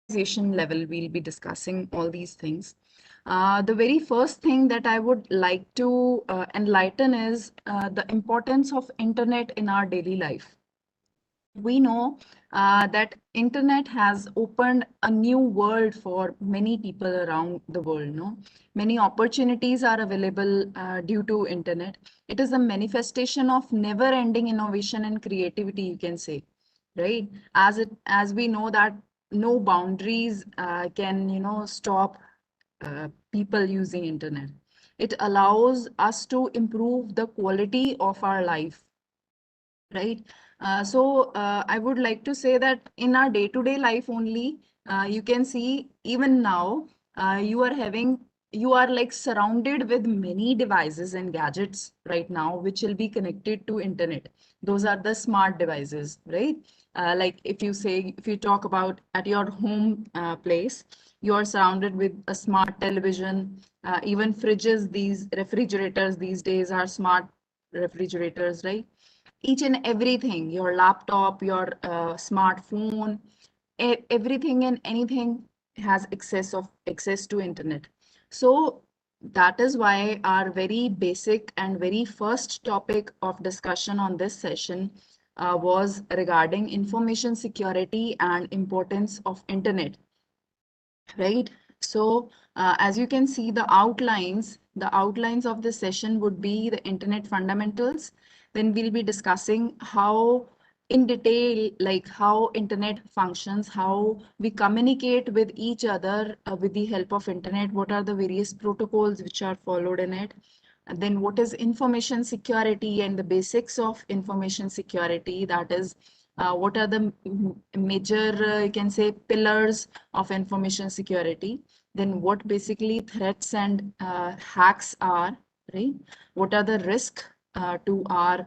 organization level, we'll be discussing all these things. The very first thing that I would like to enlighten is the importance of internet in our daily life. We know that internet has opened a new world for many people around the world. No, many opportunities are available due to internet. It is a manifestation of never-ending innovation and creativity, you can say, right? As we know that no boundaries can stop people using internet. It allows us to improve the quality of our life, right? I would like to say that in our day-to-day life only, you can see even now, you are like surrounded with many devices and gadgets right now, which will be connected to internet. Those are the smart devices, right? Like if you talk about at your home place, you are surrounded with a smart television, even fridges, these refrigerators these days are smart refrigerators, right? Each and everything, your laptop, your smartphone, everything and anything has access to internet. So that is why our very basic and very first topic of discussion on this session was regarding information security and importance of internet, right? So as you can see, the outlines of the session would be the internet fundamentals. Then we'll be discussing how in detail, like how internet functions, how we communicate with each other with the help of internet, what are the various protocols which are followed in it. And then what is information security and the basics of information security, that is what are the major, you can say, pillars of information security. Then what basically threats and hacks are, right? What are the risks to our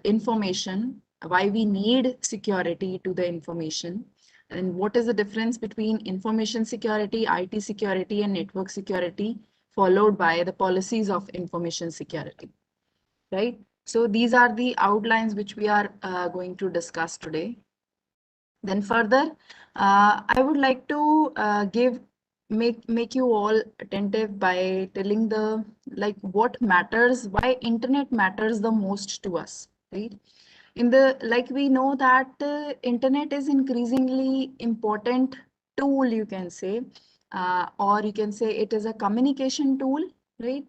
information? Why we need security to the information? And what is the difference between information security, IT security, and network security, followed by the policies of information security, right? So these are the outlines which we are going to discuss today. Then further, I would like to make you all attentive by telling the like what matters, why internet matters the most to us, right? In the like we know that internet is increasingly important tool, you can say, or you can say it is a communication tool, right?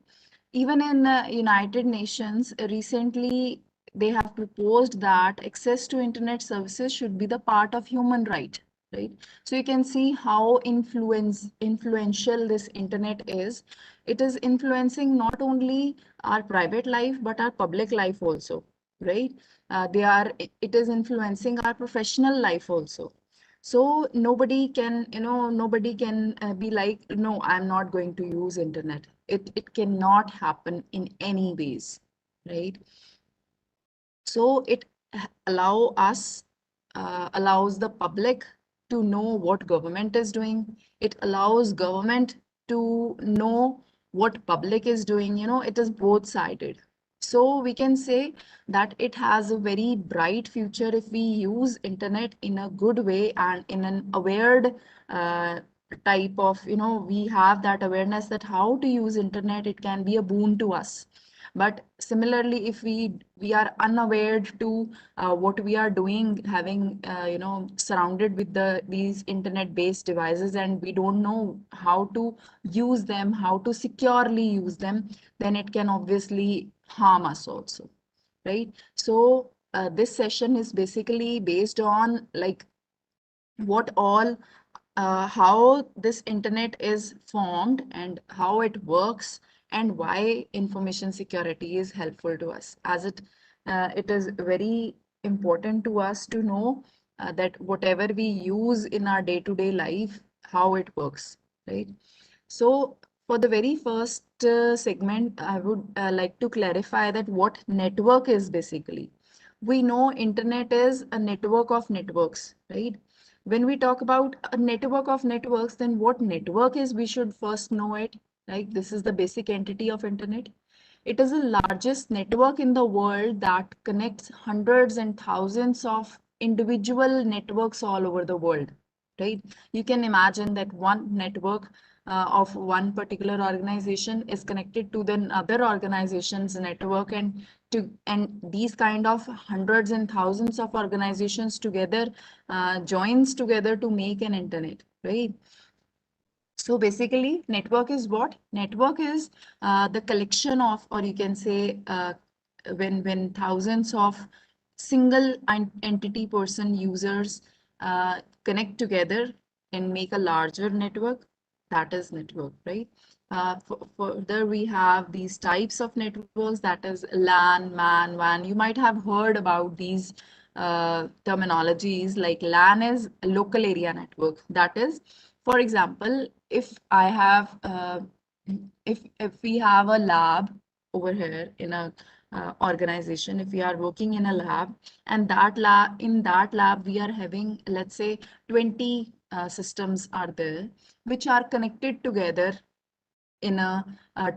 Even in United Nations, recently they have proposed that access to internet services should be the part of human right, right? So you can see how influential this internet is. It is influencing not only our private life, but our public life also, right? It is influencing our professional life also. So nobody can be like, no, I'm not going to use internet. It cannot happen in any ways, right? So it allows the public to know what government is doing. It allows government to know what public is doing. It is both sided. So we can say that it has a very bright future if we use internet in a good way and in an aware uh, type of, we have that awareness that how to use internet, it can be a boon to us. But similarly, if we are unaware to what we are doing, having surrounded with these internet based devices, and we don't know how to use them, how to securely use them, then it can obviously harm us also, right? So this session is basically based on like what all how this internet is formed and how it works, and why information security is helpful to us, as it is very important to us to know that whatever we use in our day-to-day life, how it works, right? So for the very first segment, I would like to clarify that what network is basically. We know internet is a network of networks, right? When we talk about a network of networks, then what network is, we should first know it, right? This is the basic entity of internet. It is the largest network in the world that connects hundreds and thousands of individual networks all over the world, right? You can imagine that one network of one particular organization is connected to the other organization's network, and these kind of hundreds and thousands of organizations together joins together to make an internet, right? So basically, network is what? Network is the collection of, or you can say, when thousands of single entity person users connect together and make a larger network, that is network, right? Further, we have these types of networks, that is LAN, MAN, WAN. You might have heard about these terminologies. Like LAN is local area network. That is, for example, if I have if we have a lab over here in a organization, if we are working in a lab, and that lab we are having, let's say, 20 systems are there which are connected together in a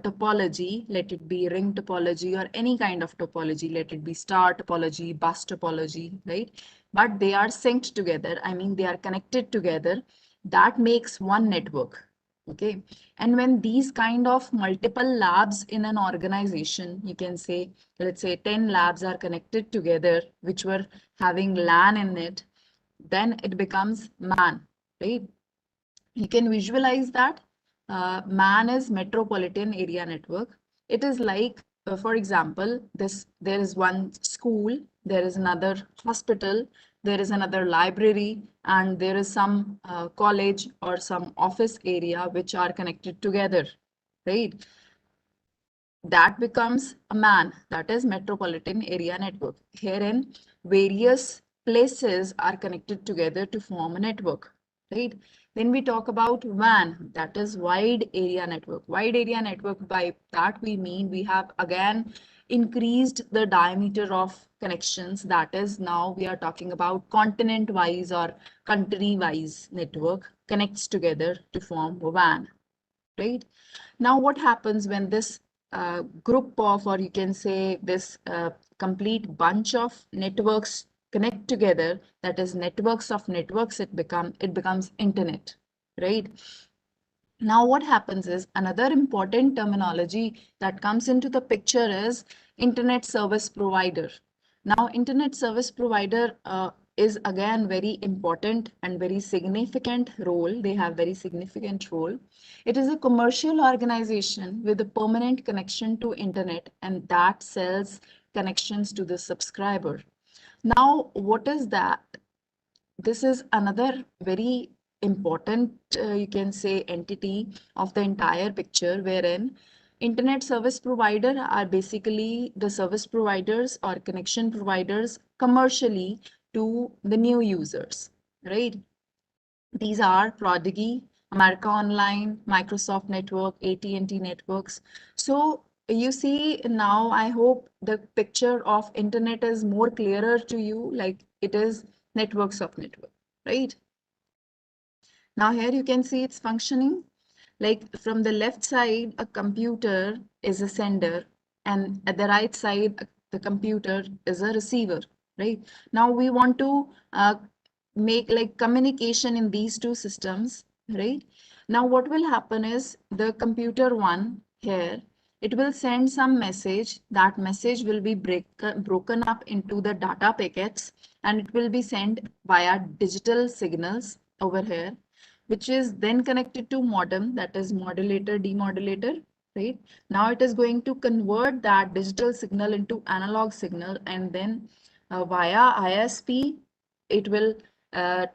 topology, let it be ring topology or any kind of topology, let it be star topology, bus topology, right? But they are synced together. I mean, they are connected together. That makes one network. Okay. And when these kind of multiple labs in an organization, you can say, let's say 10 labs are connected together, which were having LAN in it, then it becomes MAN, right? You can visualize that MAN is metropolitan area network. It is like, for example, there is one school, there is another hospital, there is another library, and there is some college or some office area which are connected together, right? That becomes a MAN, that is metropolitan area network. Herein, various places are connected together to form a network, right? Then we talk about WAN, that is wide area network. Wide area network, by that we mean we have again increased the diameter of connections. That is, now we are talking about continent-wise or country-wise network connects together to form WAN, right? Now, what happens when this group of, or you can say this complete bunch of networks connect together, that is networks of networks, it becomes internet, right? Now, what happens is another important terminology that comes into the picture is internet service provider. Now, internet service provider is again very important and very significant role. They have very significant role. It is a commercial organization with a permanent connection to internet, and that sells connections to the subscriber. Now, what is that? This is another very important, you can say, entity of the entire picture, wherein internet service provider are basically the service providers or connection providers commercially to the new users, right? These are Prodigy, America Online, Microsoft Network, AT&T Networks. So you see now, I hope the picture of internet is more clearer to you, like it is networks of network, right? Now here you can see it's functioning. Like from the left side, a computer is a sender, and at the right side, the computer is a receiver, right? Now we want to make like communication in these two systems, right? Now what will happen is the computer one here, it will send some message. That message will be broken up into the data packets, and it will be sent via digital signals over here, which is then connected to modem, that is modulator, demodulator, right? Now it is going to convert that digital signal into analog signal, and then via ISP, it will, uh,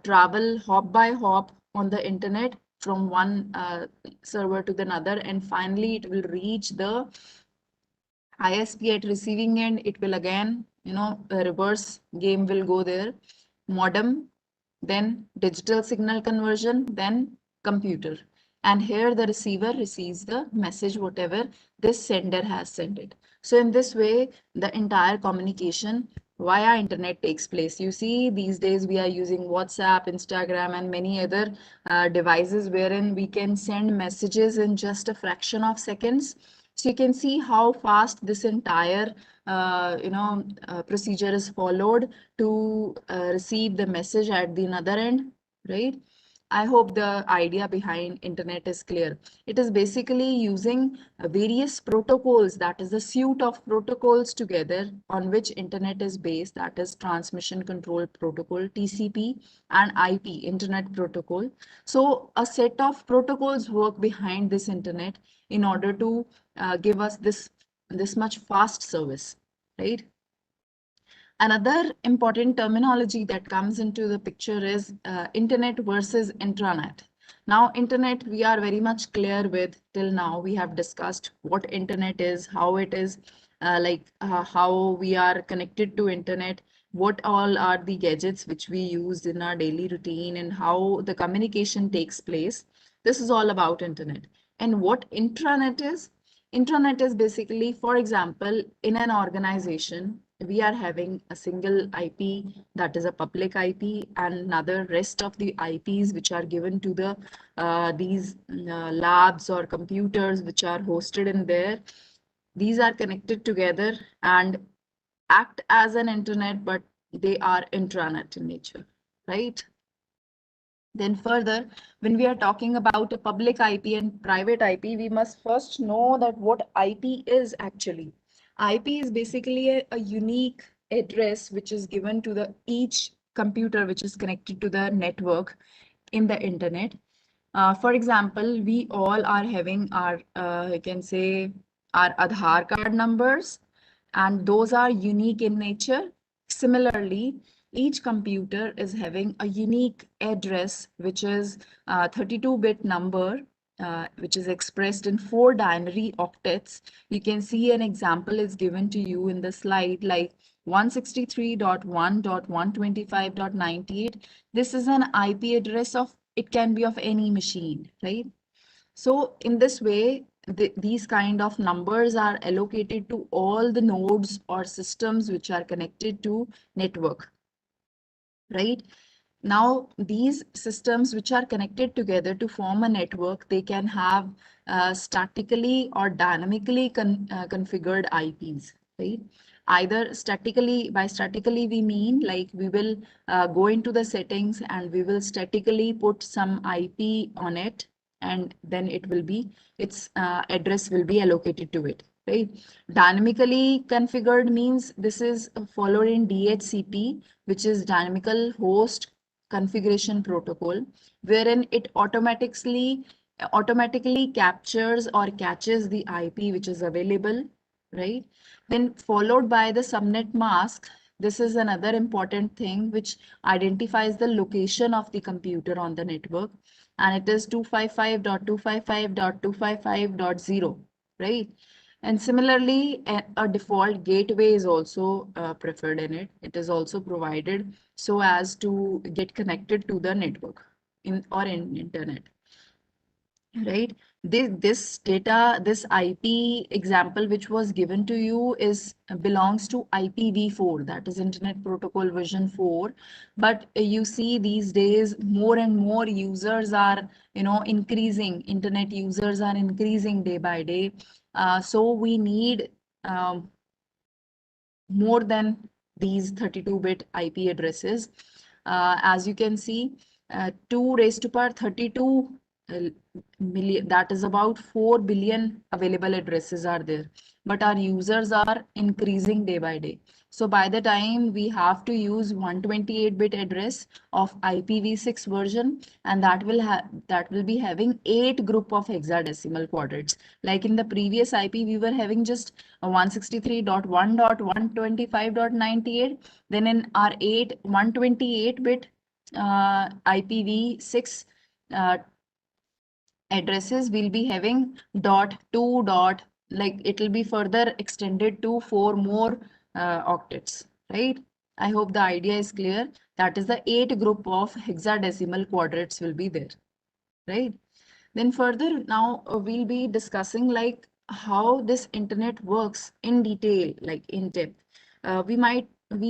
travel hop by hop on the internet from one server to the another, and finally it will reach the ISP at receiving end. It will again, a reverse game will go there. Modem, then digital signal conversion, then computer. And here the receiver receives the message, whatever this sender has sent it. So in this way, the entire communication via internet takes place. You see, these days we are using WhatsApp, Instagram, and many other devices wherein we can send messages in just a fraction of seconds. So you can see how fast this entire procedure is followed to receive the message at the other end, right? I hope the idea behind internet is clear. It is basically using various protocols, that is the suite of protocols together on which internet is based, that is transmission control protocol, TCP, and IP, internet protocol. So a set of protocols work behind this internet in order to give us this much fast service, right? Another important terminology that comes into the picture is internet versus intranet. Now, internet, we are very much clear with. Till now we have discussed what internet is, how it is, how we are connected to internet, what all are the gadgets which we use in our daily routine, and how the communication takes place. This is all about internet. And what intranet is? Intranet is basically, for example, in an organization, we are having a single IP, that is a public IP, and another rest of the IPs which are given to the these labs or computers which are hosted in there. These are connected together and act as an internet, but they are intranet in nature, right? Then further, when we are talking about a public IP and private IP, we must first know that what IP is actually. IP is basically a unique address which is given to the each computer which is connected to the network in the internet. For example, we all are having our, you can say, our Aadhaar card numbers, and those are unique in nature. Similarly, each computer is having a unique address, which is a 32-bit number, which is expressed in 4 binary octets. You can see an example is given to you in the slide, like 163.1.125.98. This is an IP address of, it can be of any machine, right? So in this way, these kind of numbers are allocated to all the nodes or systems which are connected to network, right? Now, these systems which are connected together to form a network, they can have statically or dynamically configured IPs, right? Either statically, by statically we mean like we will go into the settings and we will statically put some IP on it, and then it will be, its address will be allocated to it, right? Dynamically configured means this is followed in DHCP, which is dynamical host configuration protocol, wherein it automatically captures or catches the IP which is available, right? Then followed by the subnet mask. This is another important thing which identifies the location of the computer on the network, and it is 255.255.255.0, right? And similarly, a default gateway is also preferred in it. It is also provided so as to get connected to the network in internet, right? This data, this IP example which was given to you is belongs to IPv4, that is Internet Protocol version 4. But you see these days more and more users are, increasing. Internet users are increasing day by day. So we need um, more than these 32-bit IP addresses. As you can see, 2 raised to power 32 million, that is about 4 billion available addresses are there. But our users are increasing day by day. So by the time we have to use 128-bit address of IPv6 version, and that will be having 8 group of hexadecimal quadrats. Like in the previous IP, we were having just 163.1.125.98. Then in our 128-bit IPv6 uh, addresses, will be having dot 2 dot, like it will be further extended to 4 more octets, right? I hope the idea is clear. That is the 8 group of hexadecimal quadrats will be there, right? Then further, now we'll be discussing like how this internet works in detail, like in depth. We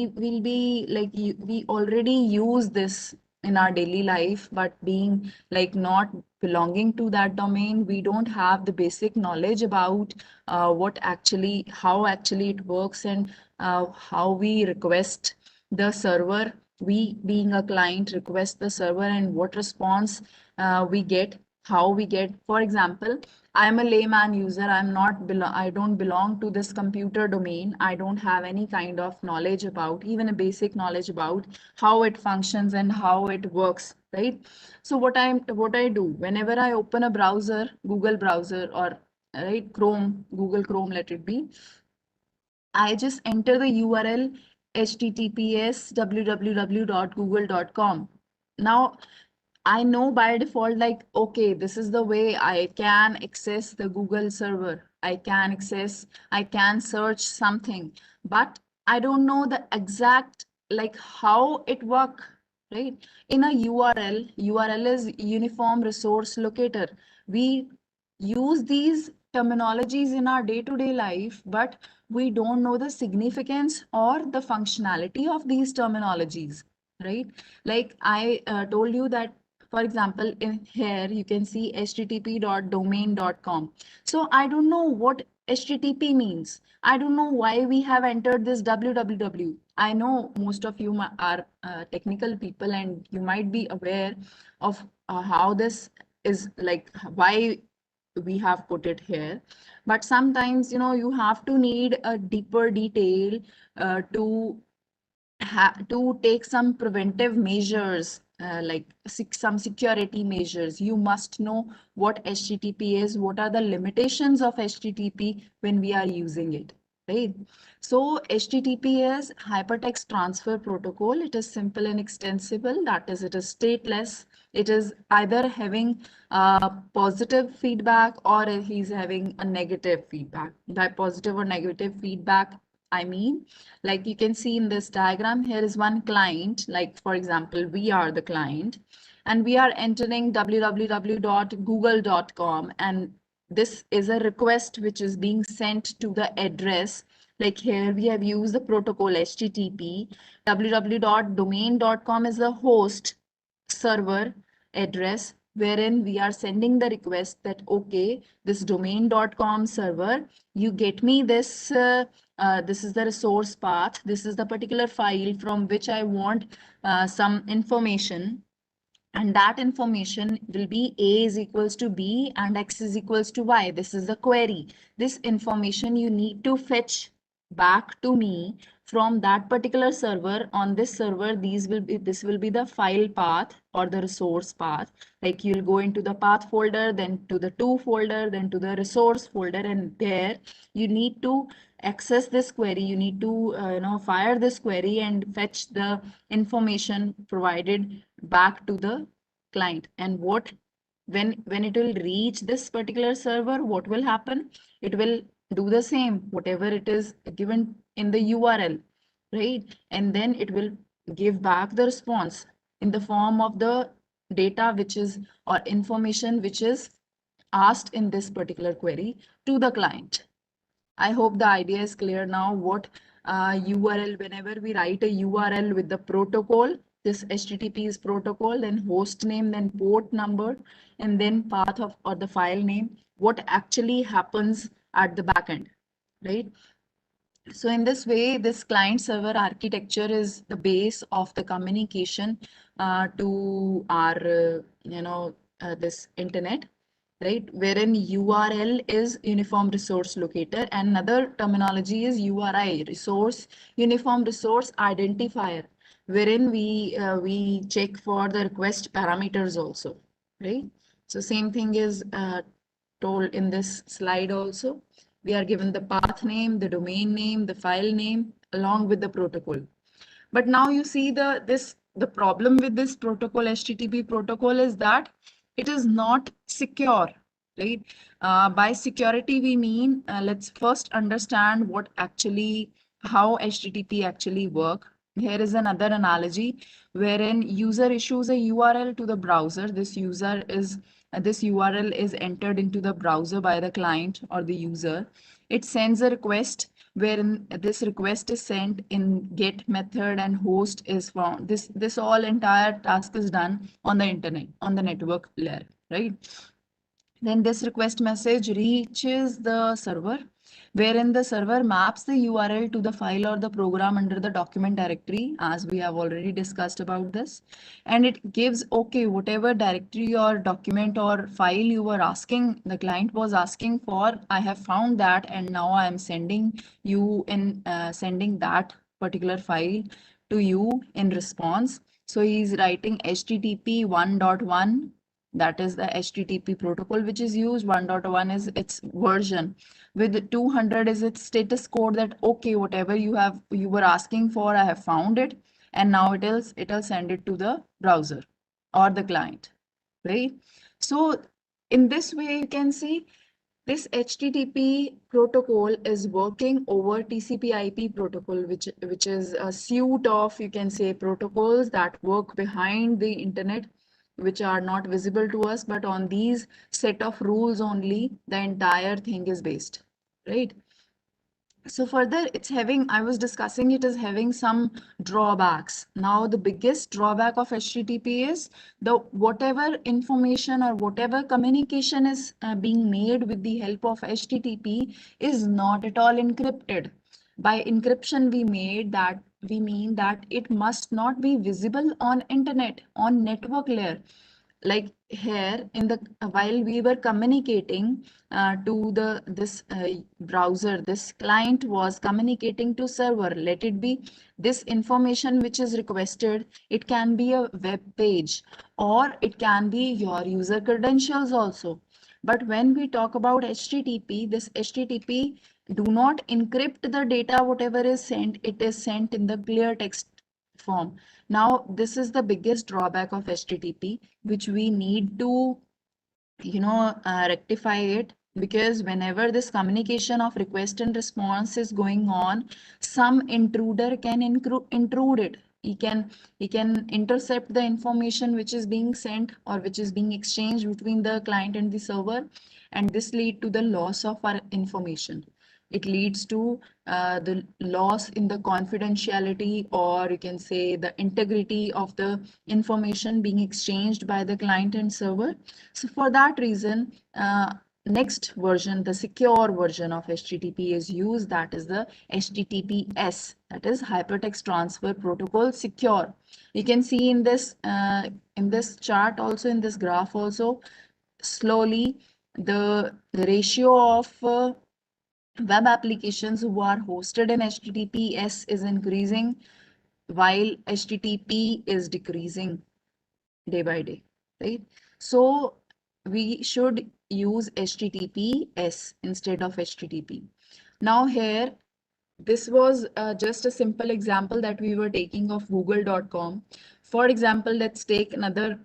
will be like, we already use this in our daily life, but being like not belonging to that domain, we don't have the basic knowledge about how actually it works, and how we request the server. We, being a client, request the server, and what response we get, how we get. For example, I'm a layman user. I don't belong to this computer domain. I don't have any kind of knowledge about, even a basic knowledge about how it functions and how it works, right? So what I do whenever I open a browser, Google browser, or right, Chrome, Google Chrome, let it be, I just enter the URL https www.google.com. Now, I know by default, like, okay, this is the way I can access the Google server. I can search something, but I don't know the exact, like, how it work, right? In a URL is Uniform Resource Locator. We use these terminologies in our day-to-day life, but we don't know the significance or the functionality of these terminologies, right? Like I told you that, for example, in here you can see http.domain.com. So I don't know what HTTP means. I don't know why we have entered this www. I know most of you are technical people, and you might be aware of how this is, like, why we have put it here. But sometimes, you have to need a deeper detail to take some preventive measures, like some security measures. You must know what HTTP is, what are the limitations of HTTP when we are using it, right? So HTTP is Hypertext Transfer Protocol. It is simple and extensible. That is, it is stateless. It is either having positive feedback, or he's having a negative feedback. By positive or negative feedback, I mean, like you can see in this diagram, here is one client. Like, for example, we are the client, and we are entering www.google.com, and this is a request which is being sent to the address. Like here we have used the protocol HTTP. www.domain.com is the host server address, wherein we are sending the request that, okay, this domain.com server, you get me this, this is the resource path, this is the particular file from which I want some information, and that information will be A is equals to B and X is equals to Y. This is the query. This information you need to fetch back to me from that particular server. On this server, this will be the file path or the resource path. Like you'll go into the path folder, then to the to folder, then to the resource folder, and there you need to access this query. You need to fire this query and fetch the information provided back to the client. And when it will reach this particular server, what will happen? It will do the same, whatever it is given in the URL, right? And then it will give back the response in the form of the data which is, or information which is asked in this particular query to the client. I hope the idea is clear now. What URL, whenever we write a URL with the protocol, this HTTP is protocol, then host name, then port number, and then path of, or the file name, what actually happens at the back end, right? So in this way, this client server architecture is the base of the communication to our, this internet, right? Wherein URL is Uniform Resource Locator, and another terminology is URI, Uniform Resource Identifier, wherein we check for the request parameters also, right? So same thing is told in this slide also. We are given the path name, the domain name, the file name, along with the protocol. But now you see the problem with this protocol, HTTP protocol, is that it is not secure, right? By security, we mean, let's first understand how HTTP actually work. Here is another analogy wherein user issues a URL to the browser. This URL is entered into the browser by the client or the user. it sends a request wherein this request is sent in get method and host is found. This all entire task is done on the internet, on the network layer, right? Then this request message reaches the server, wherein the server maps the URL to the file or the program under the document directory, as we have already discussed about this. And it gives, okay, whatever directory or document or file you were asking, the client was asking for, I have found that, and now I am sending you in sending that particular file to you in response. So he's writing HTTP 1.1, that is the HTTP protocol which is used. 1.1 is its version. With 200 is its status code that okay, whatever you were asking for, I have found it, and now it'll send it to the browser or the client, right? So in this way you can see this HTTP protocol is working over TCP/IP protocol, which is a suite of, you can say, protocols that work behind the internet, which are not visible to us, but on these set of rules only the entire thing is based, right? So further, it's having, I was discussing, it is having some drawbacks. Now, the biggest drawback of HTTP is the whatever information or whatever communication is being made with the help of HTTP is not at all encrypted. By encryption, we mean that it must not be visible on internet, on network layer. Like here in the while we were communicating to the this browser, this client was communicating to server, let it be this information which is requested, it can be a web page or it can be your user credentials also. But when we talk about HTTP, this HTTP do not encrypt the data, whatever is sent, it is sent in the clear text form. Now, this is the biggest drawback of HTTP, which we need to, rectify it, because whenever this communication of request and response is going on, some intruder can intrude it. He can intercept the information which is being sent or which is being exchanged between the client and the server, and this lead to the loss of our information. It leads to the loss in the confidentiality, or you can say the integrity of the information being exchanged by the client and server. So for that reason, next version, the secure version of HTTP is used, that is the HTTPS, that is Hypertext Transfer Protocol Secure. You can see in this chart also, in this graph also, slowly the ratio of web applications who are hosted in HTTPS is increasing while HTTP is decreasing day by day, right? So we should use HTTPS instead of HTTP. Now here, this was just a simple example that we were taking of google.com. For example, let's take another,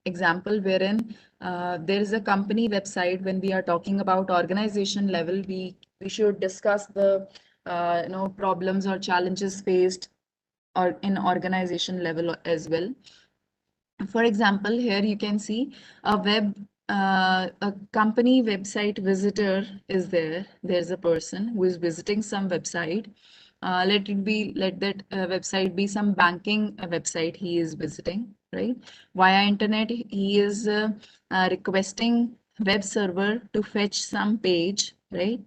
example wherein there is a company website. When we are talking about organization level, we should discuss the, problems or challenges faced or in organization level as well. For example, here you can see a company website visitor is there. There's a person who is visiting some website. Let that website be some banking website he is visiting, right? Via internet, he is requesting web server to fetch some page, right?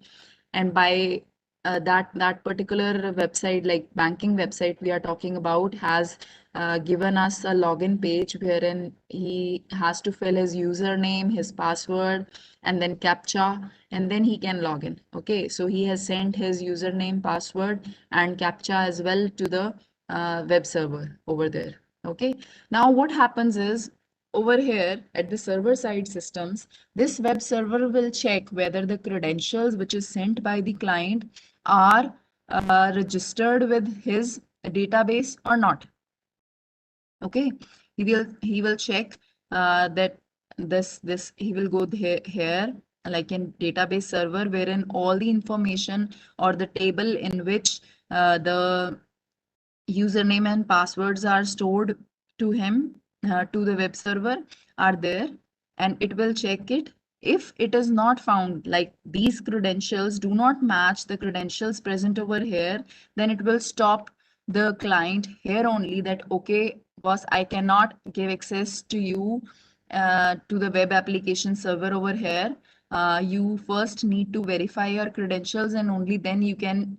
And by that particular website, like banking website we are talking about, has given us a login page wherein he has to fill his username, his password, and then captcha, and then he can log in. Okay, so he has sent his username, password, and captcha as well to the web server over there. Okay, now what happens is, over here at the server side systems, this web server will check whether the credentials which is sent by the client are registered with his database or not. Okay, he will check that this he will go here like in database server, wherein all the information or the table in which the username and passwords are stored to him, to the web server, are there, and it will check it If it is not found, like these credentials do not match the credentials present over here, then it will stop the client here only, that okay boss, I cannot give access to you to the web application server over here. You first need to verify your credentials and only then you can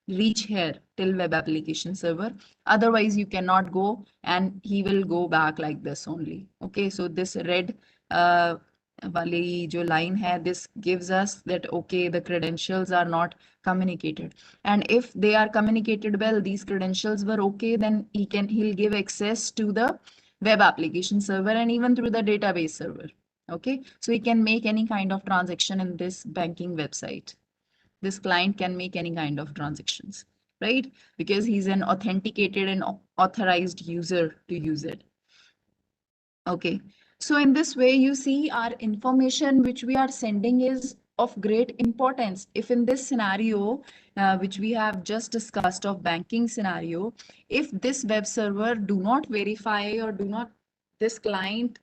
reach here till web application server. Otherwise you cannot go, and he will go back like this only. Okay, so this red uh, वाली जो line है, this gives us that okay, the credentials are not communicated. And if they are communicated well, these credentials were okay, then he'll give access to the web application server and even through the database server. Okay, so he can make any kind of transaction in this banking website. This client can make any kind of transactions, right? Because he's an authenticated and authorized user to use it. Okay, so in this way, you see our information which we are sending is of great importance. If in this scenario, which we have just discussed of banking scenario, if this web server do not verify or do not, this client's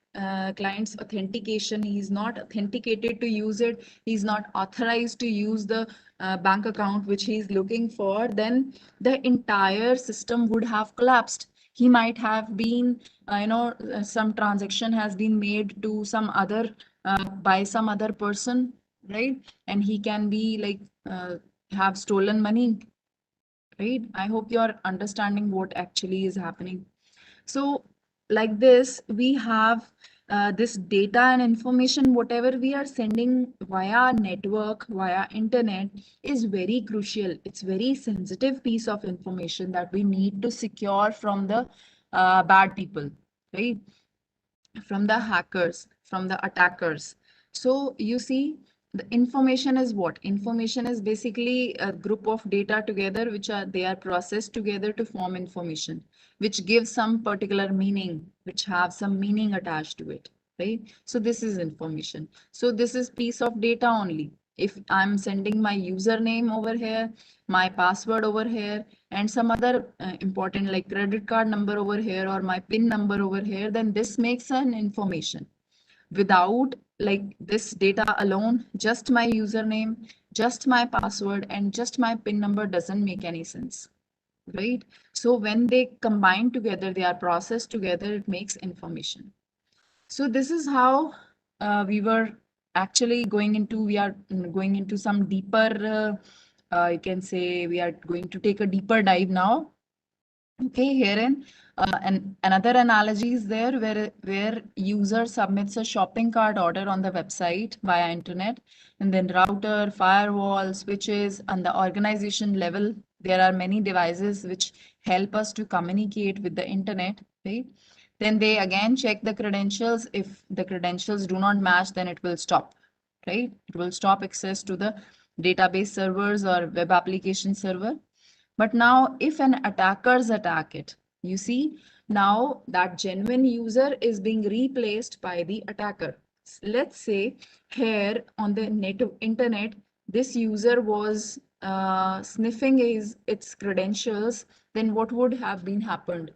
authentication, he is not authenticated to use it, he's not authorized to use the bank account which he is looking for, then the entire system would have collapsed. He might have been some transaction has been made to some other by some other person, right? And he can be like have stolen money, right? I hope you're understanding what actually is happening. So like this, we have this data and information, whatever we are sending via network, via internet, is very crucial. It's very sensitive piece of information that we need to secure from the bad people, right? From the hackers, from the attackers. So you see, the information is what? Information is basically a group of data together, which are they are processed together to form information, which gives some particular meaning, which have some meaning attached to it, right? So this is information. So this is piece of data only. If I'm sending my username over here, my password over here, and some other important like credit card number over here or my PIN number over here, then this makes an information. Without like this data alone, just my username, just my password, and just my PIN number doesn't make any sense, right? So when they combine together, they are processed together, it makes information. So this is how we were actually we are going into some deeper, you can say we are going to take a deeper dive now. Okay, herein, and another analogy is there where user submits a shopping cart order on the website via internet, and then router, firewall, switches, and the organization level, there are many devices which help us to communicate with the internet, right? Then they again check the credentials. If the credentials do not match, then it will stop, right? It will stop access to the database servers or web application server. But now if an attackers attack it, you see, now that genuine user is being replaced by the attacker. Let's say here on the internet, this user was sniffing its credentials, then what would have been happened?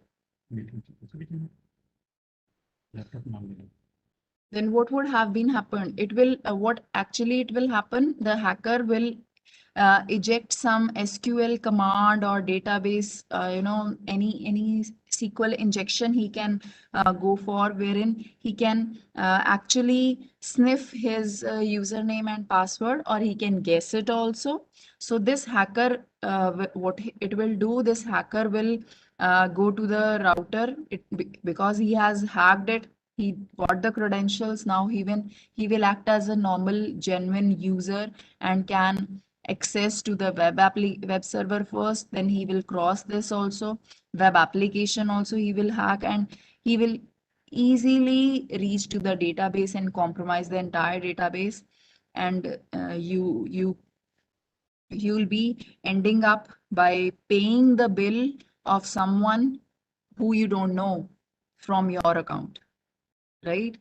Then what would have been happened? It will, what actually it will happen, the hacker will eject some SQL command or database, any SQL injection he can go for, wherein he can actually sniff his username and password, or he can guess it also. So this hacker, it will do, this hacker will go to the router, because he has hacked it, he got the credentials. Now he will act as a normal genuine user and can access to the web server first, then he will cross this also, web application also he will hack, and he will easily reach to the database and compromise the entire database. And you'll be ending up by paying the bill of someone who you don't know from your account, right?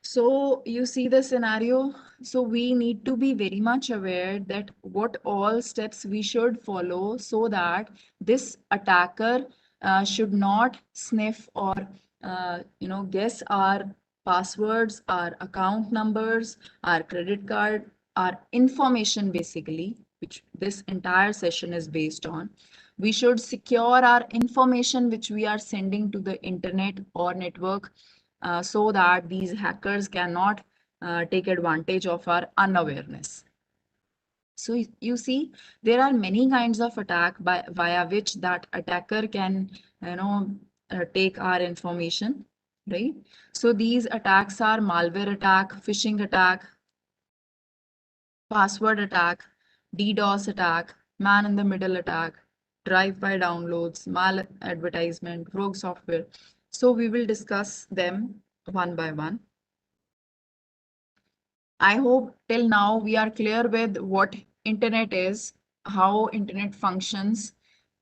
So you see the scenario. So we need to be very much aware that what all steps we should follow so that this attacker should not sniff or guess our passwords, our account numbers, our credit card, our information basically, which this entire session is based on. We should secure our information which we are sending to the internet or network so that these hackers cannot take advantage of our unawareness. So you see, there are many kinds of attack via which that attacker can, take our information, right? So these attacks are malware attack, phishing attack, password attack, DDoS attack, man in the middle attack, drive-by downloads, maladvertisement, rogue software. So we will discuss them one by one. I hope till now we are clear with what internet is, how internet functions,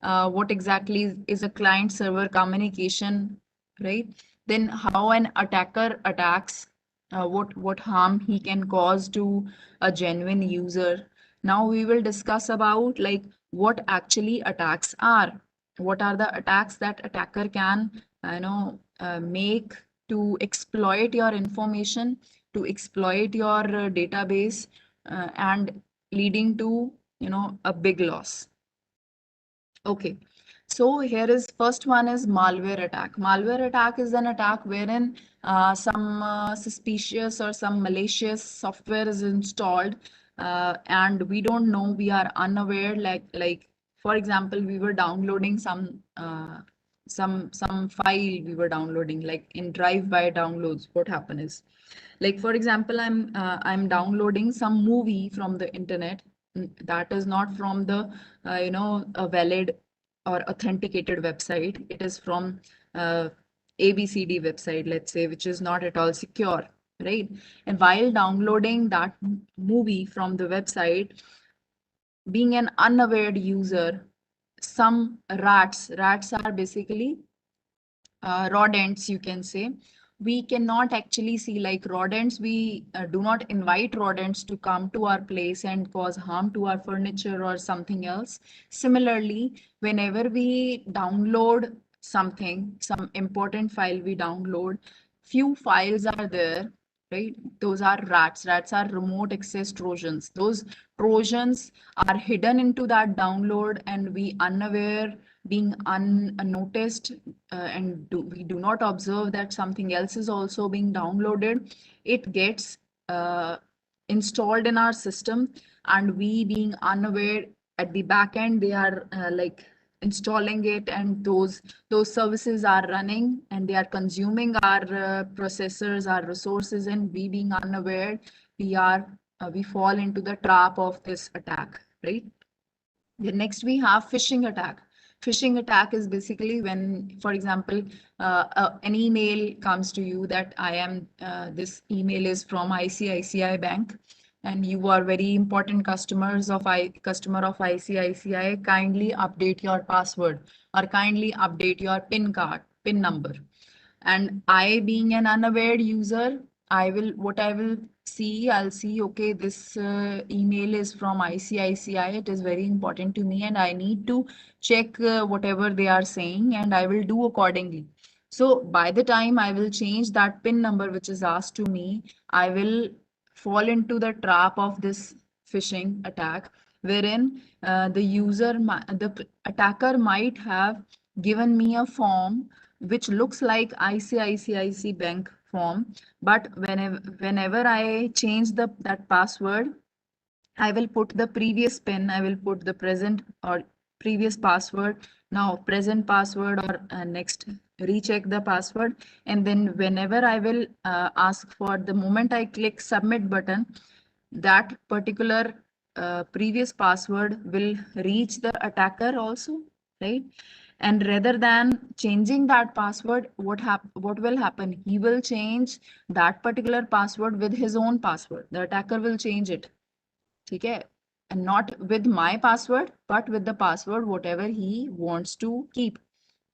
what exactly is a client server communication, right? Then how an attacker attacks, what harm he can cause to a genuine user. Now we will discuss about like what actually attacks are. What are the attacks that attacker can, make to exploit your information, to exploit your database, and leading to a big loss. Okay, so here is first one is malware attack. Malware attack is an attack wherein some suspicious or some malicious software is installed, and we don't know, we are unaware. Like for example, we were downloading some file we were downloading, like in drive-by downloads. What happened is, like for example, I'm downloading some movie from the internet, that is not from the a valid or authenticated website. It is from ABCD website, let's say, which is not at all secure, right? And while downloading that movie from the website, being an unaware user, some rats are basically rodents, you can say. We cannot actually see, like rodents, we do not invite rodents to come to our place and cause harm to our furniture or something else. Similarly, whenever we download something, some important file we download, few files are there, right? Those are rats are remote access trojans. Those trojans are hidden into that download, and we unaware, being unnoticed, and we do not observe that something else is also being downloaded. It gets uh, installed in our system, and we being unaware, at the back end they are like installing it, and those services are running and they are consuming our processors, our resources, and we being unaware, we fall into the trap of this attack, right? Then next we have phishing attack. Phishing attack is basically when, for example, an email comes to you that this email is from ICICI Bank, and you are very important customer of ICICI. Kindly update your password, or kindly update your PIN number. And I being an unaware user, I'll see, okay, this email is from ICICI, it is very important to me, and I need to check whatever they are saying, and I will do accordingly. So by the time I will change that PIN number which is asked to me, I will fall into the trap of this phishing attack, wherein the attacker might have given me a form which looks like ICICI Bank form, but whenever I change that password, I will put the previous PIN, I will put the present or previous password, now present password, or next recheck the password. And then whenever I will ask for, the moment I click submit button, that particular previous password will reach the attacker also, right? And rather than changing that password, what will happen? He will change that particular password with his own password. The attacker will change it. Okay? And not with my password, but with the password whatever he wants to keep,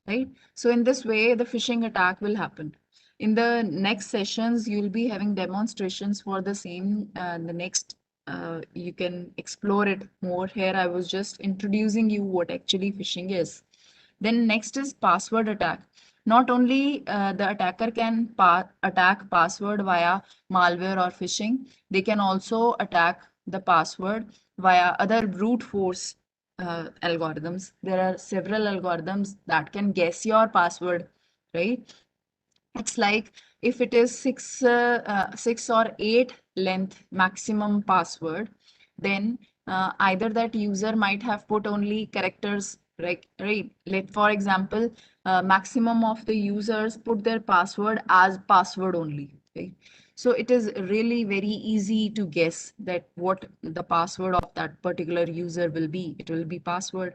right? So in this way, the phishing attack will happen. In the next sessions, you'll be having demonstrations for the same. The next, you can explore it more. Here, I was just introducing you what actually phishing is. Then next is password attack. Not only the attacker can attack password via malware or phishing, they can also attack the password via other brute force algorithms. There are several algorithms that can guess your password, right? It's like if it is 6 or 8 length maximum password, then either that user might have put only characters, right? Let for example, maximum of the users put their password as password only. Okay? So it is really very easy to guess that what the password of that particular user will be. It will be password.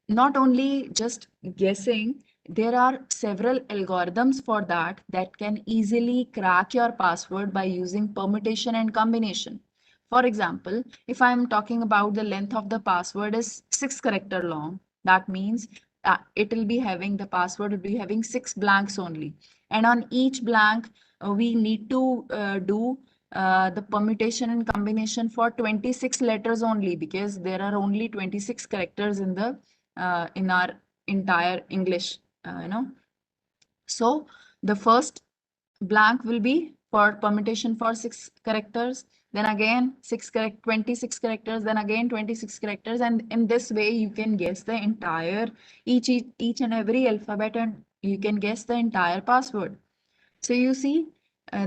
Not only just guessing, there are several algorithms for that that can easily crack your password by using permutation and combination. For example, if I'm talking about the length of the password is 6 character long, that means it will be having the password will be having 6 blanks only. And on each blank, we need to do the permutation and combination for 26 letters only, because there are only 26 characters in our entire English, you know. So the first blank will be for permutation for 6 characters, then again 26 characters, then again 26 characters, and in this way you can guess the entire each and every alphabet, and you can guess the entire password. So you see,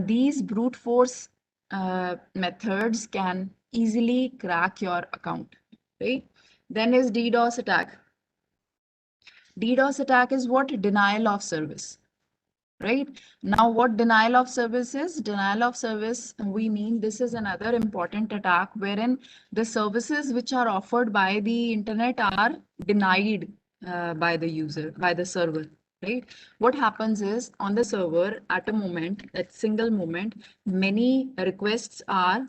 these brute force methods can easily crack your account, right? Then is DDoS attack. DDoS attack is what? Denial of service, right? Now, what denial of service is? Denial of service, we mean this is another important attack wherein the services which are offered by the internet are denied by the user, by the server, right? What happens is on the server at a moment, at single moment, many requests are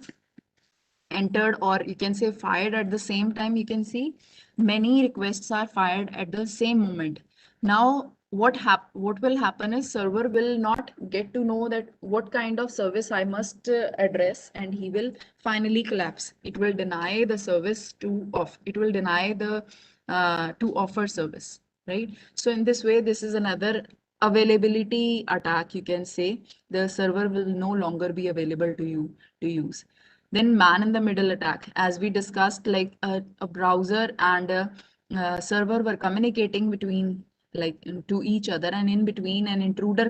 entered, or you can say fired at the same time. You can see many requests are fired at the same moment. Now what will happen is server will not get to know that what kind of service I must address, and he will finally collapse. It will deny the service to off, it will deny the to offer service, right? So in this way, this is another availability attack, you can say. The server will no longer be available to you to use. Then man in the middle attack, as we discussed, like a browser and a server were communicating between, like to each other, and in between an intruder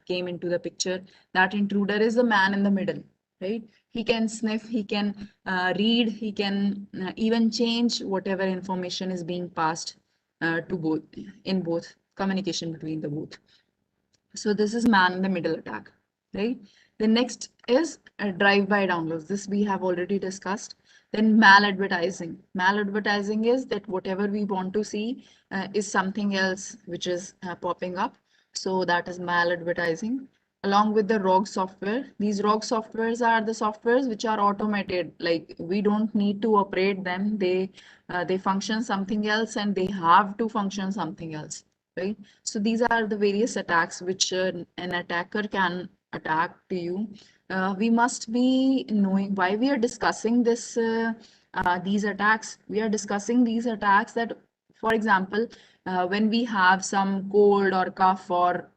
came into the picture. That intruder is the man in the middle, right? He can sniff, he can read, he can even change whatever information is being passed to both, in both communication between the both. So this is man in the middle attack, right? The next is drive-by downloads. This we have already discussed. Then maladvertising. Maladvertising is that whatever we want to see is something else which is popping up. So that is maladvertising. Along with the rogue software. These rogue softwares are the softwares which are automated. Like we don't need to operate them. They function something else, and they have to function something else, right? So these are the various attacks which an attacker can attack to you. We must be knowing why we are discussing these attacks. We are discussing these attacks that, for example, when we have some cold or cough or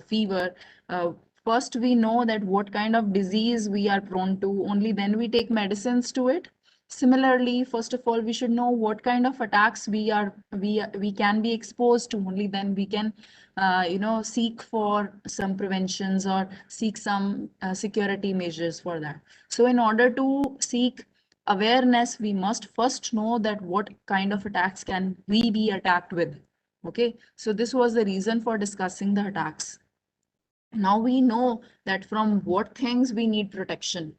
fever, uh, first we know that what kind of disease we are prone to. Only then we take medicines to it. Similarly, first of all, we should know what kind of attacks we can be exposed to. Only then we can, seek for some preventions or seek some security measures for that. So, in order to seek awareness, we must first know that what kind of attacks can we be attacked with. Okay, so this was the reason for discussing the attacks. Now we know that from what things we need protection.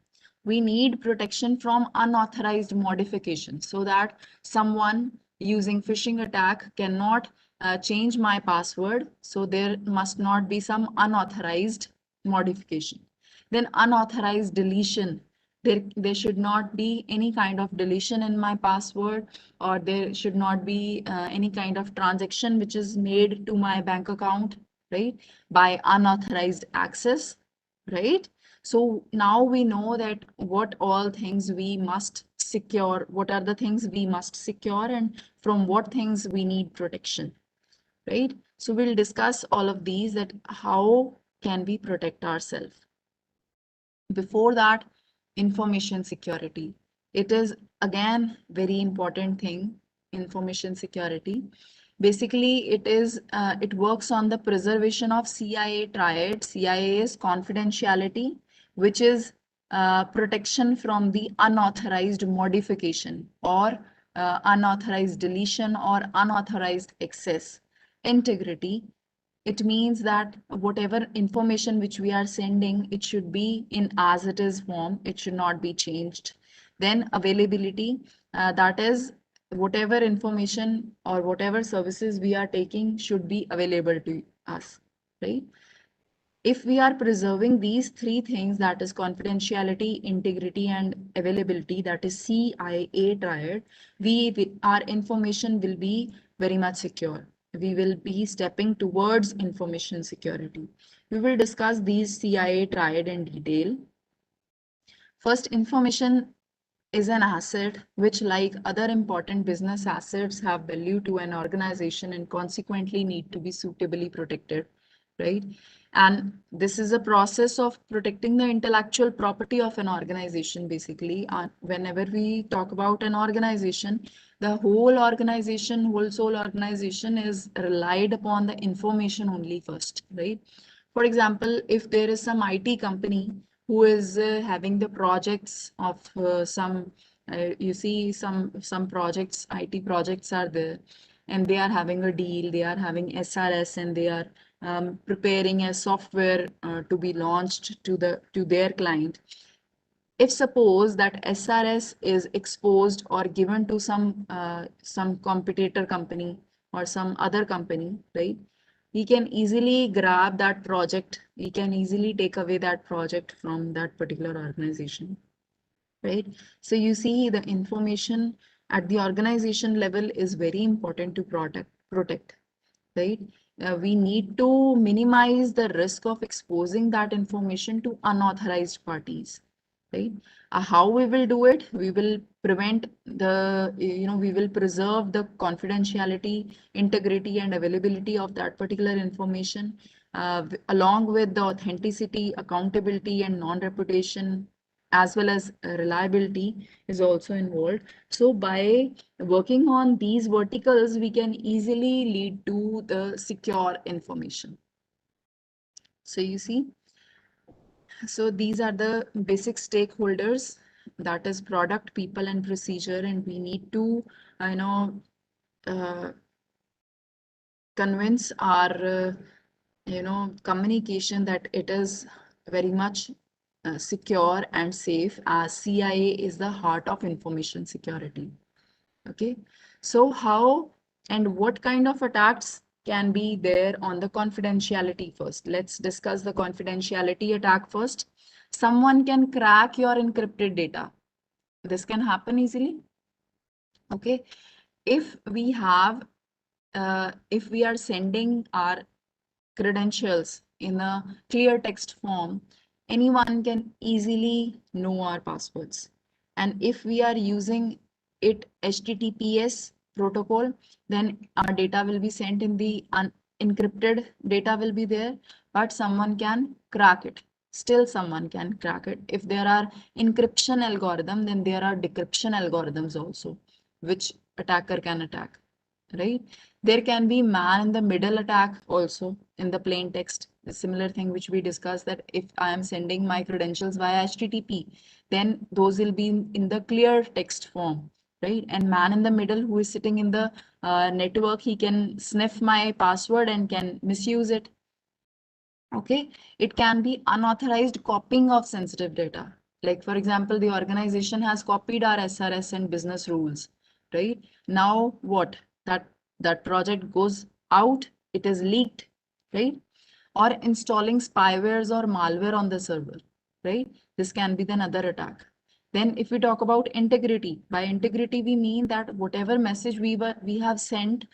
We need protection from unauthorized modification, so that someone using phishing attack cannot change my password. So there must not be some unauthorized modification. Then unauthorized deletion. There should not be any kind of deletion in my password, or there should not be any kind of transaction which is made to my bank account, right, by unauthorized access, right? So now we know that what all things we must secure, what are the things we must secure, and from what things we need protection, right? So we'll discuss all of these, that how can we protect ourselves. Before that, information security. It is again very important thing, information security. Basically, it works on the preservation of CIA triad. CIA is confidentiality, which is protection from the unauthorized modification or unauthorized deletion or unauthorized access. Integrity, it means that whatever information which we are sending, it should be in as it is form. It should not be changed. Then availability, that is whatever information or whatever services we are taking should be available to us, right? If we are preserving these three things, that is confidentiality, integrity, and availability, that is CIA triad, our information will be very much secure. We will be stepping towards information security. We will discuss these CIA triad in detail. First, information is an asset which, like other important business assets, have value to an organization and consequently need to be suitably protected, right? And this is a process of protecting the intellectual property of an organization, basically. Whenever we talk about an organization, the whole soul organization is relied upon the information only first, right? For example, if there is some IT company who is having the projects of you see some projects, IT projects are there, and they are having a deal, they are having SRS, and they are preparing a software to be launched to their client. If suppose that SRS is exposed or given to some competitor company or some other company, right? We can easily grab that project. We can easily take away that project from that particular organization, right? So you see, the information at the organization level is very important to protect, right? We need to minimize the risk of exposing that information to unauthorized parties, right? How we will do it? We will prevent we will preserve the confidentiality, integrity, and availability of that particular information, along with the authenticity, accountability, and non-reputation, as well as reliability is also involved. So by working on these verticals, we can easily lead to the secure information. So you see, so these are the basic stakeholders, that is product, people, and procedure, and we need to, you know, uh, convince our, communication that it is very much secure and safe, as CIA is the heart of information security. Okay, so how and what kind of attacks can be there on the confidentiality first? Let's discuss the confidentiality attack first. Someone can crack your encrypted data. This can happen easily. Okay, if we have, if we are sending our credentials in a clear text form, anyone can easily know our passwords. And if we are using it HTTPS protocol, then our data will be sent in the encrypted data will be there, but someone can crack it. Still someone can crack it. If there are encryption algorithm, then there are decryption algorithms also, which attacker can attack, right? There can be man in the middle attack also in the plain text. A similar thing which we discussed, that if I am sending my credentials via HTTP, then those will be in the clear text form, right? And man in the middle who is sitting in the network, he can sniff my password and can misuse it. Okay, it can be unauthorized copying of sensitive data. Like for example, the organization has copied our SRS and business rules, right? Now what? That project goes out, it is leaked, right? Or installing spywares or malware on the server, right? This can be another attack. Then if we talk about integrity, by integrity we mean that whatever message we have sent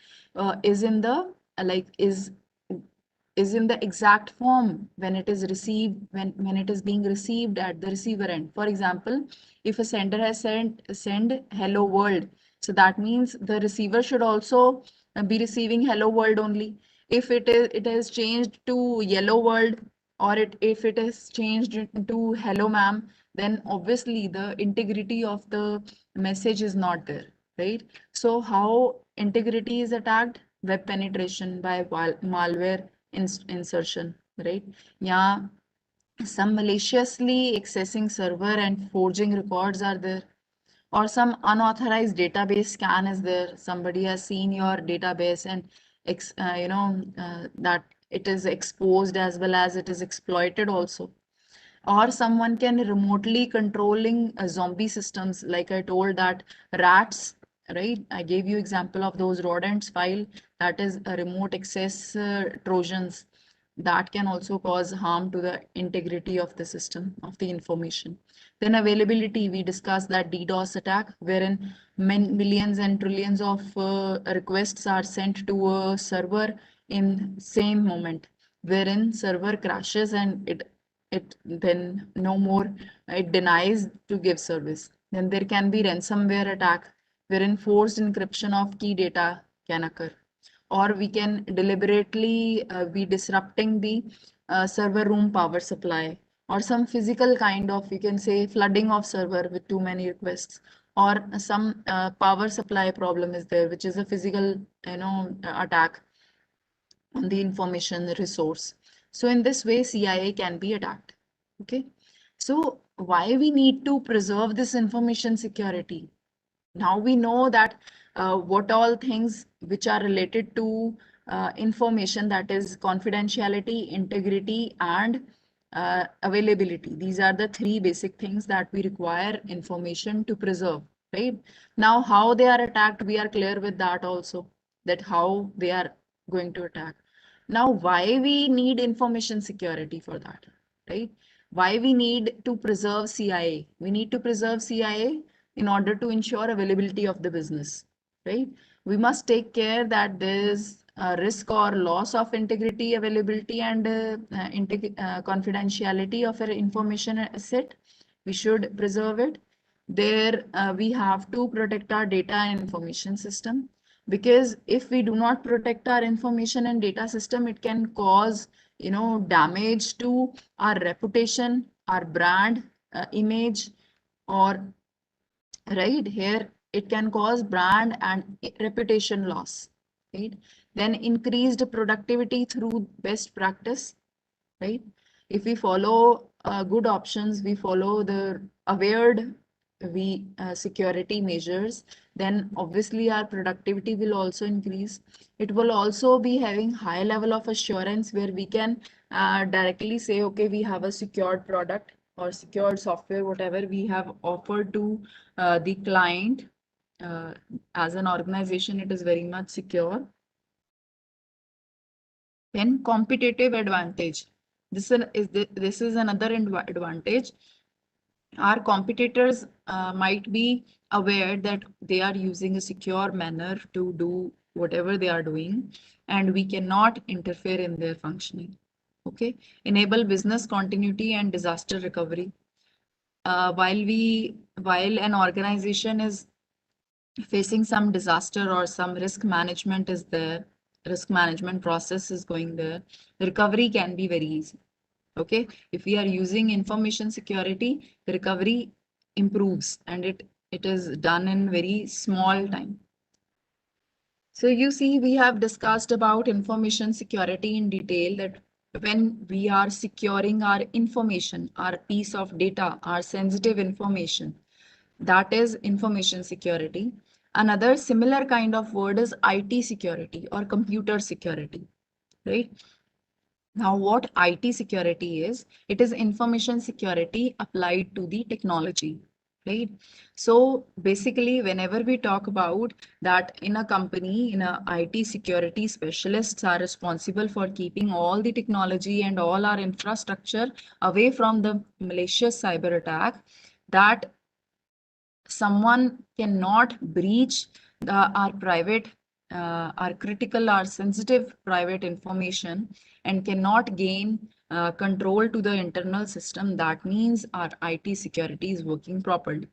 is in the like is in the exact form when it is received, when it is being received at the receiver end. For example, if a sender has send hello world, so that means the receiver should also be receiving hello world only. If it has changed to yellow world, or if it is changed to hello ma'am, then obviously the integrity of the message is not there, right? So how integrity is attacked? Web penetration by malware insertion, right? Yeah, some maliciously accessing server and forging records are there, or some unauthorized database scan is there. Somebody has seen your database and that it is exposed as well as it is exploited also. Or someone can remotely controlling zombie systems, like I told that rats, right? I gave you example of those rodents file, that is a remote access trojans that can also cause harm to the integrity of the system of the information. Then availability, we discussed that DDoS attack, wherein millions and trillions of requests are sent to a server in same moment, wherein server crashes and it then no more, it denies to give service. Then there can be ransomware attack, wherein forced encryption of key data can occur, or we can deliberately be disrupting the server room power supply, or some physical kind of, you can say, flooding of server with too many requests, or some power supply problem is there, which is a physical, attack on the information resource. So in this way, CIA can be attacked. Okay. So why we need to preserve this information security? Now we know that what all things which are related to information, that is confidentiality, integrity, and availability. These are the three basic things that we require information to preserve, right? Now, how they are attacked, we are clear with that also, that how they are going to attack. Now, why we need information security for that, right? Why we need to preserve CIA? We need to preserve CIA in order to ensure availability of the business, right? We must take care that there is a risk or loss of integrity, availability, and confidentiality of our information asset. We should preserve it. There, we have to protect our data and information system, because if we do not protect our information and data system, it can cause, damage to our reputation, our brand image, or right here it can cause brand and reputation loss, right? Then increased productivity through best practice, right? If we follow good options, we follow the awared we security measures, then obviously our productivity will also increase. It will also be having high level of assurance, where we can directly say, okay, we have a secured product or secured software, whatever we have offered to the client. uh, as an organization, it is very much secure. Then competitive advantage. This is another advantage. Our competitors might be aware that they are using a secure manner to do whatever they are doing, and we cannot interfere in their functioning. Okay. Enable business continuity and disaster recovery. While an organization is facing some disaster or some risk management is there, risk management process is going there, the recovery can be very easy. Okay, if we are using information security, the recovery improves, and it is done in very small time. So you see, we have discussed about information security in detail, that when we are securing our information, our piece of data, our sensitive information, that is information security. Another similar kind of word is IT security or computer security, right? Now, what IT security is, it is information security applied to the technology, right? So basically, whenever we talk about that in a company, in a IT security, specialists are responsible for keeping all the technology and all our infrastructure away from the malicious cyber attack, that someone cannot breach our private, our critical, our sensitive private information, and cannot gain control to the internal system. That means our IT security is working properly.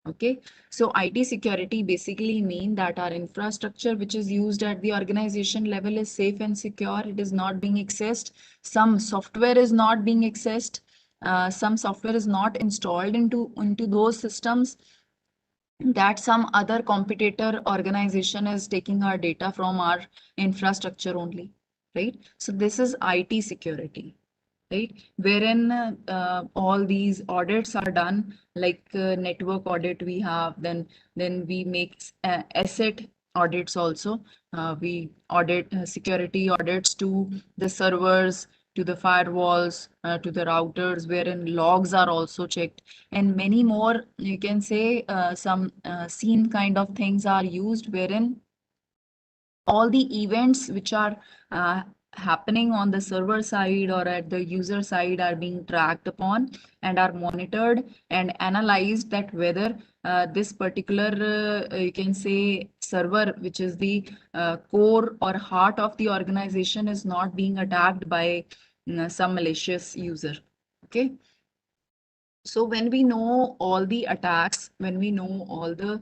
Okay, so IT security basically mean that our infrastructure which is used at the organization level is safe and secure. It is not being accessed. Some software is not being accessed. Some software is not installed into those systems, that some other competitor organization is taking our data from our infrastructure only, right? So this is IT security, right? Wherein all these audits are done, like network audit we have, then we make asset audits also. We audit security audits to the servers, to the firewalls, to the routers, wherein logs are also checked, and many more. You can say some scene kind of things are used, wherein all the events which are uh, happening on the server side or at the user side are being tracked upon and are monitored and analyzed, that whether this particular you can say server, which is the core or heart of the organization, is not being attacked by some malicious user. Okay, so when we know all the attacks, when we know all the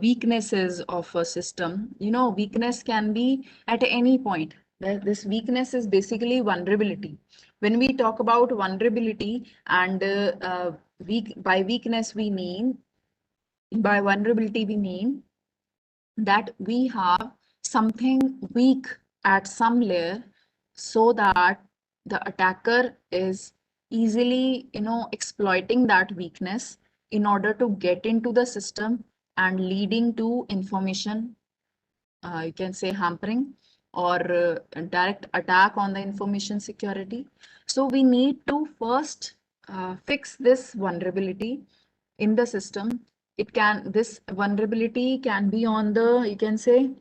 weaknesses of a system, weakness can be at any point. This weakness is basically vulnerability. When we talk about vulnerability and by weakness we mean, by vulnerability we mean that we have something weak at some layer, so that the attacker is easily exploiting that weakness in order to get into the system and leading to information, you can say hampering, or direct attack on the information security. So we need to first fix this vulnerability in the system. This vulnerability can be on the, you can say,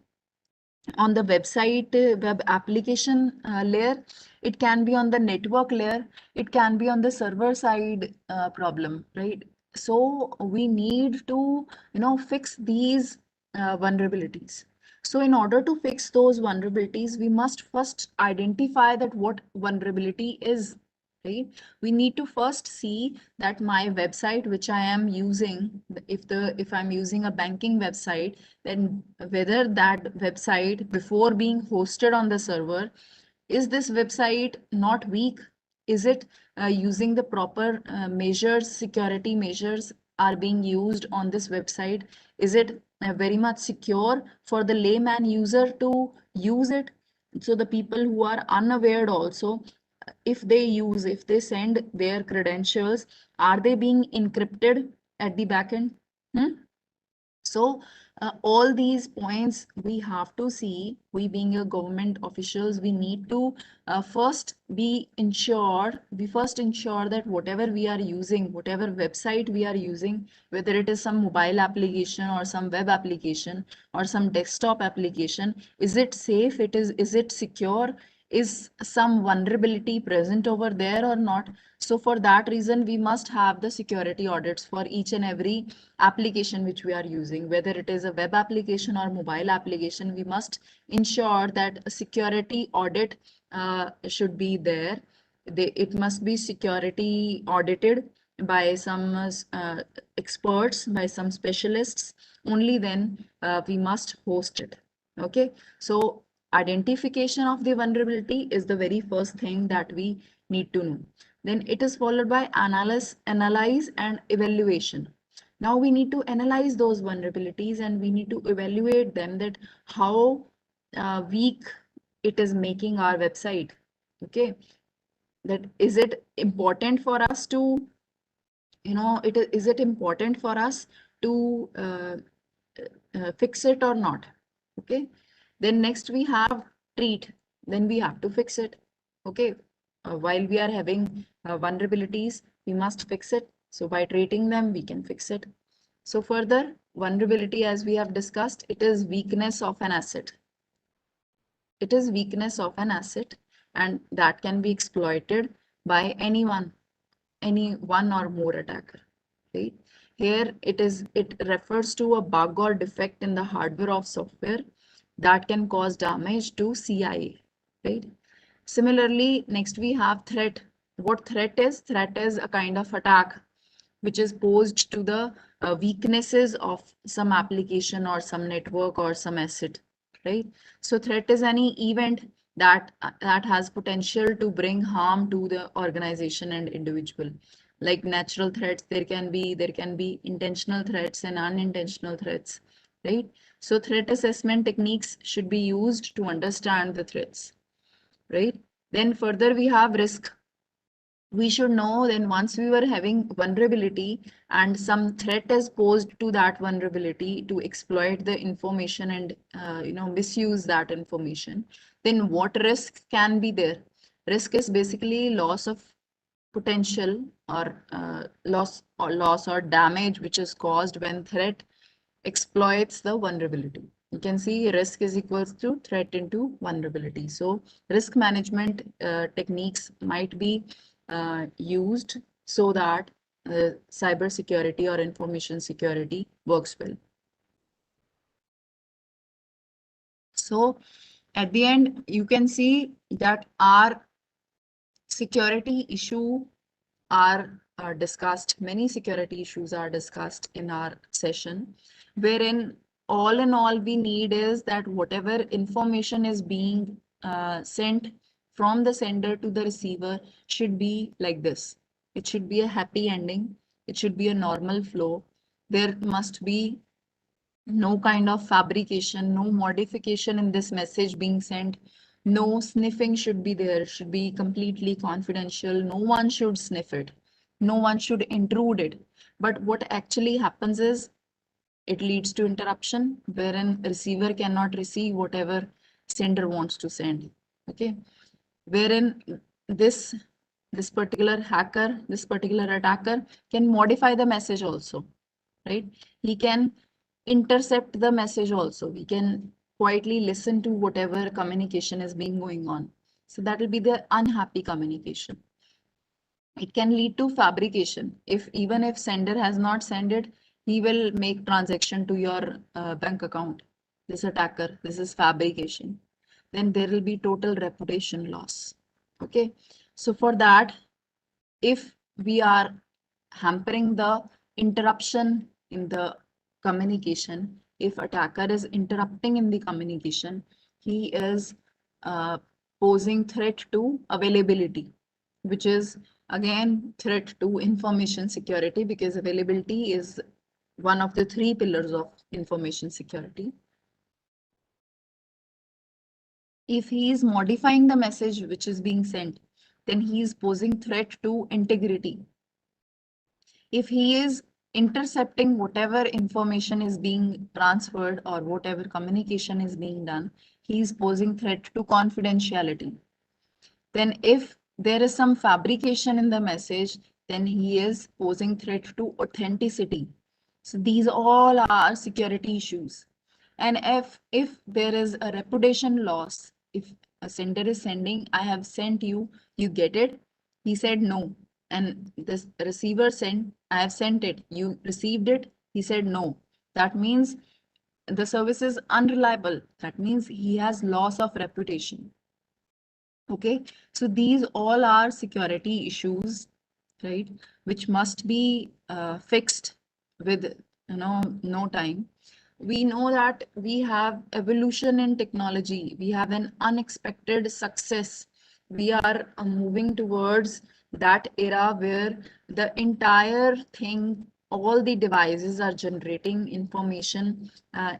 on the website web application layer. It can be on the network layer. It can be on the server side problem, right? So we need to fix these vulnerabilities. So in order to fix those vulnerabilities, we must first identify that what vulnerability is, right? We need to first see that my website which I am using, if I'm using a banking website, then whether that website before being hosted on the server, is this website not weak? Is it using the proper measures, security measures are being used on this website? Is it very much secure for the layman user to use it? So the people who are unaware also, if they send their credentials, are they being encrypted at the back end? Hmm? So all these points we have to see. We being a government officials, we need to first ensure that whatever we are using, whatever website we are using, whether it is some mobile application or some web application or some desktop application, is it safe? Is it secure? Is some vulnerability present over there or not? So for that reason, we must have the security audits for each and every application which we are using, whether it is a web application or mobile application. We must ensure that a security audit should be there. It must be security audited by some experts, by some specialists. Only then we must host it. Okay, so identification of the vulnerability is the very first thing that we need to know. Then it is followed by analyze and evaluation. Now we need to analyze those vulnerabilities and we need to evaluate them, that how weak it is making our website. Okay, that is it important for us to, is it important for us to fix it or not? Okay, then next we have treat, then we have to fix it. Okay, while we are having vulnerabilities, we must fix it. So by treating them, we can fix it. So further, vulnerability, as we have discussed, it is weakness of an asset. It is weakness of an asset, and that can be exploited by anyone, any one or more attacker, right? Here it refers to a bug or defect in the hardware of software that can cause damage to CIA, right? Similarly, next we have threat. What threat is? Threat is a kind of attack which is posed to the weaknesses of some application or some network or some asset, right? So threat is any event that has potential to bring harm to the organization and individual. Like natural threats, there can be intentional threats and unintentional threats, right? So threat assessment techniques should be used to understand the threats, right? Then further we have risk. We should know then once we were having vulnerability and some threat is posed to that vulnerability to exploit the information and misuse that information, then what risk can be there? Risk is basically loss of potential or loss or damage which is caused when threat exploits the vulnerability. You can see risk is equals to threat into vulnerability. So risk management techniques might be used so that cyber security or information security works well. So at the end, you can see that our security issue are discussed, many security issues are discussed in our session, wherein all in all we need is that whatever information is being sent from the sender to the receiver should be like this. It should be a happy ending. It should be a normal flow. There must be no kind of fabrication, no modification in this message being sent. No sniffing should be there, should be completely confidential. No one should sniff it. No one should intrude it. But what actually happens is it leads to interruption wherein receiver cannot receive whatever sender wants to send. Okay. Wherein this this particular hacker, this particular attacker can modify the message also, right? He can intercept the message also. We can quietly listen to whatever communication is being going on. So that will be the unhappy communication. It can lead to fabrication. If even if sender has not sent it, he will make transaction to your bank account. This attacker, this is fabrication. Then there will be total reputation loss. Okay. So for that, if we are hampering the interruption in the communication, if attacker is interrupting in the communication, he is uh, posing threat to availability, which is again threat to information security, because availability is one of the three pillars of information security. If he is modifying the message which is being sent, then he is posing threat to integrity. If he is intercepting whatever information is being transferred or whatever communication is being done, he is posing threat to confidentiality. Then if there is some fabrication in the message, then he is posing threat to authenticity. So these all are security issues. And if there is a reputation loss, if a sender is sending, I have sent you, you get it, he said no, and this receiver sent, I have sent it, you received it, he said no, that means the service is unreliable. That means he has loss of reputation. Okay, so these all are security issues, right, which must be fixed with no time. We know that we have evolution in technology, we have an unexpected success. We are moving towards that era where the entire thing, all the devices are generating information,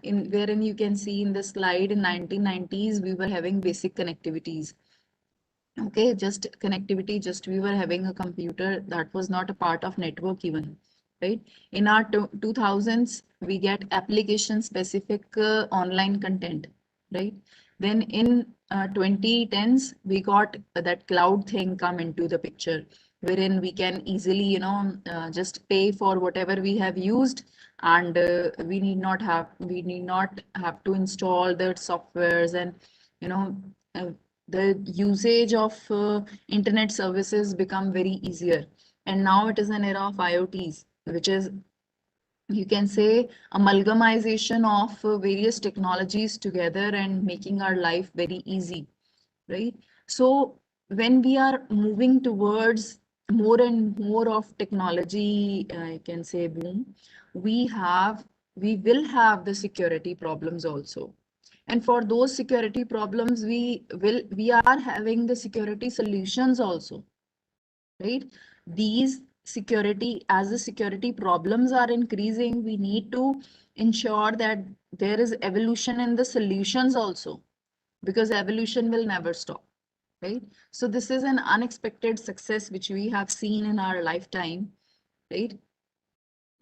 in wherein you can see in the slide in 1990s we were having basic connectivities. Okay, just connectivity, just we were having a computer that was not a part of network even, right? In our 2000s, we get application specific online content, right? Then in 2010s, we got that cloud thing come into the picture, wherein we can easily, just pay for whatever we have used, and we need not have to install the softwares and you know uh, the usage of internet services become very easier. And now it is an era of IoTs, which is, you can say, amalgamization of various technologies together and making our life very easy, right? So when we are moving towards more and more of technology, I can say, boom, we have, we will have the security problems also. And for those security problems, we are having the security solutions also, right? These security, as the security problems are increasing, we need to ensure that there is evolution in the solutions also, because evolution will never stop, right? So this is an unexpected success which we have seen in our lifetime, right?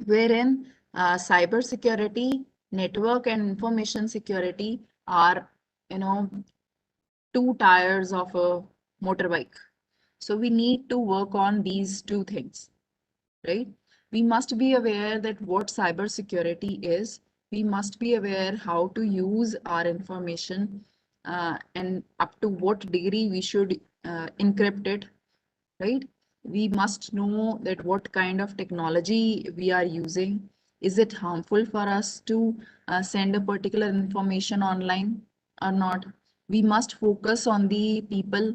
Wherein cyber security, network and information security are, you know, two tires of a motorbike. So we need to work on these two things, right? We must be aware that what cyber security is. We must be aware how to use our information, and up to what degree we should encrypt it, right? We must know that what kind of technology we are using. Is it harmful for us to send a particular information online or not? We must focus on the people.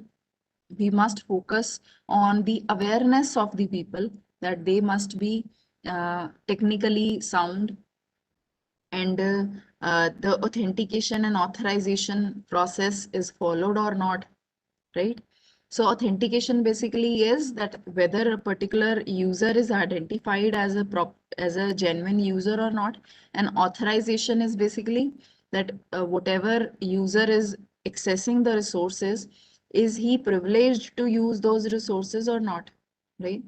We must focus on the awareness of the people, that they must be technically sound, and the authentication and authorization process is followed or not, right? So authentication basically is that whether a particular user is identified as as a genuine user or not. And authorization is basically that whatever user is accessing the resources, is he privileged to use those resources or not, right?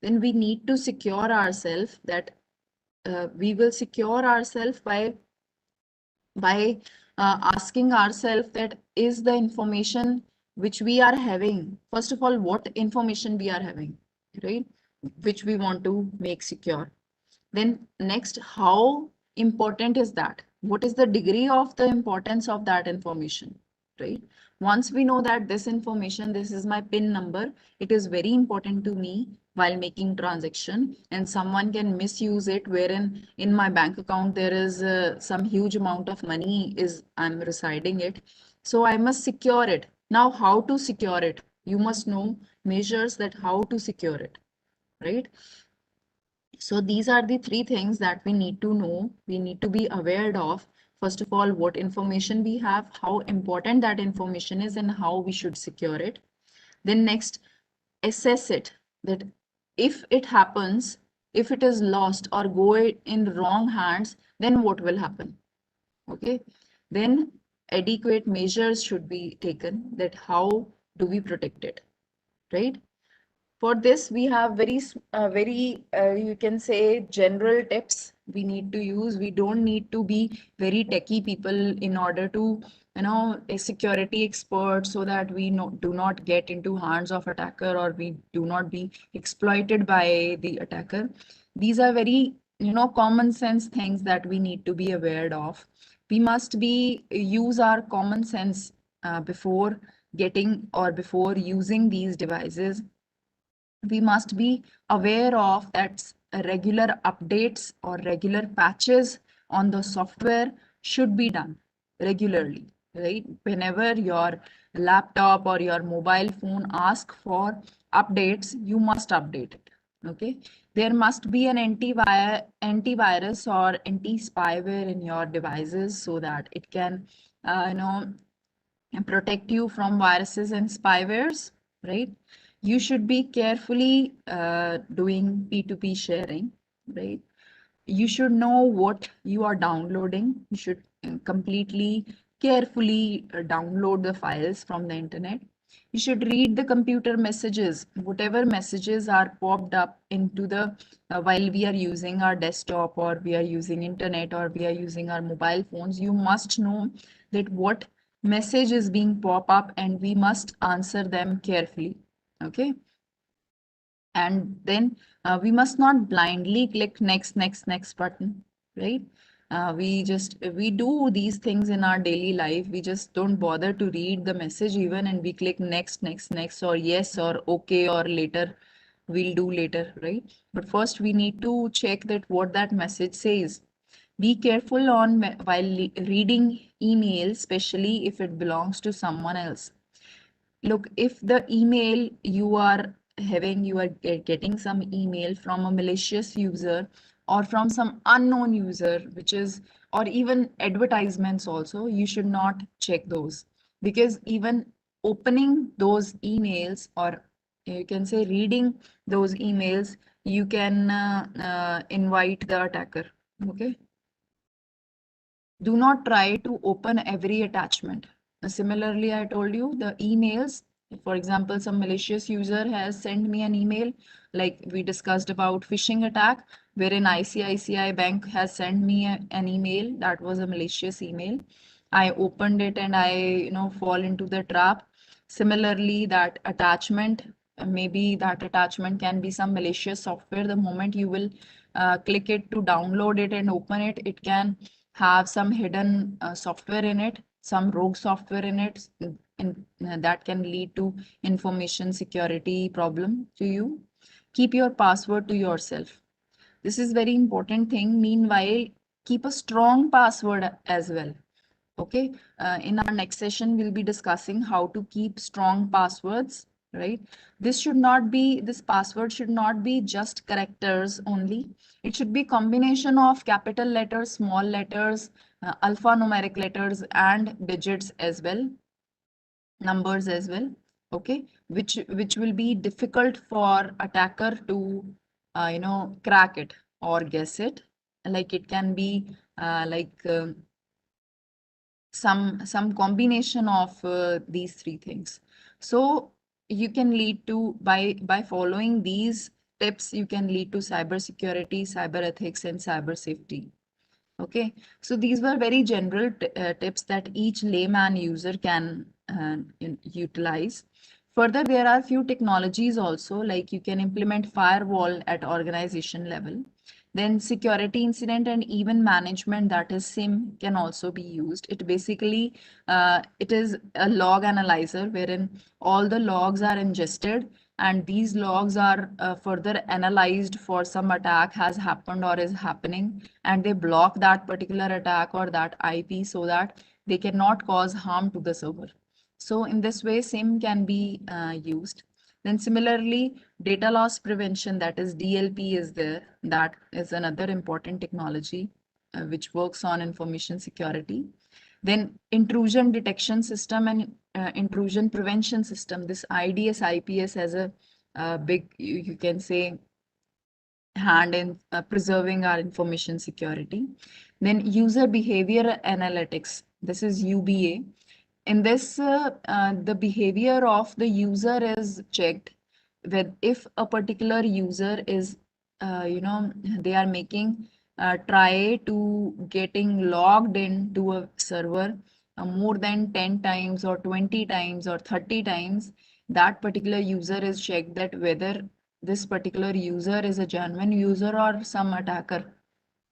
Then we need to secure ourselves, that we will secure ourselves by asking ourselves that is the information which we are having, first of all, what information we are having, right, which we want to make secure. Then next, how important is that? What is the degree of the importance of that information, right? Once we know that this information, this is my PIN number, it is very important to me while making transaction, and someone can misuse it, wherein in my bank account there is some huge amount of money is I'm residing it. So I must secure it. Now, how to secure it? You must know measures that how to secure it, right? So these are the three things that we need to know, we need to be aware of. First of all, what information we have, how important that information is, and how we should secure it. Then next, assess it, that if it happens, if it is lost or go in wrong hands, then what will happen? Okay. Then adequate measures should be taken, that how do we protect it, right? For this, we have you can say, general tips we need to use. We don't need to be very techie people in order to, a security expert, so that we do not get into hands of attacker, or we do not be exploited by the attacker. These are very, common sense things that we need to be aware of. We must be use our common sense before getting or before using these devices. We must be aware of that regular updates or regular patches on the software should be done regularly, right? Whenever your laptop or your mobile phone ask for updates, you must update it. Okay. There must be an antivirus or anti-spyware in your devices, so that it can, and protect you from viruses and spywares, right? You should be carefully doing P2P sharing, right? You should know what you are downloading. You should completely carefully download the files from the internet. You should read the computer messages, whatever messages are popped up into the while we are using our desktop, or we are using internet, or we are using our mobile phones. You must know that what message is being pop up, and we must answer them carefully. Okay. And then we must not blindly click next button, right? We do these things in our daily life. We just don't bother to read the message even, and we click next, or yes, or okay, or later, we'll do later, right? But first we need to check that what that message says. Be careful while reading email, especially if it belongs to someone else. Look, if the email you are getting some email from a malicious user or from some unknown user, which is, or even advertisements also, you should not check those, because even opening those emails, or you can say reading those emails, you can invite the attacker. Okay. Do not try to open every attachment. Similarly, I told you the emails. For example, some malicious user has sent me an email, like we discussed about phishing attack, wherein ICICI Bank has sent me an email that was a malicious email. I opened it and I, fall into the trap. Similarly, that attachment, maybe that attachment can be some malicious software. The moment you will click it to download it and open it, it can have some hidden software in it, some rogue software in it, and that can lead to information security problem to you. Keep your password to yourself. This is very important thing. Meanwhile, keep a strong password as well. Okay, in our next session, we'll be discussing how to keep strong passwords, right? This password should not be just characters only. It should be combination of capital letters, small letters, alphanumeric letters, and digits as well, numbers as well. Okay, which will be difficult for attacker to, crack it or guess it. Like it can be some combination of these three things. So you can lead to, by following these tips, you can lead to cyber security, cyber ethics, and cyber safety. Okay, so these were very general tips that each layman user can utilize. Further, there are few technologies also, like you can implement firewall at organization level. Then security incident and event management, that is SIM, can also be used. It basically, it is a log analyzer wherein all the logs are ingested, and these logs are further analyzed for some attack has happened or is happening, and they block that particular attack or that IP so that they cannot cause harm to the server. So in this way, SIM can be used. Then similarly, data loss prevention, that is DLP, is there. That is another important technology which works on information security. Then intrusion detection system and intrusion prevention system. This IDS IPS has a big, you can say, hand in preserving our information security. Then user behavior analytics. This is UBA. In this, the behavior of the user is checked with if a particular user is, they are making try to getting logged into a server more than 10 times or 20 times or 30 times, that particular user is checked that whether this particular user is a genuine user or some attacker.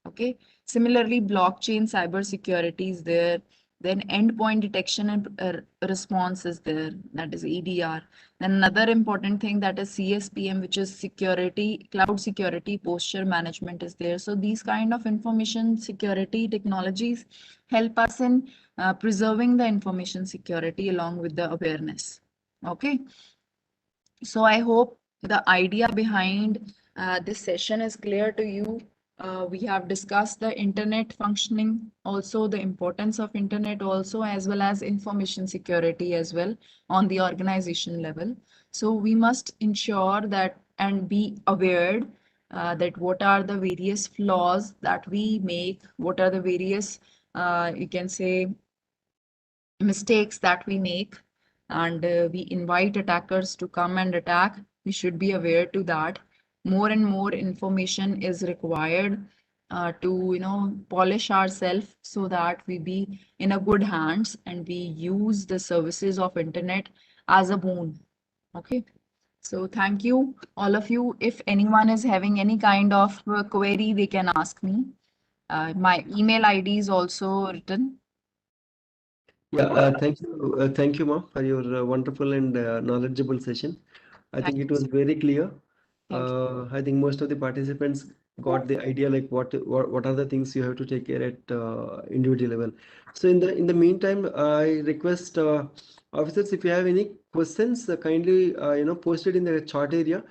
Okay. Similarly, blockchain cyber security is there. Then endpoint detection and response is there. That is EDR. Then another important thing, that is CSPM, which is security, cloud security posture management is there. So these kind of information security technologies help us in preserving the information security along with the awareness. Okay. So I hope the idea behind this session is clear to you. We have discussed the internet functioning, also the importance of internet also, as well as information security as well on the organization level. So we must ensure that and be aware that what are the various flaws that we make, what are the various, you can say, mistakes that we make, and we invite attackers to come and attack. We should be aware to that. More and more information is required to, polish ourselves so that we be in a good hands and we use the services of internet as a boon. Okay. So thank you, all of you. If anyone is having any kind of query, they can ask me. My email ID is also written. Yeah, thank you, ma'am, for your wonderful and knowledgeable session. I Thank think it you. was very clear. Thank you. I think most of the participants got the idea, like what are the things you have to take care at individual level. So in the meantime, I request officers, if you have any questions, kindly post it in the chat area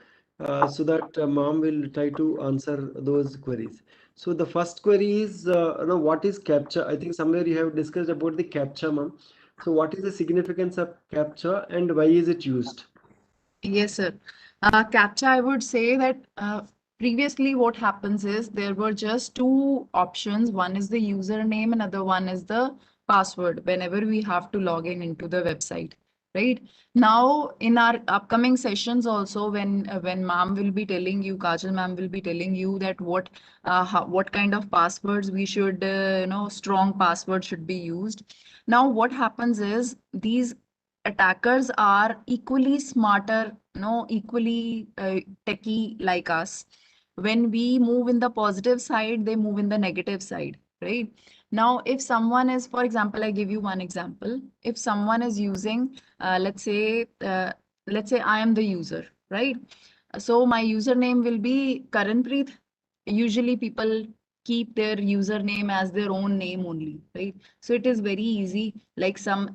so that mom will try to answer those queries. So the first query is, what is CAPTCHA? I think somewhere you have discussed about the CAPTCHA, ma'am. So what is the significance of CAPTCHA and why is it used? Yes, sir. CAPTCHA, I would say that previously what happens is there were just two options. One is the username, another one is the password whenever we have to log in into the website. Right now, in our upcoming sessions, also when ma'am will be telling you, Kajal ma'am will be telling you that what kind of passwords we should, strong password should be used. Now, what happens is these attackers are equally smarter, equally techie like us. When we move in the positive side, they move in the negative side, right? Now, if someone is, for example, I give you one example. If someone is using, let's say I am the user, right? So my username will be Karanpreet. Usually people keep their username as their own name only, right? So it is very easy. Like some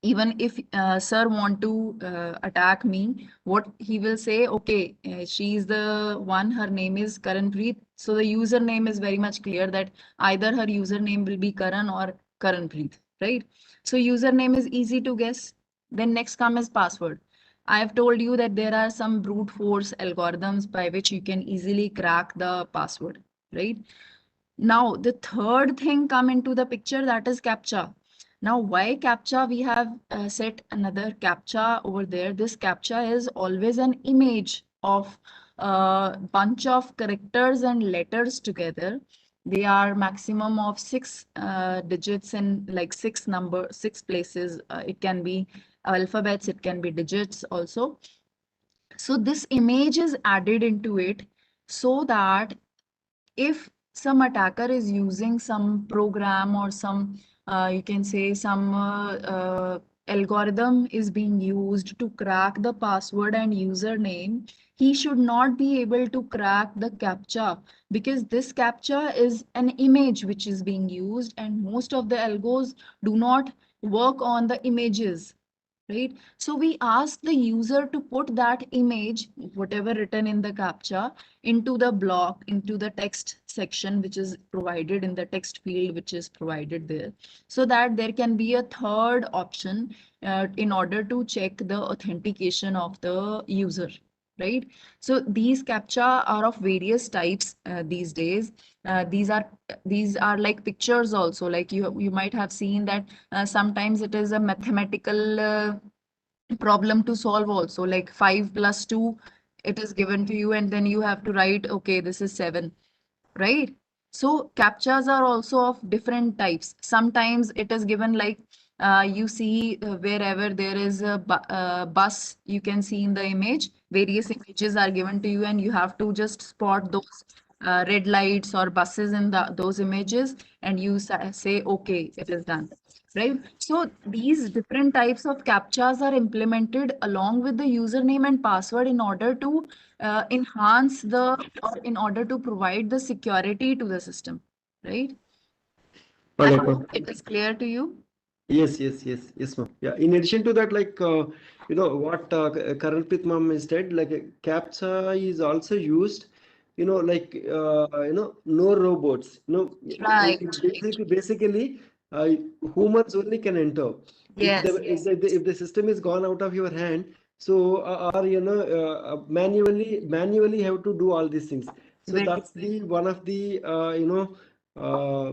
even if sir want to attack me, what he will say, okay, she is the one, her name is Karanpreet, so the username is very much clear that either her username will be Karan or Karanpreet, right? So username is easy to guess. Then next come is password. I have told you that there are some brute force algorithms by which you can easily crack the password, right? Now, the third thing come into the picture, that is CAPTCHA. Now, why CAPTCHA? We have set another CAPTCHA over there. This CAPTCHA is always an image of a bunch of characters and letters together. They are maximum of six digits in like six places. It can be alphabets, it can be digits also. So this image is added into it so that if some attacker is using some program or some you can say some algorithm is being used to crack the password and username, he should not be able to crack the captcha, because this captcha is an image which is being used, and most of the algos do not work on the images, right? So we ask the user to put that image, whatever written in the captcha, into the block, into the text section, which is provided in the text field, which is provided there, so that there can be a third option in order to check the authentication of the user. Right. So these captcha are of various types these days. These are like pictures also. Like you might have seen that sometimes it is a mathematical problem to solve also, like 5 plus 2, it is given to you and then you have to write, okay, this is 7, right? So captchas are also of different types. Sometimes it is given like you see wherever there is a bus, you can see in the image, various images are given to you and you have to just spot those red lights or buses in those images, and you say, okay, it is done. Right? So these different types of captchas are implemented along with the username and password in order to enhance the, or in order to provide the security to the system, right? All I right, hope ma'am. it is clear to you. Yes, ma'am. Yeah. In addition to that, like what Karanpreet ma'am has said, like CAPTCHA is also used. Like no robots. Right, right. Basically, uh, humans only can enter. If the Yes, if yes. the system is gone out of your hand, so or manually have to do all these things. So Very, that's the one of the uh,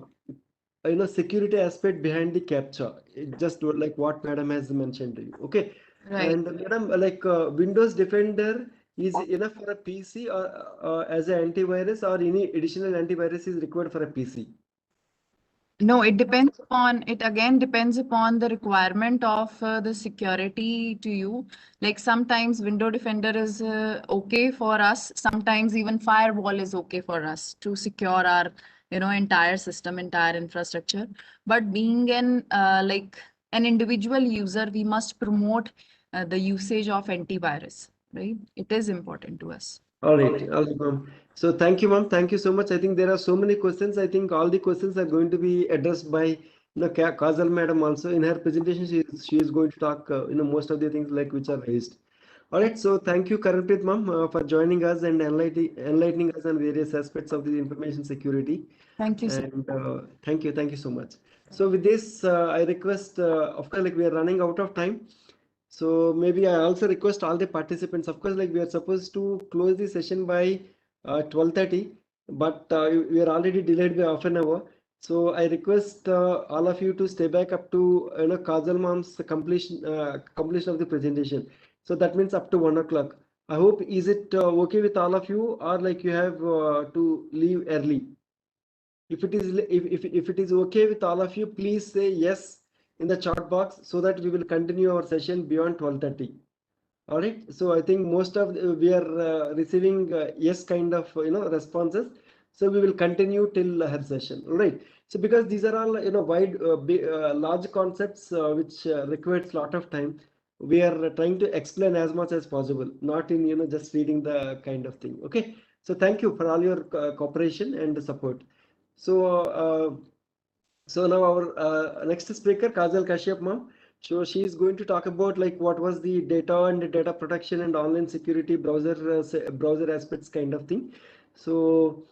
security aspect behind the captcha. Just like what madam has mentioned to you. Okay. right. And madam, like Windows Defender is enough for a PC, or as an antivirus, or any additional antivirus is required for a PC? No, it depends upon, it again depends upon the requirement of the security to you. Like sometimes Window Defender is okay for us. Sometimes even firewall is okay for us to secure our, entire system, entire infrastructure. But being like an individual user, we must promote the usage of antivirus, right? It is important to us. All right, ma'am. So thank you, ma'am. Thank you so much. I think there are so many questions. I think all the questions are going to be addressed by No, Kajal madam also in her presentation she is going to talk most of the things like which are raised. All right, so thank you Karanpreet ma'am for joining us and enlightening us on various aspects of the information security. Thank you so And thank you so much. So with this, I request, of course, like we are running out of time. So maybe I also request all the participants, of course, like we are supposed to close the session by 12:30, but we are already delayed by half an hour. So I request all of you to stay back up to Kajal Mom's completion of the presentation. So that means up to 1 o'clock. I hope is it okay with all of you, or like you have to leave early? If it is if it is okay with all of you, please say yes in the chat box so that we will continue our session beyond 12:30. All right. So I think most of we are receiving yes kind of responses. So we will continue till her session. All right. So because these are all wide large concepts which requires lot of time, we are trying to explain as much as possible, not in just reading the kind of thing. Okay. So thank you for all your cooperation and support. So so now our next speaker, Kajal Kashyap ma'am. So she is going to talk about like what was the data and data protection and online security browser aspects kind of thing. So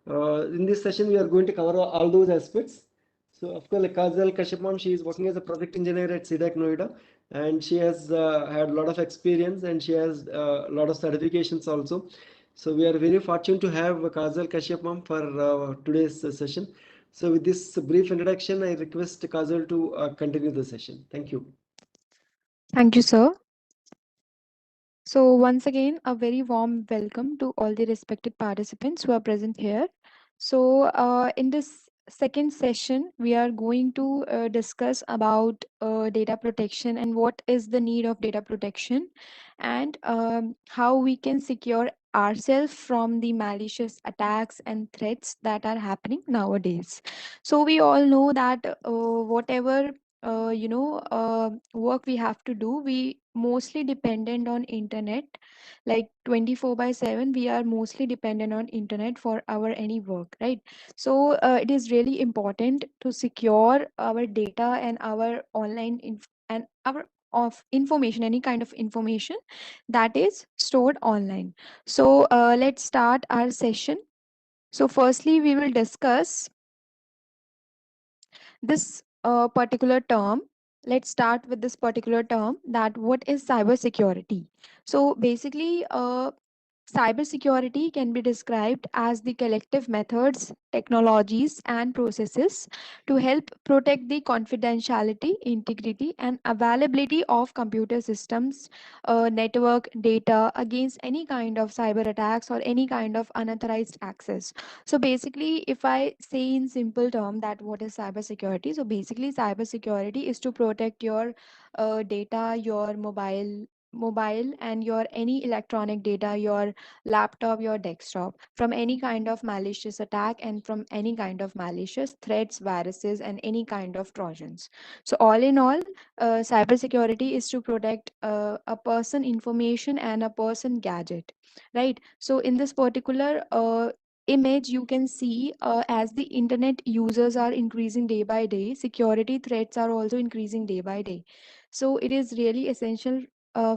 in this session we are going to cover all those aspects. So of course, like Kajal Kashyap ma'am, she is working as a project engineer at CDAC Noida, and she has had a lot of experience and she has a lot of certifications also. So we are very fortunate to have Kajal Kashyap ma'am for today's session. So with this brief introduction, I request Kajal to continue the session. Thank you. Thank you, sir. So, once again, a very warm welcome to all the respected participants who are present here. So, in this second session, we are going to discuss about data protection and what is the need of data protection, and how we can secure ourselves from the malicious attacks and threats that are happening nowadays. So, we all know that whatever work we have to do, we mostly dependent on internet, like 24 by 7 we are mostly dependent on internet for our any work, right? So it is really important to secure our data and our and our of information, any kind of information that is stored online. So let's start our session. So firstly we will discuss this particular term. Let's start with this particular term, that what is cybersecurity. So basically, cybersecurity can be described as the collective methods, technologies, and processes to help protect the confidentiality, integrity, and availability of computer systems, network data against any kind of cyber attacks or any kind of unauthorized access. So basically, if I say in simple term that what is cybersecurity, so basically cybersecurity is to protect your data, your mobile and your any electronic data, your laptop, your desktop, from any kind of malicious attack and from any kind of malicious threats, viruses, and any kind of trojans. So all in all, cybersecurity is to protect a person information and a person gadget, right? So in this particular image you can see, as the internet users are increasing day by day, security threats are also increasing day by day. So it is really essential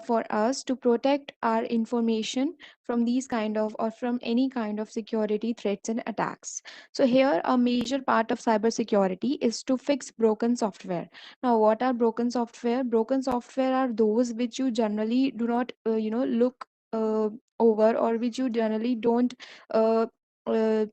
for us to protect our information from these kind of or from any kind of security threats and attacks. So here a major part of cybersecurity is to fix broken software. Now what are broken software? Broken software are those which you generally do not look over, or which you generally don't uh,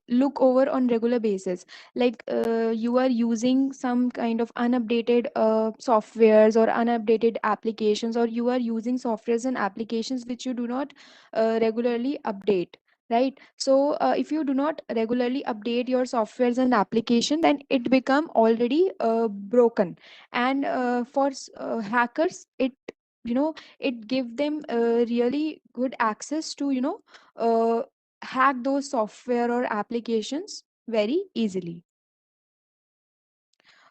look over on regular basis. Like you are using some kind of unupdated softwares or unupdated applications, or you are using softwares and applications which you do not regularly update, right? So if you do not regularly update your softwares and application, then it become already broken. And hackers, it give them really good access to uh, hack those software or applications very easily.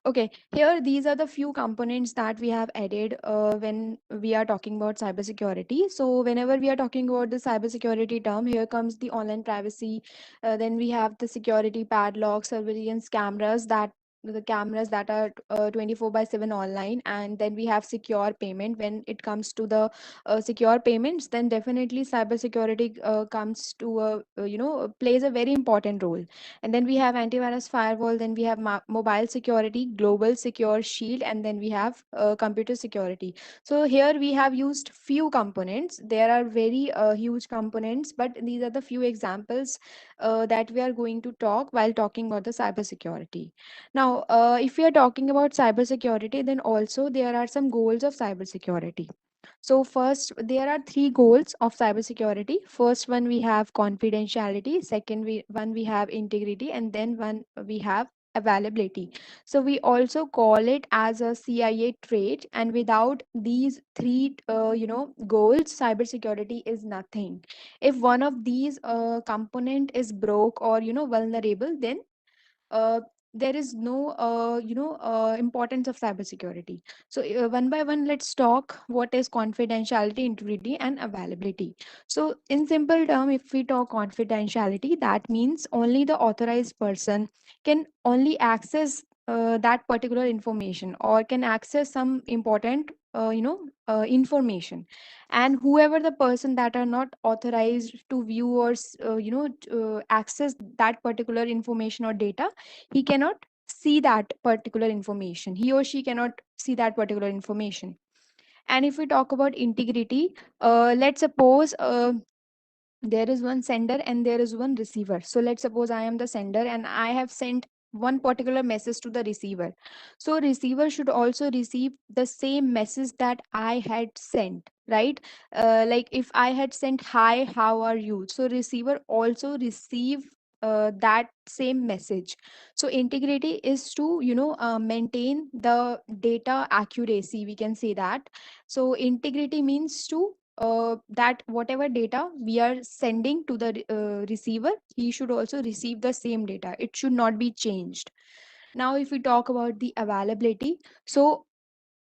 Okay, here these are the few components that we have added when we are talking about cybersecurity. So whenever we are talking about the cybersecurity term, here comes the online privacy. Then we have the security padlock, surveillance cameras that the cameras that are 24/7 online, and then we have secure payment. When it comes to the secure payments, then definitely cybersecurity comes to a plays a very important role. And then we have antivirus firewall, then we have mobile security, global secure shield, and then we have computer security. So here we have used few components. There are very huge components, but these are the few examples that we are going to talk while talking about the cybersecurity. Now, if we are talking about cybersecurity, then also there are some goals of cybersecurity. So first, there are three goals of cybersecurity. First one, we have confidentiality. Second one, we have integrity, and then one we have availability. So we also call it as a CIA trait. And without these three, goals, cybersecurity is nothing. If one of these component is broke or vulnerable, then uh, there is no importance of cybersecurity. So one by one, let's talk what is confidentiality, integrity, and availability. So in simple term, if we talk confidentiality, that means only the authorized person can only access that particular information, or can access some important information. And whoever the person that are not authorized to view or access that particular information or data, he cannot see that particular information, he or she cannot see that particular information. And if we talk about integrity, let's suppose there is one sender and there is one receiver. So let's suppose I am the sender and I have sent one particular message to the receiver. So receiver should also receive the same message that I had sent, right? Like if I had sent hi, how are you, so receiver also receive that same message. So integrity is to maintain the data accuracy, we can say that. So integrity means to that whatever data we are sending to the receiver, he should also receive the same data, it should not be changed. Now if we talk about the availability, so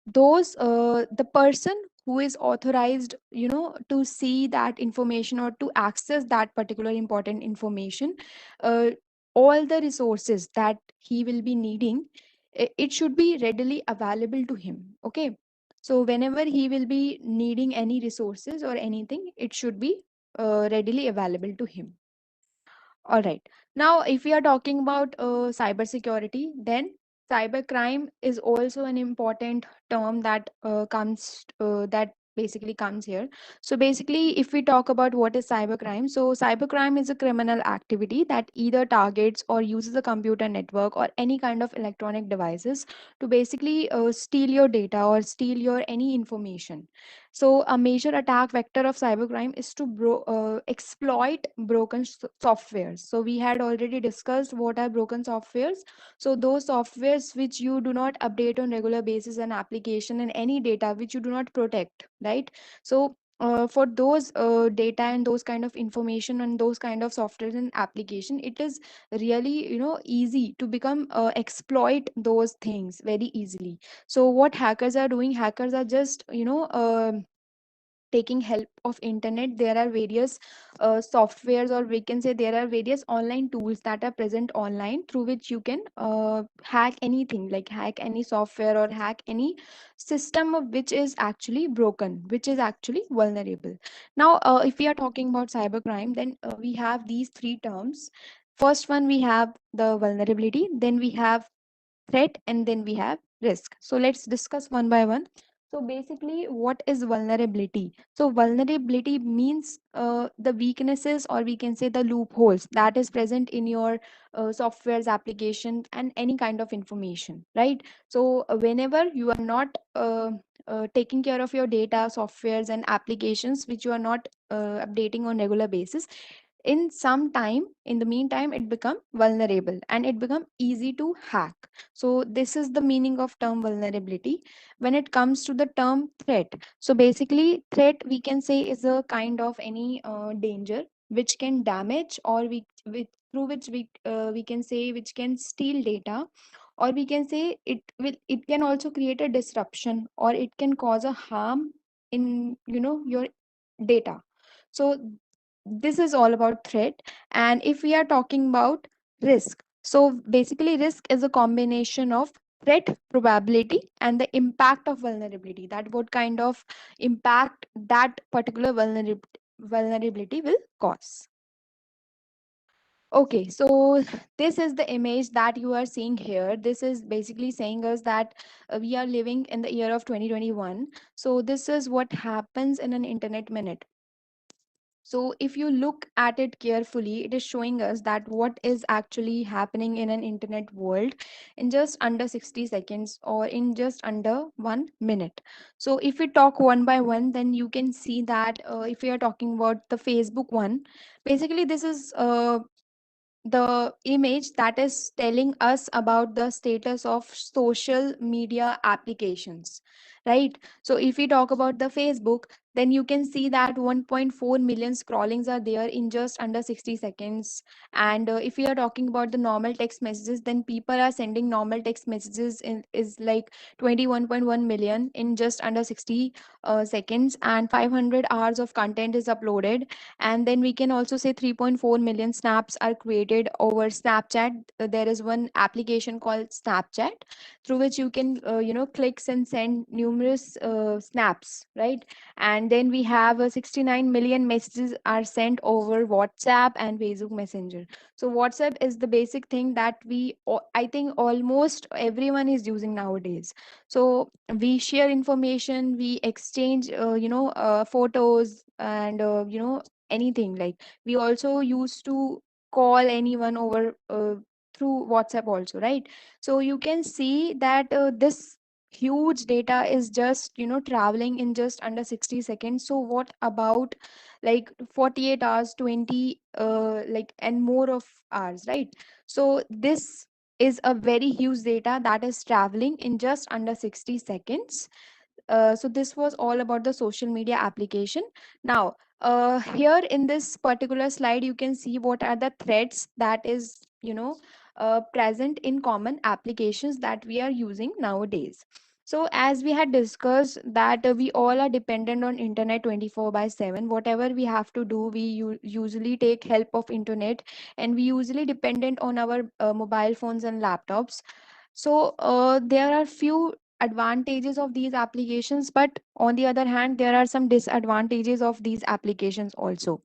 those the person who is authorized to see that information or to access that particular important information, uh, all the resources that he will be needing, it should be readily available to him. Okay, so whenever he will be needing any resources or anything, it should be readily available to him. All right. Now, if we are talking about cybersecurity, then cybercrime is also an important term that that basically comes here. So basically, if we talk about what is cybercrime, so cybercrime is a criminal activity that either targets or uses a computer network or any kind of electronic devices to basically steal your data or steal your any information. So, a major attack vector of cybercrime is to exploit broken softwares. So, we had already discussed what are broken softwares. So, those softwares which you do not update on regular basis, and application and any data which you do not protect, right? So, for those data and those kind of information and those kind of softwares and application, it is really easy to become exploit those things very easily. So what hackers are doing, hackers are just taking help of internet. There are various softwares, or we can say there are various online tools that are present online, through which you can hack anything, like hack any software or hack any system of which is actually broken, which is actually vulnerable. Now if we are talking about cybercrime, then we have these three terms. First one, we have the vulnerability, then we have threat, and then we have risk. So let's discuss one by one. So basically, what is vulnerability? So vulnerability means the weaknesses, or we can say the loopholes that is present in your software's application and any kind of information, right? So whenever you are not taking care of your data, softwares and applications which you are not updating on regular basis, in some time, in the meantime, it become vulnerable and it become easy to hack. So this is the meaning of term vulnerability. When it comes to the term threat, so basically threat, we can say, is a kind of any danger which can damage, or through which we can say which can steal data, or we can say it can also create a disruption, or it can cause a harm in your data. So this is all about threat. And if we are talking about risk, So basically, risk is a combination of threat probability and the impact of vulnerability, that what kind of impact that particular vulnerability will cause. Okay, so this is the image that you are seeing here. This is basically saying us that we are living in the year of 2021. So this is what happens in an internet minute. So if you look at it carefully, it is showing us that what is actually happening in an internet world in just under 60 seconds or in just under 1 minute. So if we talk one by one, then you can see that if we are talking about the Facebook one, basically this is the image that is telling us about the status of social media applications, right? So if we talk about the Facebook, then you can see that 1.4 million scrollings are there in just under 60 seconds. And if we are talking about the normal text messages, then people are sending normal text messages in is like 21.1 million in just under 60 seconds, and 500 hours of content is uploaded. And then we can also say 3.4 million snaps are created over Snapchat. There is one application called Snapchat through which you can clicks and send numerous snaps, right? And then we have 69 million messages are sent over WhatsApp and Facebook Messenger. So WhatsApp is the basic thing that I think almost everyone is using nowadays. So we share information, we exchange photos, and anything. Like, we also used to call anyone over through WhatsApp also, right? So you can see that this huge data is just traveling in just under 60 seconds. So what about like 48 hours, 20 like and more of hours, right? So this is a very huge data that is traveling in just under 60 seconds. So this was all about the social media application. Now, here in this particular slide, you can see what are the threads that is present in common applications that we are using nowadays. So as we had discussed that we all are dependent on internet 24 by 7. Whatever we have to do, we usually take help of internet, and we usually dependent on our mobile phones and laptops. So there are few advantages of these applications, but on the other hand, there are some disadvantages of these applications also.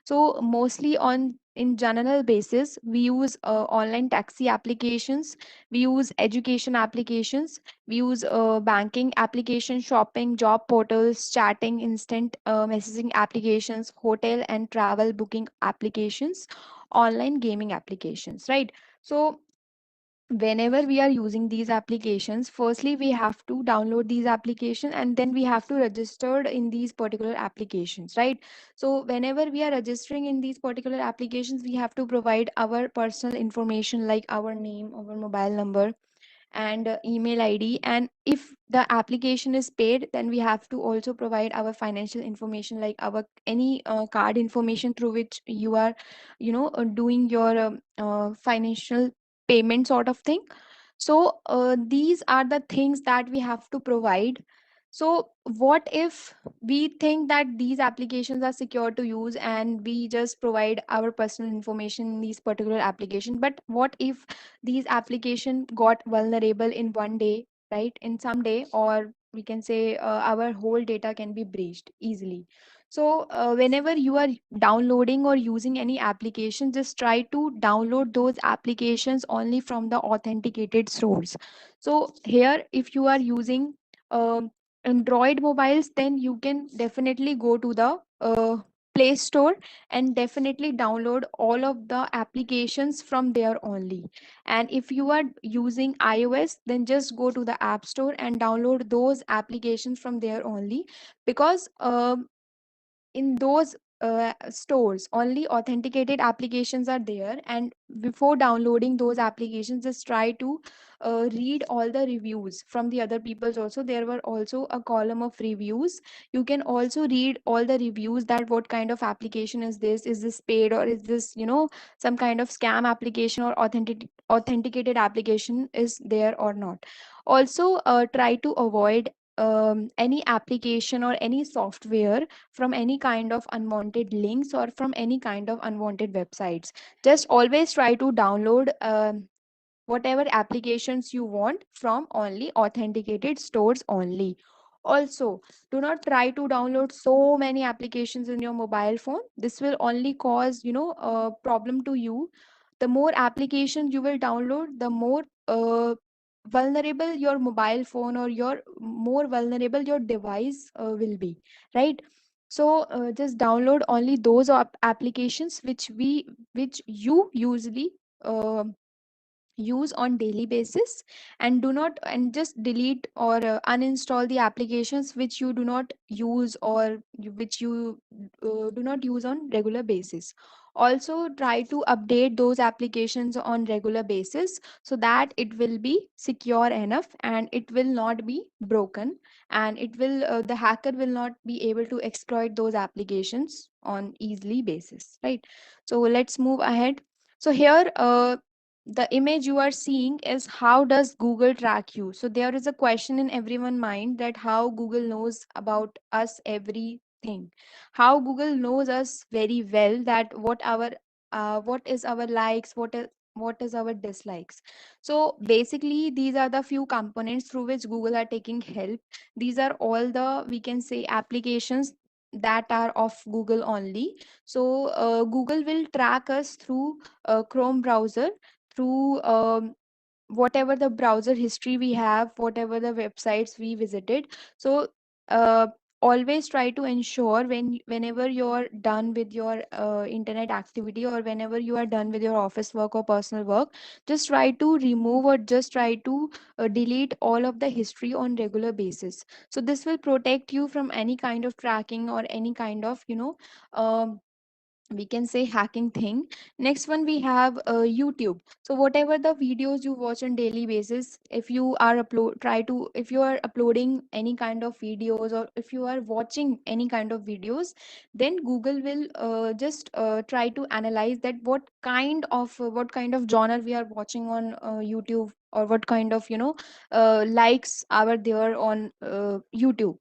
So mostly on in general basis, we use online taxi applications, we use education applications, we use banking applications, shopping, job portals, chatting, instant messaging applications, hotel and travel booking applications, online gaming applications, right? So whenever we are using these applications, firstly we have to download these applications, and then we have to register in these particular applications, right? So whenever we are registering in these particular applications, we have to provide our personal information like our name, our mobile number, and email id. And if the application is paid, then we have to also provide our financial information like our any card information through which you are doing your financial payment sort of thing. So these are the things that we have to provide. So what if we think that these applications are secure to use and we just provide our personal information in these particular application, but what if these application got vulnerable in one day, right, in some day, or we can say our whole data can be breached easily. So whenever you are downloading or using any application, just try to download those applications only from the authenticated source. So here, if you are using um, Android mobiles, then you can definitely go to the Play Store and definitely download all of the applications from there only. And if you are using iOS, then just go to the App Store and download those applications from there only, because in those stores only authenticated applications are there. And before downloading those applications, just try to read all the reviews from the other people's also. There were also a column of reviews. You can also read all the reviews, that what kind of application is this paid, or is this some kind of scam application, or authenticated application is there or not. Also try to avoid any application or any software from any kind of unwanted links or from any kind of unwanted websites. Just always try to download whatever applications you want from only authenticated stores only. Also, do not try to download so many applications in your mobile phone. This will only cause, a problem to you. The more applications you will download, the more vulnerable your mobile phone or your more vulnerable your device will be, right? So just download only those applications which you usually uh, use on daily basis, and do not and just delete or uninstall the applications which you do not use or which you do not use on regular basis. Also try to update those applications on regular basis so that it will be secure enough and it will not be broken, and it will the hacker will not be able to exploit those applications on easily basis, right? So let's move ahead. So here the image you are seeing is how does Google track you. So there is a question in everyone's mind that how Google knows about us everything, how Google knows us very well, that what is our likes, what is our dislikes. So basically these are the few components through which Google are taking help. These are all the, we can say, applications that are of Google only. So Google will track us through Chrome browser, through whatever the browser history we have, whatever the websites we visited. So uh, always try to ensure whenever you're done with your internet activity, or whenever you are done with your office work or personal work, just try to remove or just try to delete all of the history on regular basis. So this will protect you from any kind of tracking or any kind of um, we can say hacking thing. Next one we have YouTube. So whatever the videos you watch on daily basis, if you are if you are uploading any kind of videos, or if you are watching any kind of videos, then Google will try to analyze that what kind of genre we are watching on YouTube, or what kind of likes are there on YouTube.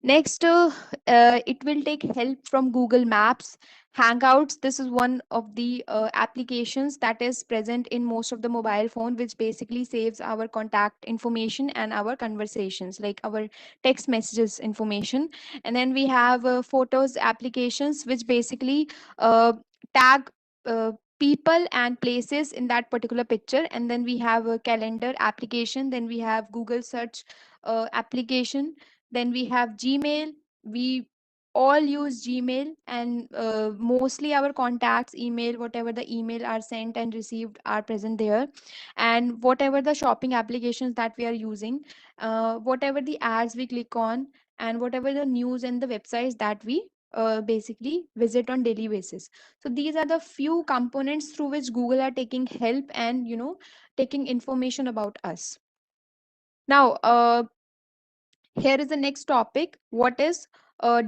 Next, it will take help from Google Maps, Hangouts. This is one of the applications that is present in most of the mobile phone, which basically saves our contact information and our conversations, like our text messages information. And then we have photos applications, which basically tag uh, people and places in that particular picture. And then we have a calendar application. Then we have Google search application. Then we have Gmail. We all use Gmail, and mostly our contacts email, whatever the email are sent and received are present there. And whatever the shopping applications that we are using, whatever the ads we click on, and whatever the news and the websites that we basically visit on daily basis. So these are the few components through which Google are taking help and taking information about us. Now here is the next topic. What is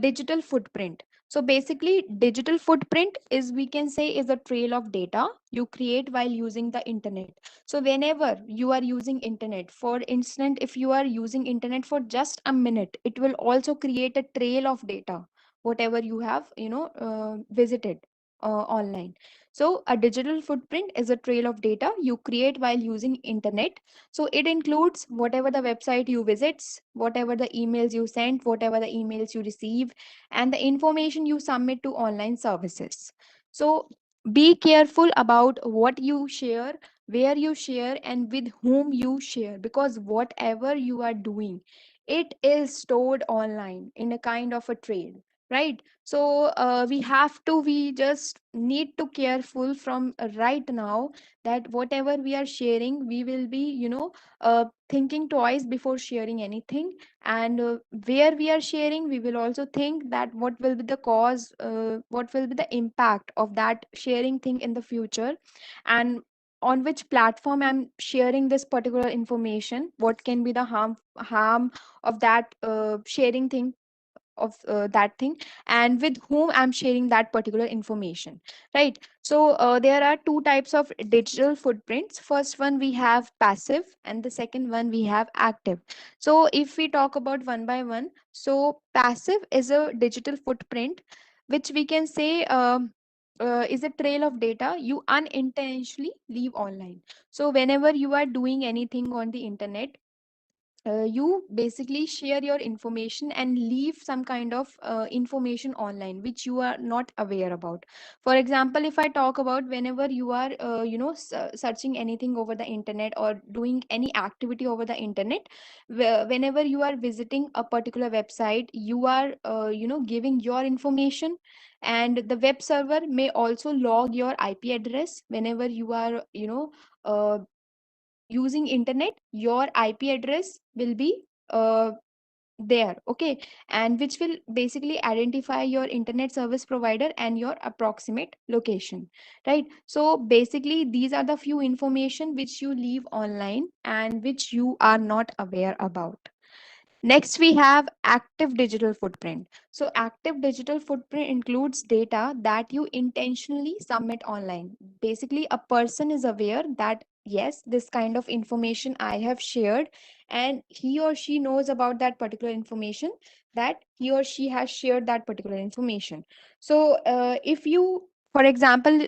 digital footprint? So basically digital footprint is, we can say, is a trail of data you create while using the internet. So whenever you are using internet, for instance, if you are using internet for just a minute, it will also create a trail of data, whatever you have visited online. So a digital footprint is a trail of data you create while using internet. So it includes whatever the website you visits, whatever the emails you send, whatever the emails you receive, and the information you submit to online services. So be careful about what you share, where you share, and with whom you share, because whatever you are doing, it is stored online in a kind of a trail, right? So we just need to careful from right now, that whatever we are sharing, we will be thinking twice before sharing anything. And where we are sharing, we will also think that what will be the cause, what will be the impact of that sharing thing in the future, and on which platform I'm sharing this particular information, what can be the harm of that sharing thing of that thing, and with whom I'm sharing that particular information, right? So there are two types of digital footprints. First one, we have passive, and the second one, we have active. So if we talk about one by one, so passive is a digital footprint, which we can say is a trail of data you unintentionally leave online. So whenever you are doing anything on the internet, you basically share your information and leave some kind of information online which you are not aware about. For example, if I talk about whenever you are searching anything over the internet or doing any activity over the internet, whenever you are visiting a particular website, you are giving your information, and the web server may also log your IP address. Whenever you are uh, using internet, your IP address will be there, okay, and which will basically identify your internet service provider and your approximate location, right? So basically these are the few information which you leave online and which you are not aware about. Next, we have active digital footprint. So, active digital footprint includes data that you intentionally submit online. Basically, a person is aware that yes, this kind of information I have shared, and he or she knows about that particular information, that he or she has shared that particular information. So, if you, for example,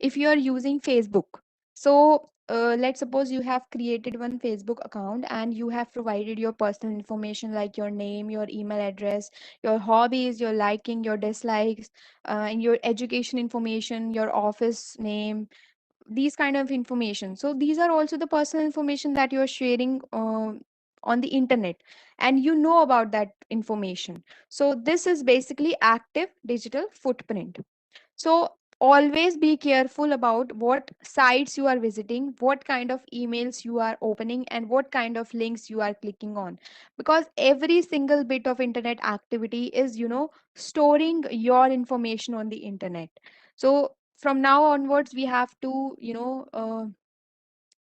if you are using Facebook, so let's suppose you have created one Facebook account and you have provided your personal information like your name, your email address, your hobbies, your liking, your dislikes, and your education information, your office name, these kind of information. So these are also the personal information that you are sharing on the internet, and you know about that information. So this is basically active digital footprint. So always be careful about what sites you are visiting, what kind of emails you are opening, and what kind of links you are clicking on. Because every single bit of internet activity is, storing your information on the internet. So from now onwards, we have to,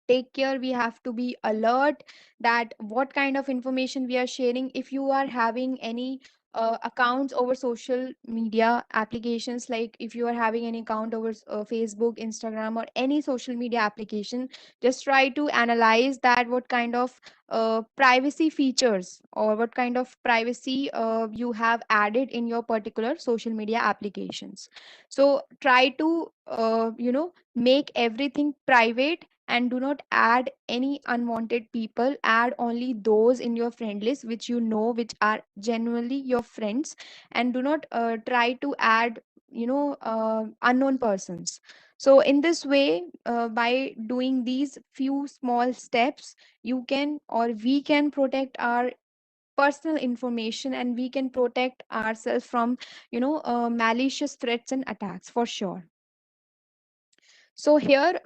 take care. We have to be alert that what kind of information we are sharing. If you are having any accounts over social media applications, like if you are having any account over Facebook, Instagram, or any social media application, just try to analyze that what kind of privacy features or what kind of privacy you have added in your particular social media applications. So try to make everything private, and do not add any unwanted people. Add only those in your friend list which you know, which are genuinely your friends, and do not try to add unknown persons. So in this way, by doing these few small steps, you can, or we can, protect our personal information, and we can protect ourselves from malicious threats and attacks for sure. So here,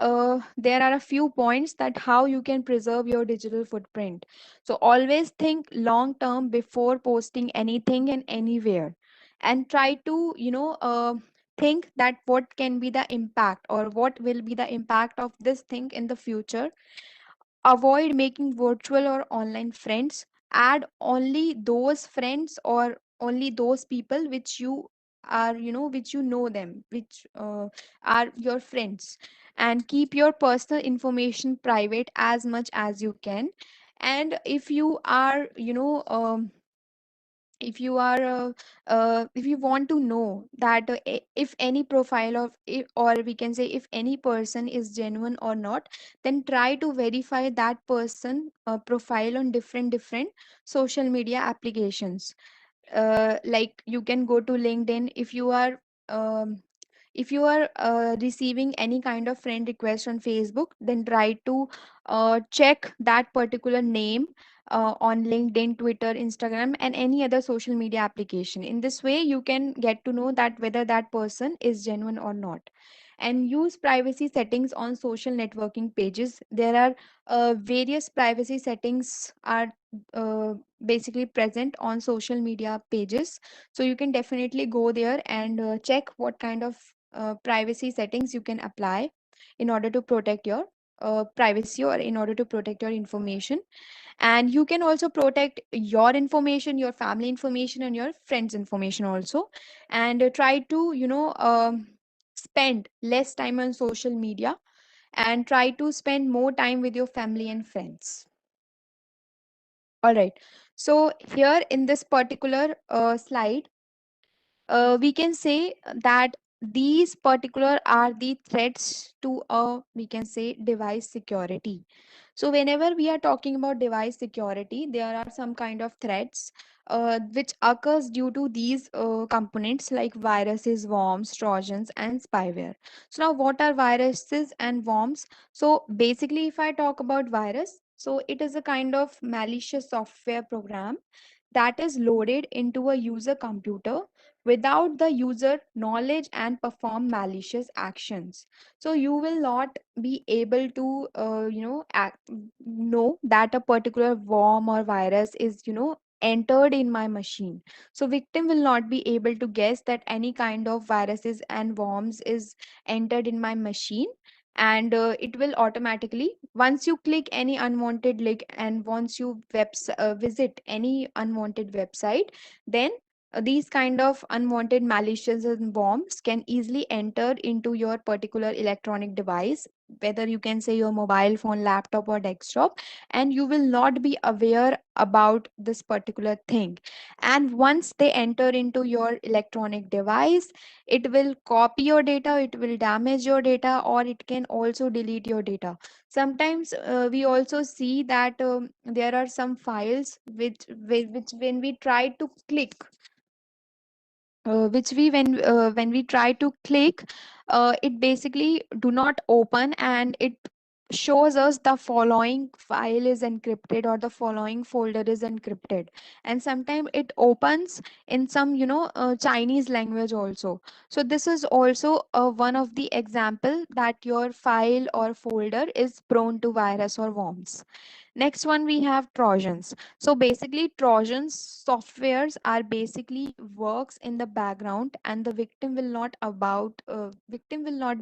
there are a few points that how you can preserve your digital footprint. So always think long term before posting anything and anywhere, and try to think that what can be the impact, or what will be the impact of this thing in the future. Avoid making virtual or online friends. Add only those friends or only those people which you are, which you know them, which are your friends. And keep your personal information private as much as you can. And if you are, if you want to know that if any profile of or we can say if any person is genuine or not, then try to verify that person profile on different social media applications. Like you can go to LinkedIn. If you are receiving any kind of friend request on Facebook, then try to check that particular name on LinkedIn, Twitter, Instagram, and any other social media application. In this way, you can get to know that whether that person is genuine or not. And use privacy settings on social networking pages. There are various privacy settings are basically present on social media pages, so you can definitely go there and check what kind of privacy settings you can apply in order to protect your privacy or in order to protect your information. And you can also protect your information, your family information, and your friends information also. And try to spend less time on social media, and try to spend more time with your family and friends. All right, so here in this particular slide, we can say that these particular are the threats to we can say device security. So whenever we are talking about device security, there are some kind of threats which occurs due to these components like viruses, worms, trojans, and spyware. So now, what are viruses and worms? So basically, if I talk about virus, so it is a kind of malicious software program that is loaded into a user computer without the user knowledge and perform malicious actions. So you will not be able to know that a particular worm or virus is entered in my machine. So victim will not be able to guess that any kind of viruses and worms is entered in my machine. And it will automatically, once you click any unwanted link and once you visit any unwanted website, then these kind of unwanted malicious and bombs can easily enter into your particular electronic device, whether you can say your mobile phone, laptop, or desktop, and you will not be aware about this particular thing. And once they enter into your electronic device, it will copy your data, it will damage your data, or it can also delete your data. Sometimes we also see that there are some files which when we try to click, which we when we try to click, it basically do not open, and it shows us the following file is encrypted or the following folder is encrypted. And sometimes it opens in some Chinese language also. So this is also one of the example that your file or folder is prone to virus or worms. Next one, we have Trojans. So basically, Trojans softwares are basically works in the background, and the victim will not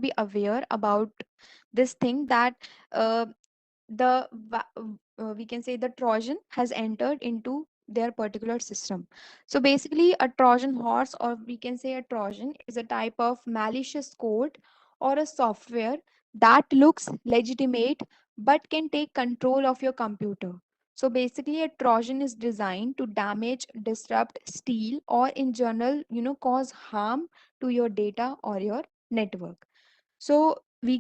be aware about this thing that uh, we can say the Trojan has entered into their particular system. So basically, a Trojan horse, or we can say a Trojan, is a type of malicious code or a software that looks legitimate but can take control of your computer. So basically, a Trojan is designed to damage, disrupt, steal, or in general, cause harm to your data or your network. So we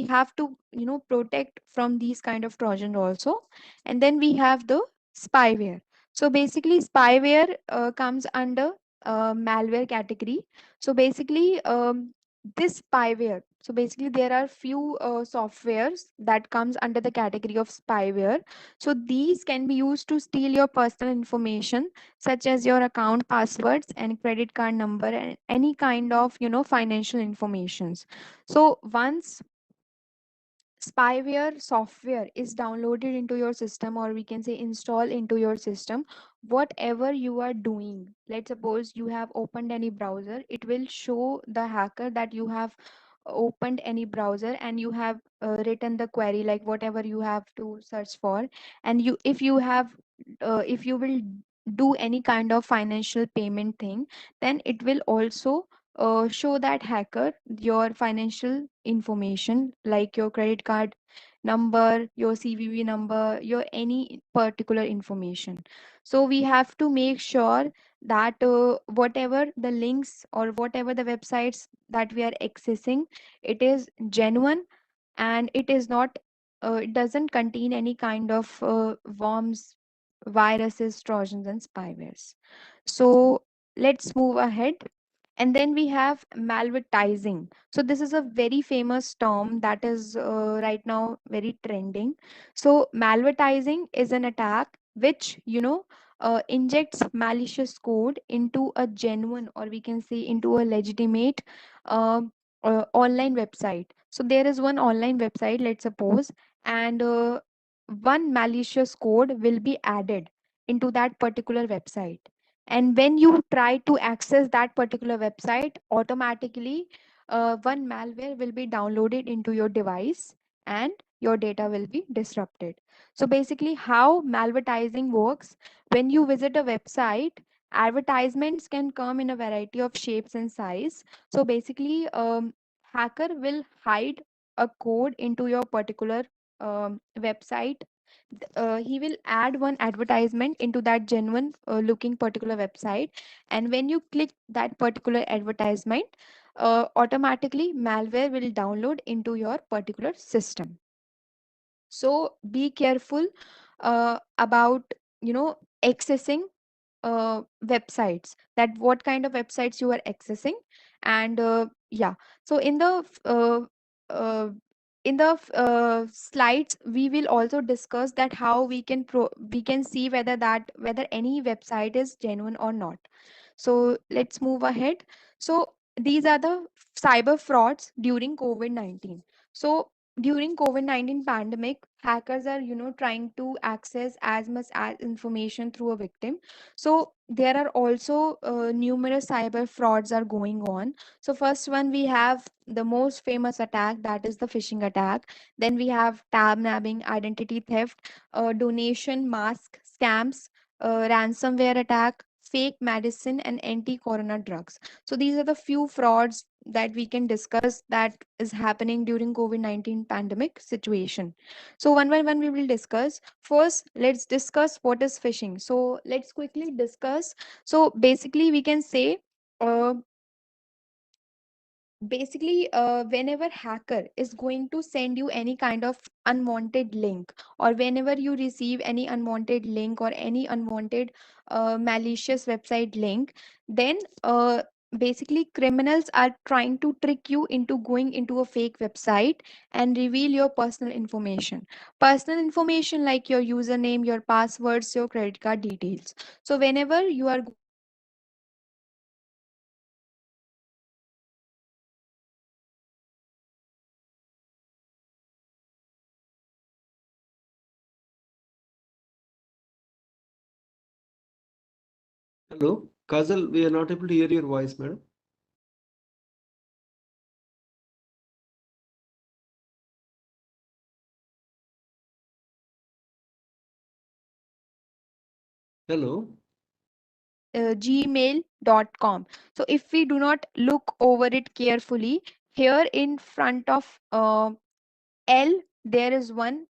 have to protect from these kind of Trojan also. And then we have the spyware. So basically, spyware comes under malware category. So basically, this spyware, so basically there are few softwares that comes under the category of spyware. So these can be used to steal your personal information, such as your account passwords and credit card number and any kind of financial informations. So once spyware software is downloaded into your system, or we can say install into your system, whatever you are doing, let's suppose you have opened any browser, it will show the hacker that you have opened any browser and you have written the query like whatever you have to search for. And if you will do any kind of financial payment thing, then it will also show that hacker your financial information like your credit card number, your CVV number, your any particular information. So we have to make sure that whatever the links or whatever the websites that we are accessing, it is genuine, and it doesn't contain any kind of worms, viruses, trojans, and spywares. So let's move ahead. And then we have malvertising. So this is a very famous term that is right now very trending. So malvertising is an attack which injects malicious code into a genuine, or we can say into a legitimate uh, online website. So there is one online website, let's suppose, and one malicious code will be added into that particular website. And when you try to access that particular website, automatically one malware will be downloaded into your device. and your data will be disrupted. So basically, how malvertising works: when you visit a website, advertisements can come in a variety of shapes and size. So basically, hacker will hide a code into your particular website. He will add one advertisement into that genuine looking particular website, and when you click that particular advertisement, automatically malware will download into your particular system. So be careful about, accessing websites, that what kind of websites you are accessing. And yeah, so uh, in the slides we will also discuss that how we can see whether any website is genuine or not. So let's move ahead. So these are the cyber frauds during COVID-19. So during COVID-19 pandemic, hackers are, trying to access as much as information through a victim. So there are also numerous cyber frauds are going on. So first one, we have the most famous attack, that is the phishing attack. Then we have tab nabbing, identity theft, donation mask scams, ransomware attack, fake medicine, and anti-corona drugs. So these are the few frauds that we can discuss that is happening during COVID-19 pandemic situation. So one by one we will discuss. First, let's discuss what is phishing. So let's quickly discuss. So basically we can say, uh, whenever hacker is going to send you any kind of unwanted link, or whenever you receive any unwanted link or any unwanted malicious website link, then basically criminals are trying to trick you into going into a fake website and reveal your personal information like your username, your passwords, your credit card details. So whenever you are going to visit a website, hacker will try to trick you into going into a fake website and reveal your personal information. So Hello, Kazal, we are not able to hear your voice, madam. Hello. gmail.com. So if we do not look over it carefully, here in front of L, there is one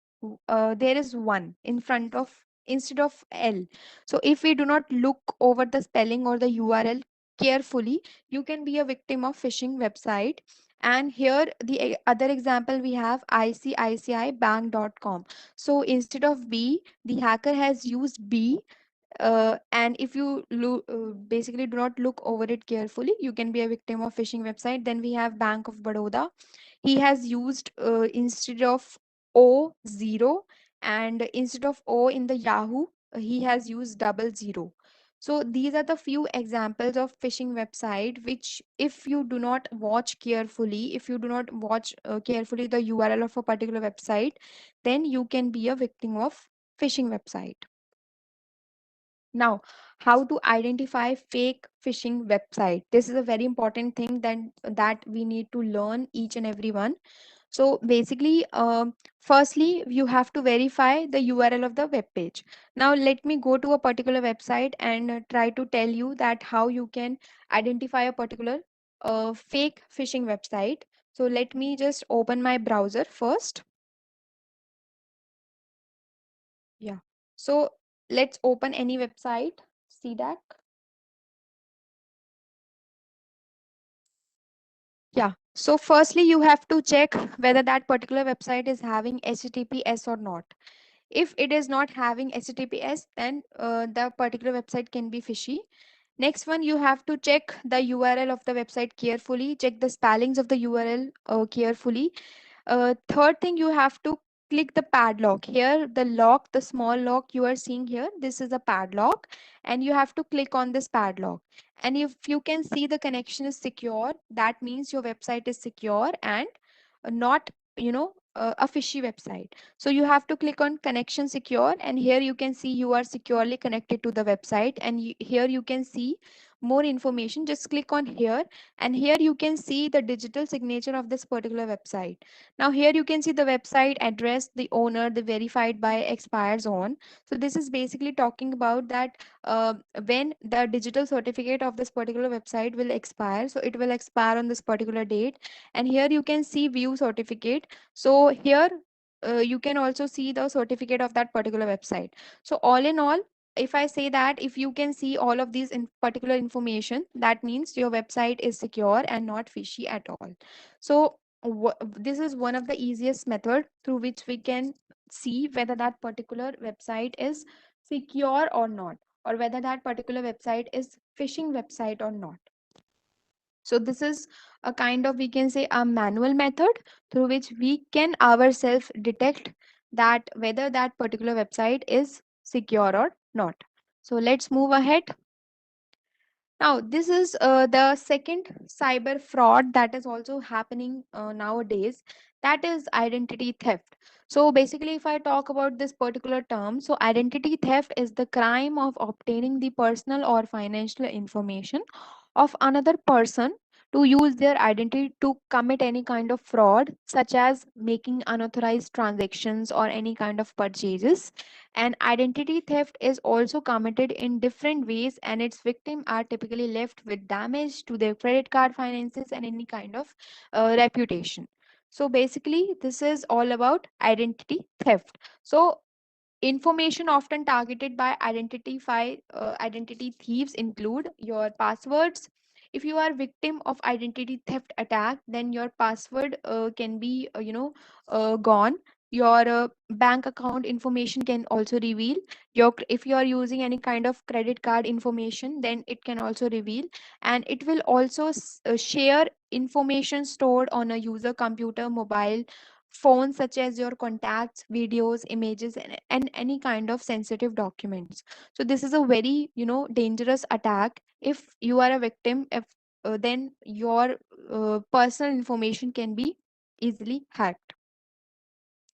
in front of instead of L. So if we do not look over the spelling or the URL carefully, you can be a victim of phishing website. And here the other example we have ICICIbank.com. So instead of B, the hacker has used B, and if you basically do not look over it carefully, you can be a victim of phishing website. Then we have Bank of Baroda. He has used instead of O, 0, and instead of O in the Yahoo, he has used 00. So these are the few examples of phishing website which, if you do not watch carefully, if you do not watch carefully the URL of a particular website, then you can be a victim of phishing website. Now, how to identify fake phishing website? This is a very important thing that we need to learn each and every one. So basically, firstly, you have to verify the URL of the web page. Now, let me go to a particular website and try to tell you that how you can identify a particular fake phishing website. So let me just open my browser first. Yeah. So let's open any website. CDAC. Yeah. So firstly, you have to check whether that particular website is having HTTPS or not. If it is not having HTTPS, then the particular website can be fishy. Next one, you have to check the URL of the website carefully. Check the spellings of the URL carefully. Third thing, you have to click the padlock. Here, the lock, the small lock you are seeing here, this is a padlock, and you have to click on this padlock. And if you can see the connection is secure, that means your website is secure and not, a fishy website. So you have to click on connection secure, and here you can see you are securely connected to the website, and here you can see more information, just click on here, and here you can see the digital signature of this particular website. Now here you can see the website address, the owner, the verified by, expires on. So this is basically talking about that when the digital certificate of this particular website will expire. So it will expire on this particular date. And here you can see view certificate. So here you can also see the certificate of that particular website. So all in all, if I say that if you can see all of these in particular information, that means your website is secure and not fishy at all. So this is one of the easiest method through which we can see whether that particular website is secure or not, or whether that particular website is phishing website or not. So this is a kind of, we can say, a manual method through which we can ourselves detect that whether that particular website is secure or not. So let's move ahead. Now, this is the second cyber fraud that is also happening nowadays. That is identity theft. So, basically, if I talk about this particular term, so identity theft is the crime of obtaining the personal or financial information of another person to use their identity to commit any kind of fraud, such as making unauthorized transactions or any kind of purchases. And identity theft is also committed in different ways, and its victims are typically left with damage to their credit card finances and any kind of reputation. So basically, this is all about identity theft. So information often targeted by identity thieves include your passwords. If you are victim of identity theft attack, then your password can be gone. Your bank account information can also reveal. If you are using any kind of credit card information, then it can also reveal, and it will also share information stored on a user computer, mobile phones, such as your contacts, videos, images, and any kind of sensitive documents. So this is a very dangerous attack. If you are a victim, if then your personal information can be easily hacked.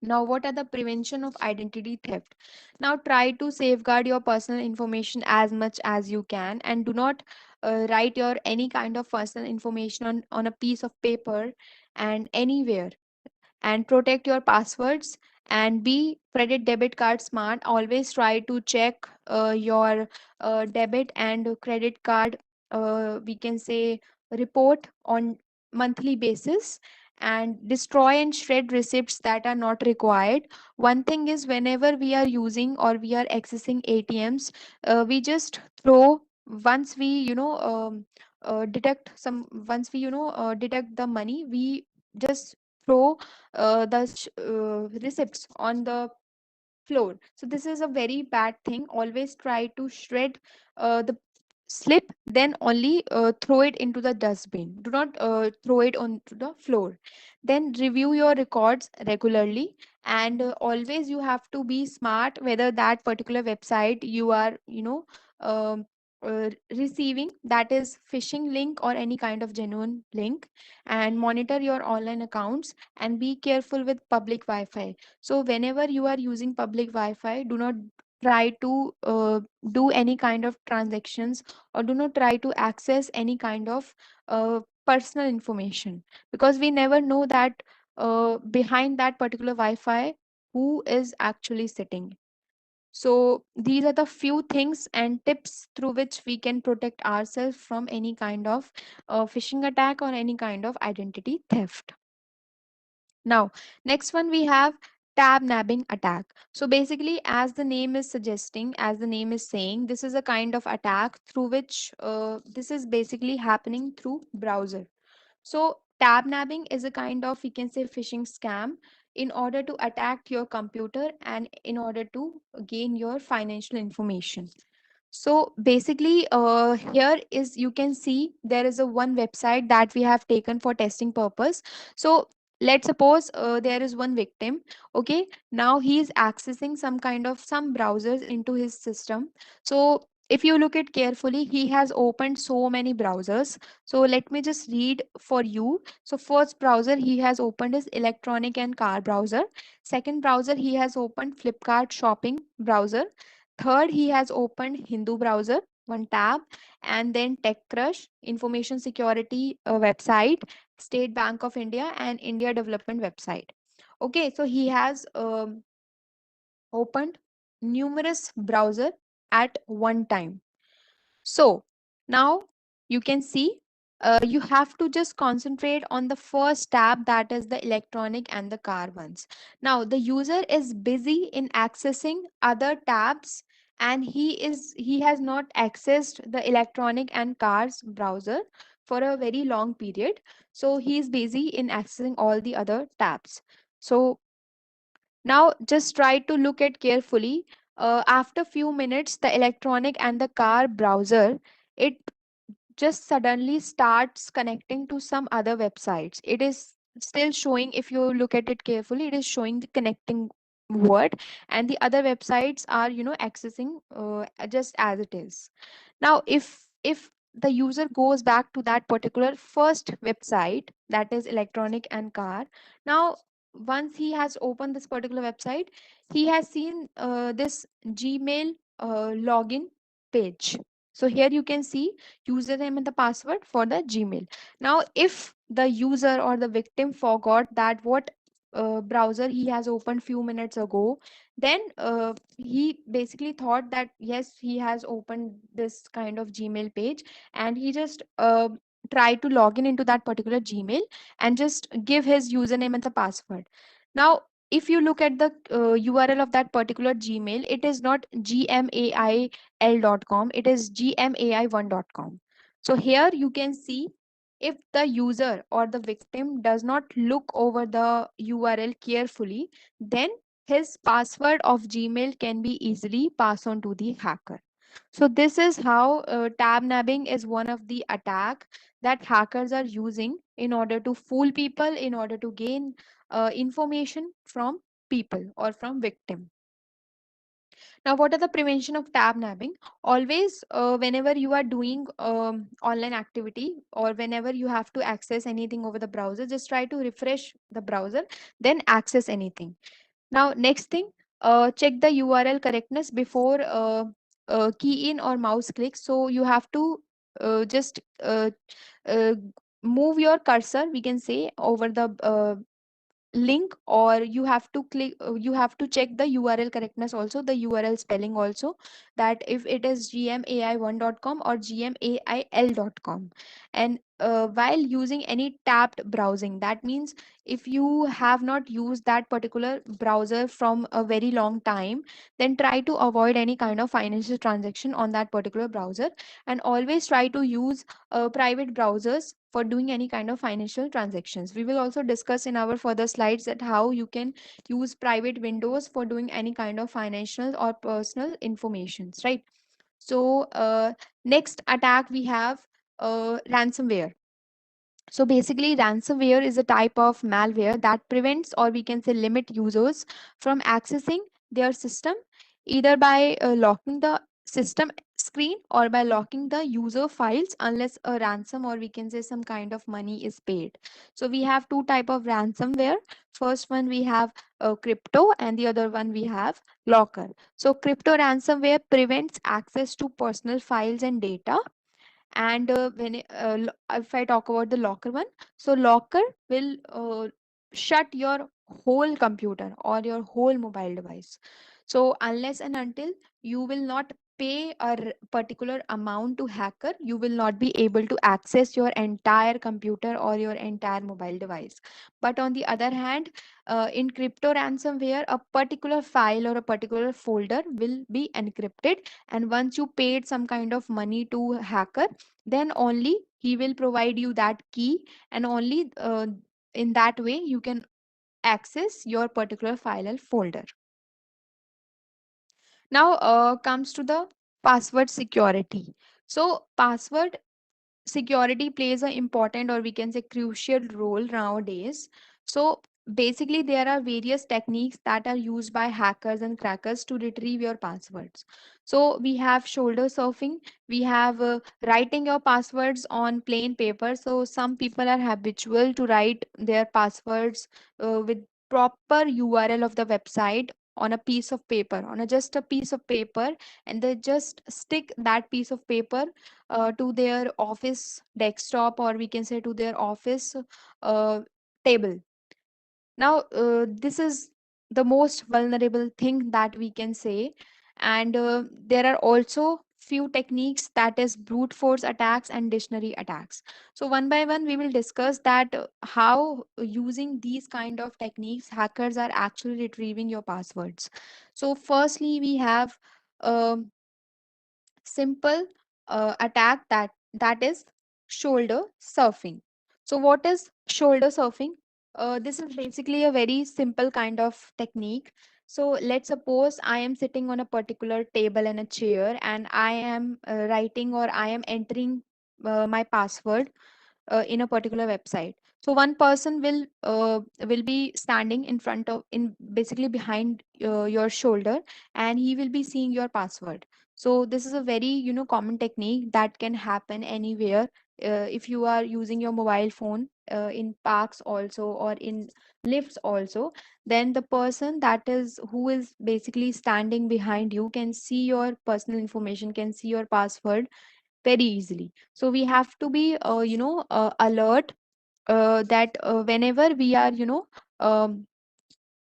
Now, what are the prevention of identity theft? Now, try to safeguard your personal information as much as you can, and do not write your any kind of personal information on a piece of paper and anywhere. And protect your passwords, and be credit debit card smart. Always try to check your debit and credit card, we can say, report on monthly basis, and destroy and shred receipts that are not required. One thing is, whenever we are using or we are accessing ATMs, we just throw, once we detect some once we detect the money, we just throw the receipts on the floor. So this is a very bad thing. Always try to shred the slip, then only throw it into the dustbin. Do not throw it onto the floor. Then review your records regularly, and always you have to be smart whether that particular website you are um, receiving, that is phishing link or any kind of genuine link. And monitor your online accounts, and be careful with public wi-fi. So whenever you are using public Wi-Fi, do not try to do any kind of transactions, or do not try to access any kind of personal information, because we never know that behind that particular Wi-Fi who is actually sitting. So these are the few things and tips through which we can protect ourselves from any kind of phishing attack or any kind of identity theft. Now, next one we have tab nabbing attack. So basically, as the name is suggesting, as the name is saying, this is a kind of attack through which this is basically happening through browser. So tab nabbing is a kind of, we can say, phishing scam in order to attack your computer and in order to gain your financial information. So basically, here is, you can see there is a one website that we have taken for testing purpose. So let's suppose there is one victim. Okay, now he is accessing some kind of some browsers into his system. So if you look at carefully, he has opened so many browsers. So let me just read for you. So first browser he has opened is electronic and car browser. Second browser he has opened Flipkart shopping browser. Third, he has opened Hindu browser. one tab, and then TechCrush, Information Security website, State Bank of India, and India Development website. Okay, so he has opened numerous browser at one time. So now you can see, you have to just concentrate on the first tab, that is the electronic and the car ones. Now the user is busy in accessing other tabs, and he has not accessed the electronic and cars browser for a very long period. So he is busy in accessing all the other tabs. So now just try to look at carefully. After few minutes, the electronic and the car browser, it just suddenly starts connecting to some other websites. It is still showing, if you look at it carefully, it is showing the connecting word, and the other websites are, accessing just as it is. Now if the user goes back to that particular first website, that is electronic and car, now once he has opened this particular website, he has seen this Gmail login page. So here you can see username and the password for the Gmail. Now if the user or the victim forgot that what browser he has opened few minutes ago, then he basically thought that yes, he has opened this kind of Gmail page, and he just tried to log in into that particular Gmail and just give his username and the password. Now if you look at the URL of that particular Gmail, it is not gmail.com, it is gmai1.com. So here you can see, if the user or the victim does not look over the URL carefully, then his password of Gmail can be easily passed on to the hacker. So this is how tab nabbing is one of the attack that hackers are using in order to fool people, in order to gain information from people or from victim. Now, what are the prevention of tab nabbing? Always, whenever you are doing online activity, or whenever you have to access anything over the browser, just try to refresh the browser, then access anything. Now, next thing, check the URL correctness before key in or mouse click. So you have to just uh, move your cursor, we can say, over the link, or you have to click, you have to check the URL correctness also, the URL spelling also, that if it is gmai1.com or gmail.com. And while using any tabbed browsing, that means if you have not used that particular browser from a very long time, then try to avoid any kind of financial transaction on that particular browser, and always try to use private browsers for doing any kind of financial transactions. We will also discuss in our further slides that how you can use private windows for doing any kind of financial or personal informations, right? So next attack we have ransomware. So basically, ransomware is a type of malware that prevents, or we can say limit, users from accessing their system, either by locking the system screen or by locking the user files, unless a ransom, or we can say some kind of money, is paid. So we have two type of ransomware. First one we have crypto, and the other one we have locker. So crypto ransomware prevents access to personal files and data, and if I talk about the locker one, so locker will shut your whole computer or your whole mobile device. So unless and until you will not pay a particular amount to hacker, you will not be able to access your entire computer or your entire mobile device. But on the other hand, in crypto ransomware, a particular file or a particular folder will be encrypted, and once you paid some kind of money to hacker, then only he will provide you that key, and only in that way you can access your particular file or folder. Now comes to the password security. So password security plays an important, or we can say crucial, role nowadays. So basically there are various techniques that are used by hackers and crackers to retrieve your passwords. So we have shoulder surfing, we have writing your passwords on plain paper. So some people are habitual to write their passwords with proper URL of the website on a piece of paper, on a just a piece of paper, and they just stick that piece of paper to their office desktop, or we can say to their office uh, table. Now this is the most vulnerable thing that we can say. And there are also few techniques, that is brute force attacks and dictionary attacks. So one by one we will discuss that how using these kind of techniques hackers are actually retrieving your passwords. So firstly we have um, simple attack, that is shoulder surfing. So what is shoulder surfing? This is basically a very simple kind of technique. So let's suppose I am sitting on a particular table and a chair, and I am writing, or I am entering my password in a particular website. So one person will be standing in front of, in basically behind your shoulder, and he will be seeing your password. So this is a very common technique that can happen anywhere. If you are using your mobile phone in parks also, or in lifts also, then the person that is who is basically standing behind you can see your personal information, can see your password very easily. So we have to be alert, that whenever we are um,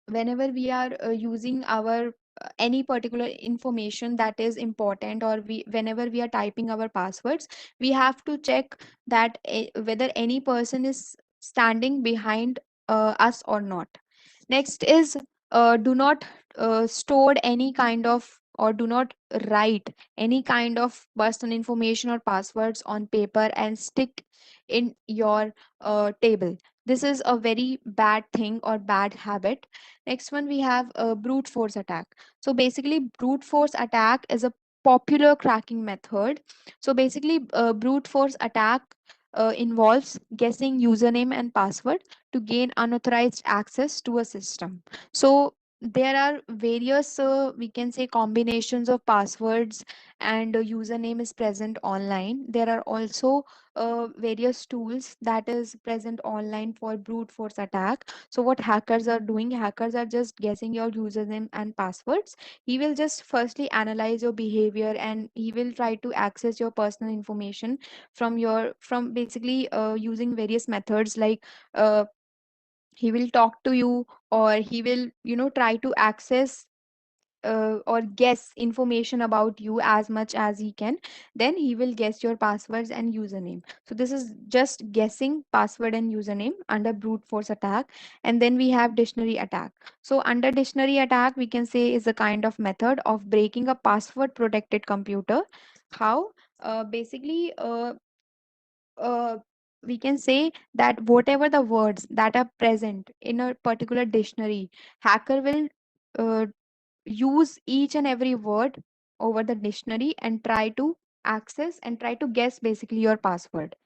whenever we are using our any particular information that is important, or whenever we are typing our passwords, we have to check that whether any person is standing behind us or not. Next is do not store any kind of, or do not write any kind of personal information or passwords on paper and stick in your table. This is a very bad thing or bad habit. Next one, we have a brute force attack. So basically brute force attack is a popular cracking method. So basically brute force attack involves guessing username and password to gain unauthorized access to a system. So there are various we can say combinations of passwords and username is present online. There are also various tools that is present online for brute force attack. So what hackers are doing, hackers are just guessing your username and passwords. He will just firstly analyze your behavior, and he will try to access your personal information from basically using various methods, like he will talk to you, or he will try to access or guess information about you as much as he can. Then he will guess your passwords and username. So this is just guessing password and username under brute force attack. And then we have dictionary attack. So under dictionary attack, we can say is a kind of method of breaking a password protected computer. How? Basically uh, we can say that whatever the words that are present in a particular dictionary, hacker will uh, use each and every word over the dictionary and try to access and try to guess basically your password.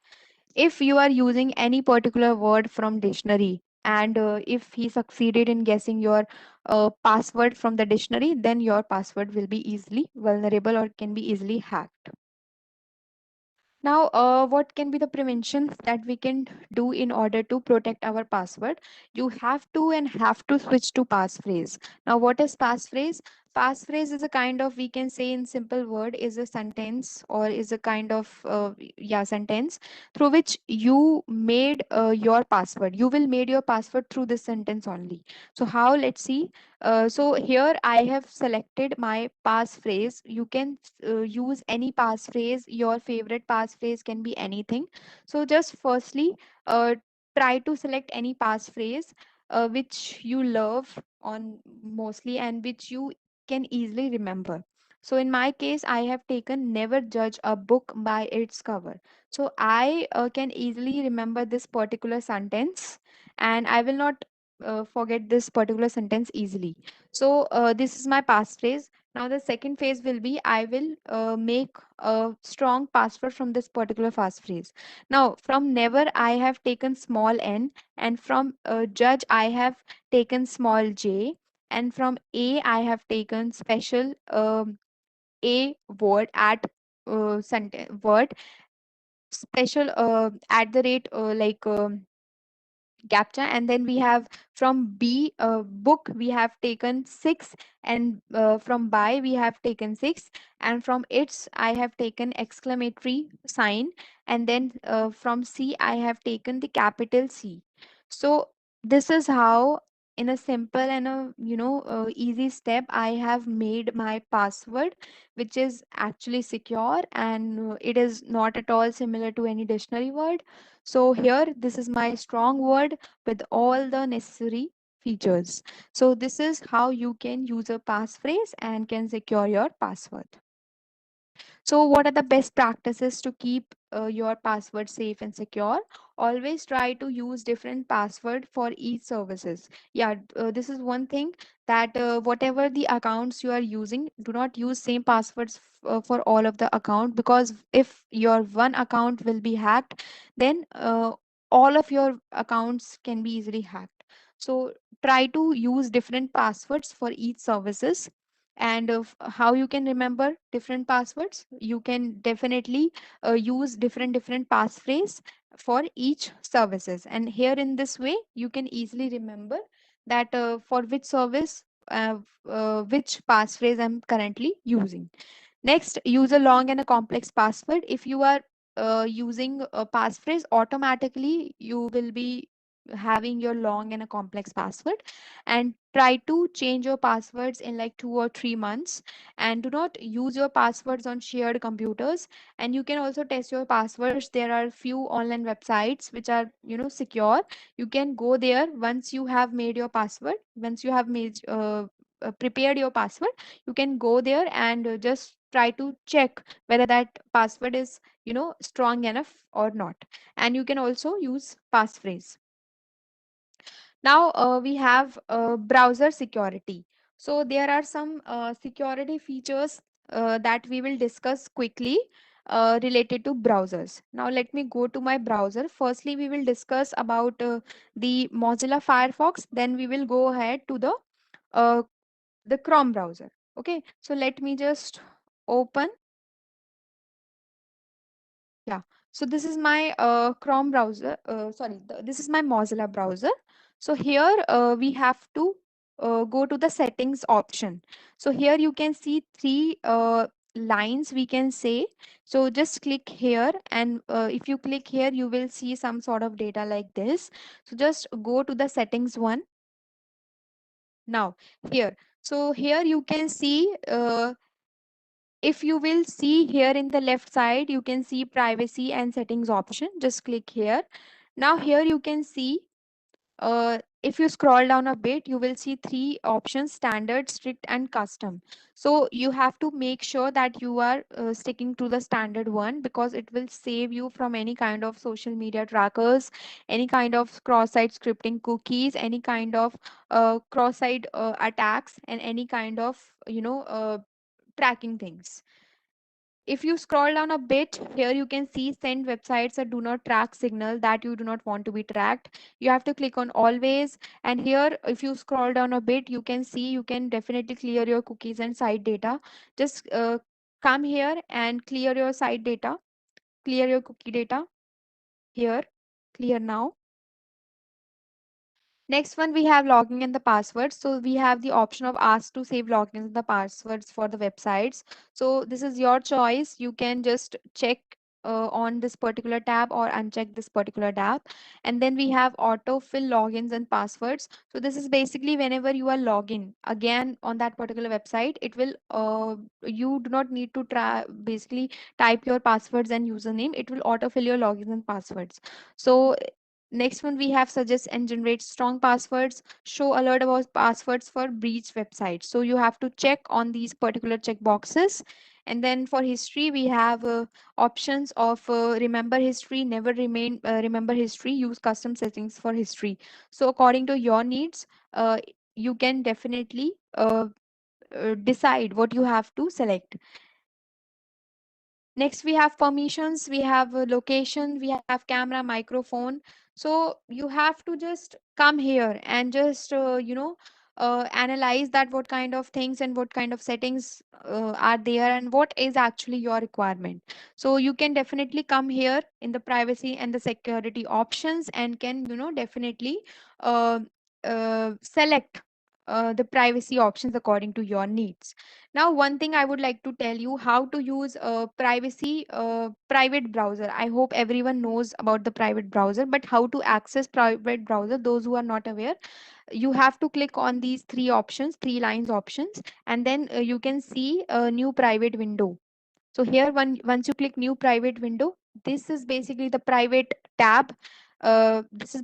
If you are using any particular word from dictionary, and if he succeeded in guessing your password from the dictionary, then your password will be easily vulnerable or can be easily hacked. Now, what can be the preventions that we can do in order to protect our password? You have to switch to passphrase. Now, what is passphrase? Passphrase is a kind of, we can say in simple word, is a sentence, or is a kind of sentence through which you made your password. You will made your password through this sentence only. So how? Let's see. So here I have selected my passphrase. You can use any passphrase. Your favorite passphrase can be anything. So just firstly, try to select any passphrase which you love on mostly, and which you can easily remember. So in my case, I have taken never judge a book by its cover. So I can easily remember this particular sentence, and I will not forget this particular sentence easily. So this is my passphrase. Now the second phase will be I will make a strong password from this particular passphrase. Now from never I have taken small n, and from judge I have taken small j, and from a I have taken special a word at word special at the rate captcha. And then we have from B, book, we have taken 6, and from buy we have taken 6, and from its I have taken exclamatory sign, and then from C I have taken the capital C. So this is how, in a simple and a easy step, I have made my password, which is actually secure, and it is not at all similar to any dictionary word. So here, this is my strong word with all the necessary features. So this is how you can use a passphrase and can secure your password. So, what are the best practices to keep your password safe and secure? Always try to use different password for each services. Yeah, this is one thing, that whatever the accounts you are using, do not use same passwords for all of the account, because if your one account will be hacked, then all of your accounts can be easily hacked. So try to use different passwords for each services. And how you can remember different passwords, you can definitely use different passphrase for each services, and here in this way you can easily remember that for which service which passphrase I'm currently using. Next, use a long and a complex password. If you are using a passphrase, automatically you will be having your long and a complex password. And try to change your passwords in like 2 or 3 months. And do not use your passwords on shared computers. And you can also test your passwords. There are few online websites which are secure. You can go there once you have made your password. Once you have made prepared your password, you can go there and just try to check whether that password is strong enough or not. And you can also use passphrase. Now we have browser security. So there are some security features that we will discuss quickly related to browsers. Now let me go to my browser. Firstly, we will discuss about the Mozilla Firefox. Then we will go ahead to uh, the Chrome browser. Okay, so let me just open. Yeah, so this is my Chrome browser. Sorry, this is my Mozilla browser. So here we have to go to the settings option. So here you can see three lines, we can say. So just click here, and if you click here, you will see some sort of data like this. So just go to the settings one. Now here, so here you can see. If you will see here in the left side, you can see privacy and settings option. Just click here. Now here you can see, if you scroll down a bit, you will see three options: standard, strict, and custom. So you have to make sure that you are sticking to the standard one, because it will save you from any kind of social media trackers, any kind of cross-site scripting cookies, any kind of cross-site attacks, and any kind of tracking things. If you scroll down a bit, here you can see send websites or do not track signal that you do not want to be tracked. You have to click on always. And here, if you scroll down a bit, you can see you can definitely clear your cookies and site data. Just come here and clear your site data, clear your cookie data here, clear now. Next one, we have login and the passwords. So we have the option of ask to save logins and the passwords for the websites. So this is your choice. You can just check on this particular tab or uncheck this particular tab. And then we have autofill logins and passwords. So this is basically whenever you are logging again on that particular website, it will you do not need to try basically type your passwords and username. It will autofill your logins and passwords. So next one, we have suggest and generate strong passwords, show alert about passwords for breach websites. So you have to check on these particular check boxes. And then for history, we have options of remember history, never remain remember history, use custom settings for history. So according to your needs, you can definitely decide what you have to select. Next, we have permissions, we have location, we have camera, microphone. So you have to just come here and just, analyze that what kind of things and what kind of settings are there and what is actually your requirement. So you can definitely come here in the privacy and the security options and can, definitely uh, select the privacy options according to your needs. Now, one thing I would like to tell you how to use a privacy private browser. I hope everyone knows about the private browser, but how to access private browser, those who are not aware, you have to click on these three options, three lines options, and then you can see a new private window. So here, once you click new private window, this is basically the private tab. This is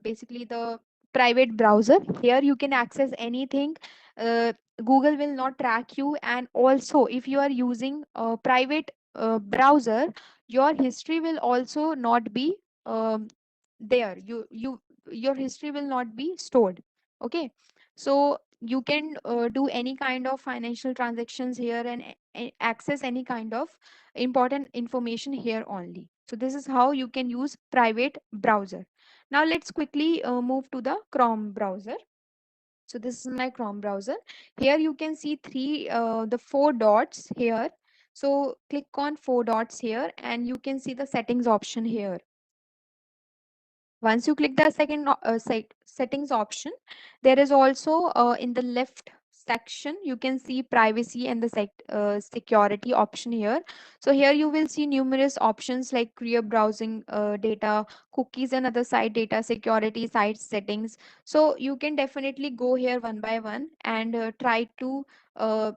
basically the private browser. Here you can access anything. Uh, Google will not track you, and also if you are using a private browser, your history will also not be there. Your history will not be stored. Okay, so you can do any kind of financial transactions here and access any kind of important information here only. So this is how you can use private browser. Now let's quickly move to the Chrome browser. So this is my Chrome browser. Here you can see the four dots here. So click on four dots here and you can see the settings option here. Once you click the settings option, there is also in the left section you can see privacy and the security option here. So here you will see numerous options like clear browsing data, cookies and other site data, security, site settings. So you can definitely go here one by one and try to uh,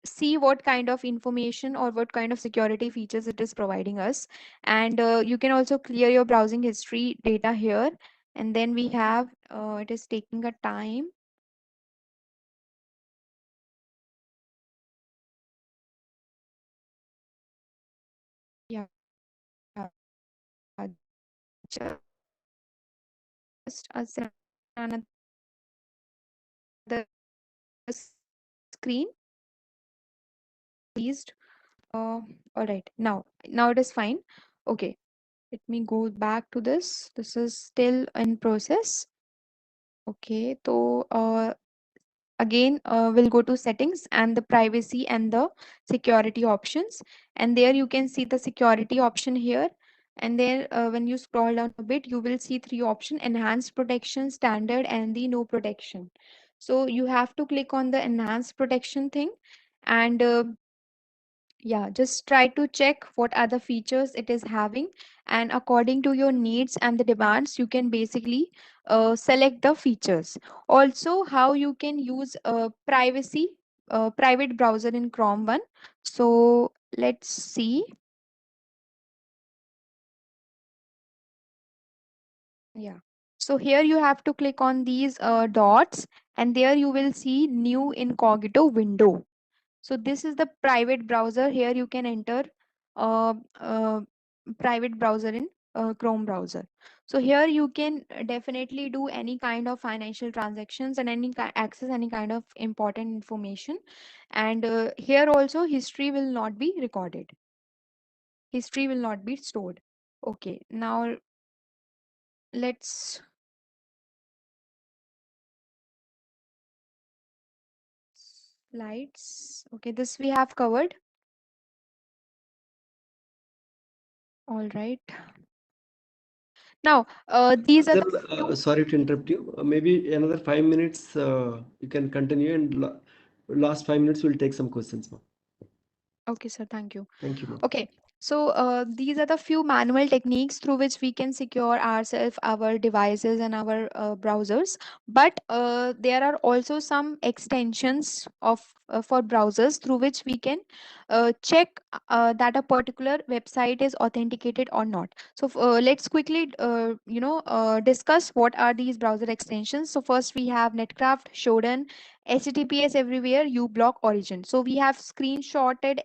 see what kind of information or what kind of security features it is providing us. And you can also clear your browsing history data here. And then we have it is taking a time. All right, now it is fine. Okay, let me go back to this. This is still in process. Okay, so again we'll go to settings and the privacy and the security options, and there you can see the security option here. And there when you scroll down a bit, you will see three options: enhanced protection, standard, and the no protection. So you have to click on the enhanced protection thing, and yeah, just try to check what are the features it is having, and according to your needs and the demands, you can basically select the features. Also, how you can use private browser in Chrome one. So let's see. Yeah. So here you have to click on these dots, and there you will see new incognito window. So this is the private browser. Here you can enter uh, uh, private browser in Chrome browser. So here you can definitely do any kind of financial transactions and access any kind of important information. And here also history will not be recorded. History will not be stored. Okay, now let's slides. Okay, this we have covered. All right. Now, these are Then, the few. sorry to interrupt you. Maybe another 5 minutes you can continue, and last 5 minutes we'll take some questions, ma'am. Okay, sir. Thank you. Thank you, ma'am. Okay, so these are the few manual techniques through which we can secure ourselves, our devices, and our browsers. But there are also some extensions of for browsers through which we can check that a particular website is authenticated or not. So let's quickly, discuss what are these browser extensions. So first we have Netcraft, Shodan, HTTPS everywhere, uBlock, Origin. So we have screenshotted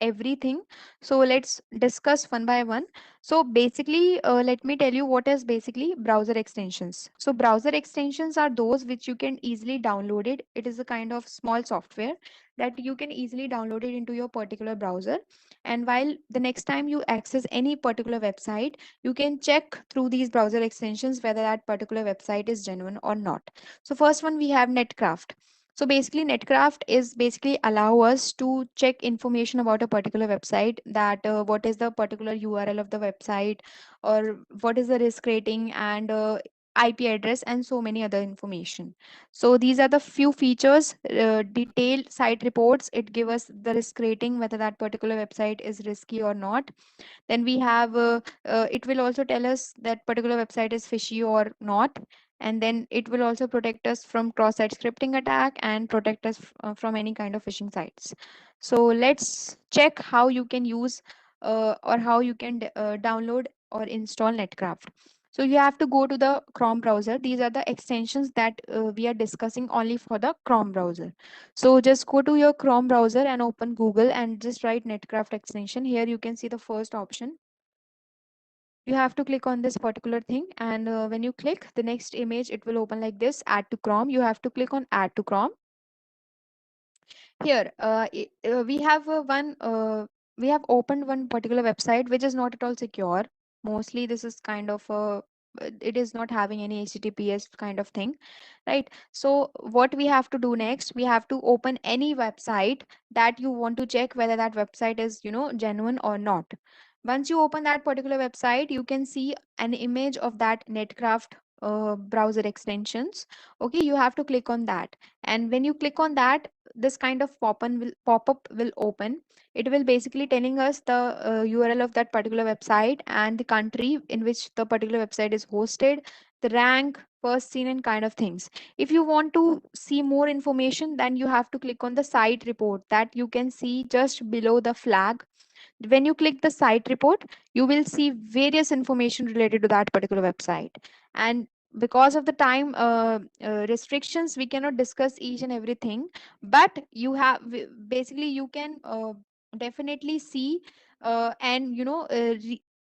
everything. So let's discuss one by one. So basically, let me tell you what is basically browser extensions. So browser extensions are those which you can easily download it. It is a kind of small software that you can easily download it into your particular browser. And while the next time you access any particular website, you can check through these browser extensions whether that particular website is genuine or not. So first one we have Netcraft. So basically Netcraft is basically allow us to check information about a particular website, that what is the particular URL of the website, or what is the risk rating, and IP address, and so many other information. So these are the few features. Detailed site reports, it give us the risk rating whether that particular website is risky or not. Then we have it will also tell us that particular website is fishy or not. And then it will also protect us from cross-site scripting attack and protect us from any kind of phishing sites. So let's check how you can use or how you can download or install Netcraft. So you have to go to the Chrome browser. These are the extensions that we are discussing only for the Chrome browser. So just go to your Chrome browser and open Google and just write Netcraft extension. Here you can see the first option. You have to click on this particular thing, and when you click the next image, it will open like this: add to Chrome. You have to click on add to Chrome. Here we have we have opened one particular website which is not at all secure. Mostly this is kind of a it is not having any HTTPS kind of thing, right? So what we have to do next, we have to open any website that you want to check whether that website is, genuine or not. Once you open that particular website, you can see an image of that Netcraft browser extensions. Okay, you have to click on that, and when you click on that, this kind of pop-up will open. It will basically telling us the URL of that particular website and the country in which the particular website is hosted, the rank, first seen, and kind of things. If you want to see more information, then you have to click on the site report that you can see just below the flag. When you click the site report, you will see various information related to that particular website. And because of the time restrictions, we cannot discuss each and everything, but basically you can definitely see and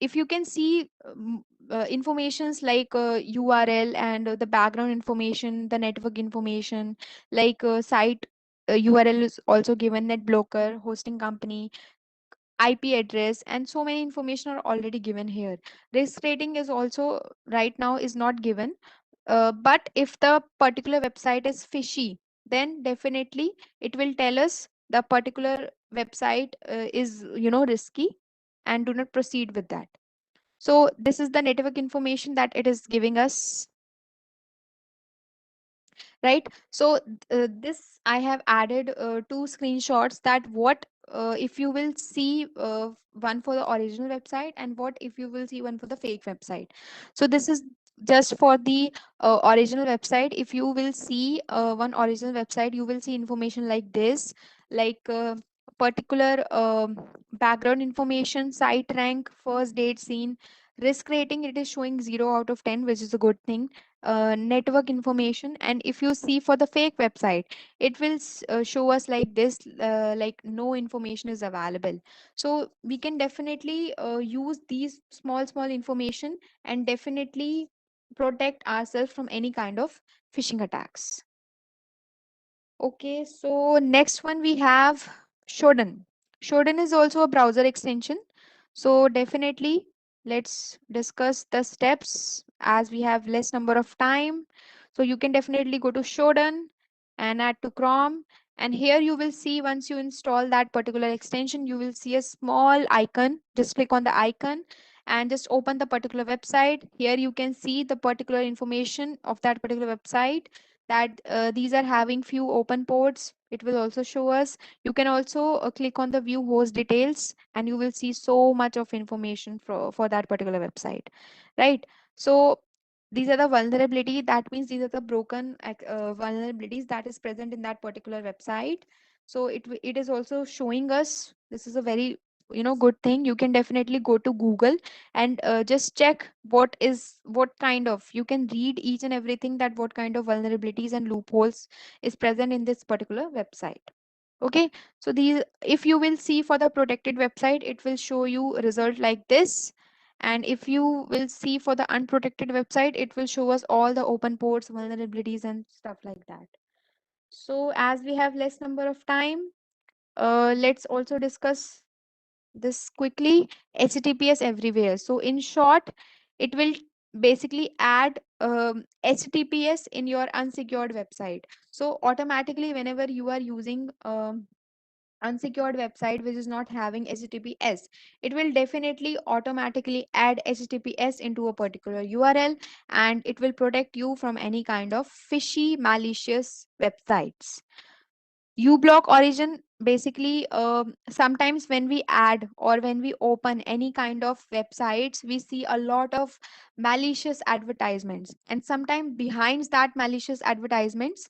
if you can see informations like URL and the background information, the network information, like site URL is also given, net blocker, hosting company, IP address, and so many information are already given here. Risk rating is also right now is not given, but if the particular website is fishy, then definitely it will tell us the particular website is risky, and do not proceed with that. So this is the network information that it is giving us, right? So this I have added two screenshots, that what if you will see one for the original website, and what if you will see one for the fake website. So this is just for the original website. If you will see one original website, you will see information like this, like particular background information, site rank, first date seen, risk rating, it is showing 0 out of 10, which is a good thing. Network information, and if you see for the fake website, it will show us like this, like no information is available. So we can definitely use these small information and definitely protect ourselves from any kind of phishing attacks. Okay, so next one we have Shodan. Shodan is also a browser extension. So definitely let's discuss the steps as we have less number of time. So you can definitely go to Shodan and add to Chrome. And here you will see, once you install that particular extension, you will see a small icon. Just click on the icon and just open the particular website. Here you can see the particular information of that particular website, that these are having few open ports. It will also show us. You can also click on the view host details, and you will see so much of information for that particular website, right? So these are the vulnerability, that means these are the broken vulnerabilities that is present in that particular website. So it is also showing us, this is a very good thing. You can definitely go to Google and just check what kind of, you can read each and everything, that what kind of vulnerabilities and loopholes is present in this particular website. Okay, so these, if you will see for the protected website, it will show you a result like this. And if you will see for the unprotected website, it will show us all the open ports, vulnerabilities, and stuff like that. So as we have less number of time, let's also discuss this quickly. HTTPS everywhere. So in short, it will basically add HTTPS in your unsecured website. So automatically, whenever you are using unsecured website which is not having HTTPS, it will definitely automatically add HTTPS into a particular URL, and it will protect you from any kind of fishy, malicious websites. Ublock origin, basically, sometimes when we add or when we open any kind of websites, we see a lot of malicious advertisements, and sometimes behind that malicious advertisements,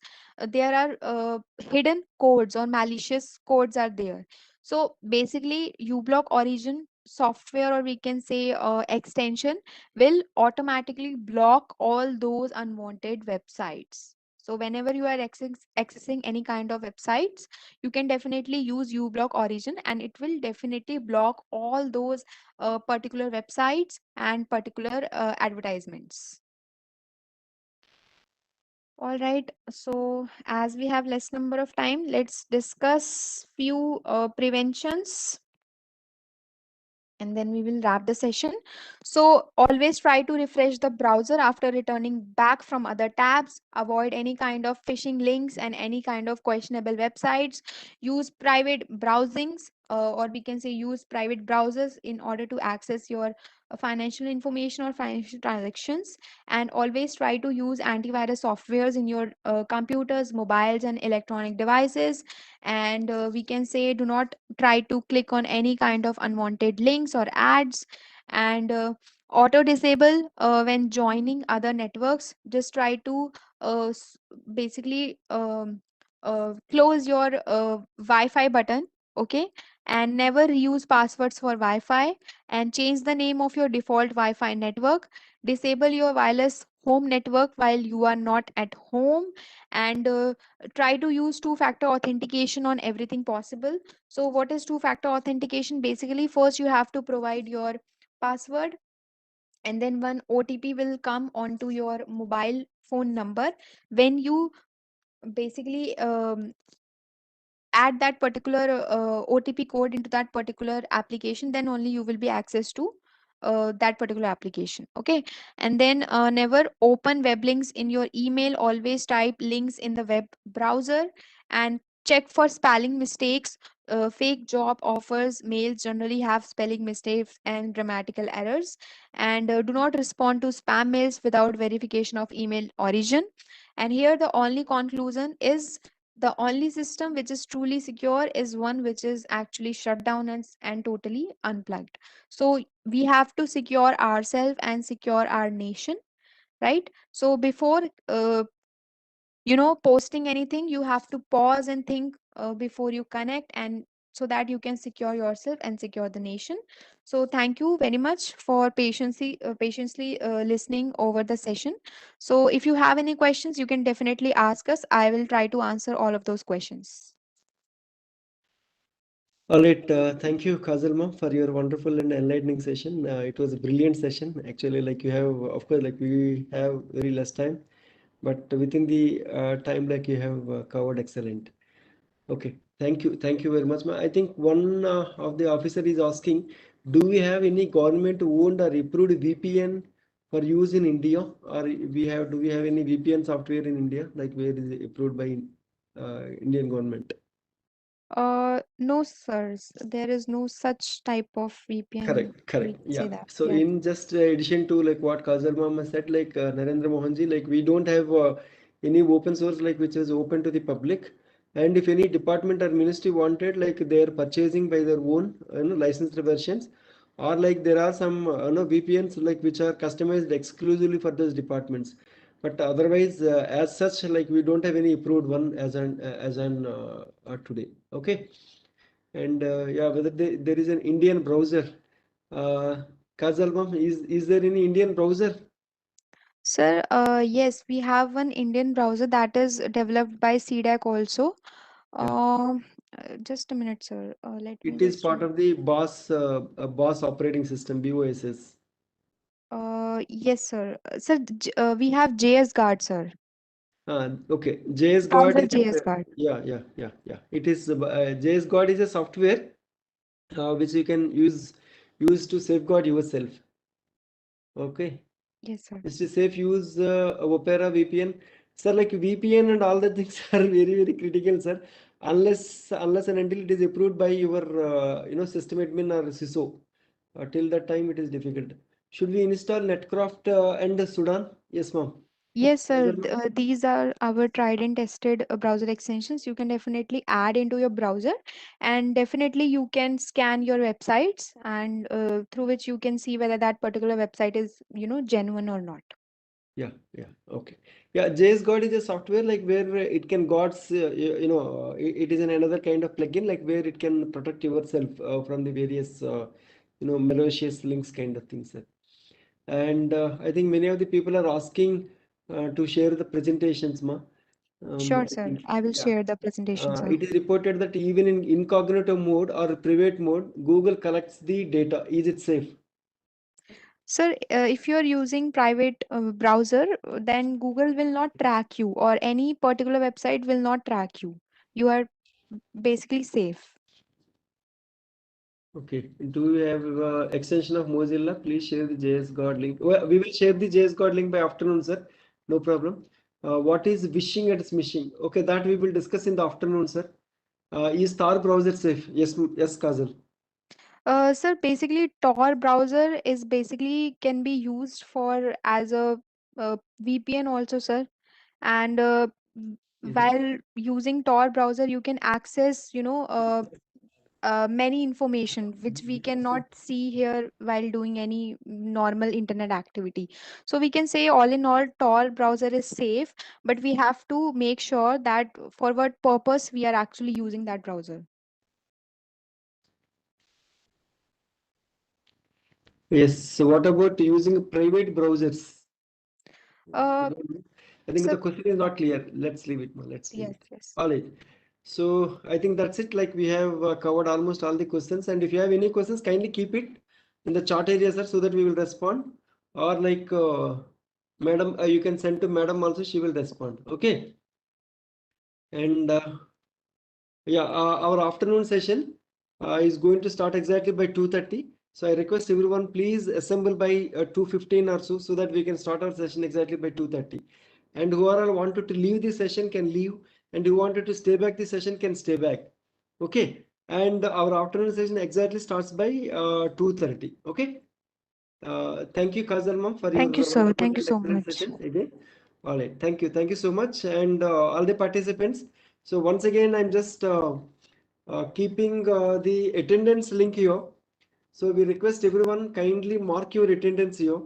there are hidden codes or malicious codes are there. So basically, Ublock origin software, or we can say extension, will automatically block all those unwanted websites. So whenever you are accessing any kind of websites, you can definitely use uBlock Origin, and it will definitely block all those particular websites and particular advertisements. All right. So as we have less number of time, let's discuss few preventions, and then we will wrap the session. So always try to refresh the browser after returning back from other tabs. Avoid any kind of phishing links and any kind of questionable websites. Use private browsings, or we can say use private browsers in order to access your financial information or financial transactions. And always try to use antivirus softwares in your computers, mobiles, and electronic devices. And we can say do not try to click on any kind of unwanted links or ads. And auto disable when joining other networks. Just try to basically close your wi-fi button, okay, and never use passwords for wi-fi, and change the name of your default wi-fi network. Disable your wireless home network while you are not at home. And try to use two factor authentication on everything possible. So what is two factor authentication? Basically, first you have to provide your password, and then one OTP will come onto your mobile phone number. When you basically add that particular OTP code into that particular application, then only you will be access to that particular application. Okay. And then never open web links in your email. Always type links in the web browser, and check for spelling mistakes. Fake job offers mails generally have spelling mistakes and grammatical errors. And do not respond to spam mails without verification of email origin. And here the only conclusion is, the only system which is truly secure is one which is actually shut down and totally unplugged. So we have to secure ourselves and secure our nation, right? So before posting anything, you have to pause and think before you connect, and so that you can secure yourself and secure the nation. So thank you very much for patiently listening over the session. So if you have any questions, you can definitely ask us. I will try to answer all of those questions. All right, thank you, Kazal ma'am, for your wonderful and enlightening session. It was a brilliant session. Actually, like you have, of course, like we have very less time, but within the time, like you have covered excellent. Okay, thank you very much, ma'am. I think one of the officer is asking, do we have any government owned or approved VPN for use in India, or do we have any VPN software in India, like where is it approved by Indian government? No, sirs, there is no such type of VPN. Correct, We correct. can say Yeah. that. So Yeah. in just addition to like what Kazal Mama said, like Narendra Mohanji, like we don't have any open source like which is open to the public. And if any department or ministry wanted, like they are purchasing by their own, licensed versions, or like there are some, VPNs like which are customized exclusively for those departments. But otherwise, as such, like we don't have any approved one as an today. Okay. And yeah, whether there is an Indian browser. Uh, Kazalbam, is there any Indian browser? Sir, yes, we have one Indian browser that is developed by CDAC also. Yeah, Just a minute, sir. Let me it is just part of the BOS operating system, BOSS. Yes, sir. Sir, we have JS Guard, sir. Okay, JS God Browser is JS Guard. yeah. It is JS God is a software which you can use to safeguard yourself. Okay. Yes, sir. It's a safe use Opera VPN. Sir, like VPN and all the things are very critical, sir. Unless and until it is approved by your system admin or CISO. Till that time it is difficult. Should we install Netcraft and Sudan? Yes, ma'am. Yes, sir. Further, ma'am? These are our tried and tested browser extensions. You can definitely add into your browser, and definitely you can scan your websites, and through which you can see whether that particular website is, genuine or not. Yeah, okay. Yeah, JS God is a software like where it can guards, it is another kind of plugin like where it can protect yourself from the various, malicious links kind of things. And I think many of the people are asking to share the presentations, ma. Sure, I sir. think, I will yeah. share the presentation, sir. It is reported that even in incognito mode or private mode, Google collects the data. Is it safe? Sir, if you are using private browser, then Google will not track you, or any particular website will not track you. You are basically safe. Okay. Do you have extension of Mozilla? Please share the JS God link. Well, we will share the JS God link by afternoon, sir. No problem. What is wishing and smishing? Okay, that we will discuss in the afternoon, sir. Is Tor browser safe? Yes, Kazal. Sir, basically, Tor browser is basically can be used for as a VPN also, sir. And Mhm. while using Tor browser, you can access, many information which we cannot see here while doing any normal internet activity. So we can say all in all, Tor browser is safe, but we have to make sure that for what purpose we are actually using that browser. Yes. So what about using private browsers? I Uh, don't know. I think so the question is not clear. Let's leave it, man. Let's leave yes, it. yes. All right. So I think that's it. Like we have covered almost all the questions. And if you have any questions, kindly keep it in the chat area, sir, so that we will respond. Or like, madam, you can send to madam also. She will respond. Okay. And yeah, our afternoon session is going to start exactly by 2:30. So I request everyone please assemble by 2:15 or so, so that we can start our session exactly by 2:30. And whoever wanted to leave the session can leave, and who wanted to stay back the session can stay back. Okay. And our afternoon session exactly starts by 2:30. Okay. Thank you, Kazal ma'am, for your Thank you, sir. wonderful Thank you and so excellent much. session again. All right, thank you so much, and all the participants. So once again, I'm just keeping the attendance link here. So we request everyone kindly mark your attendance here.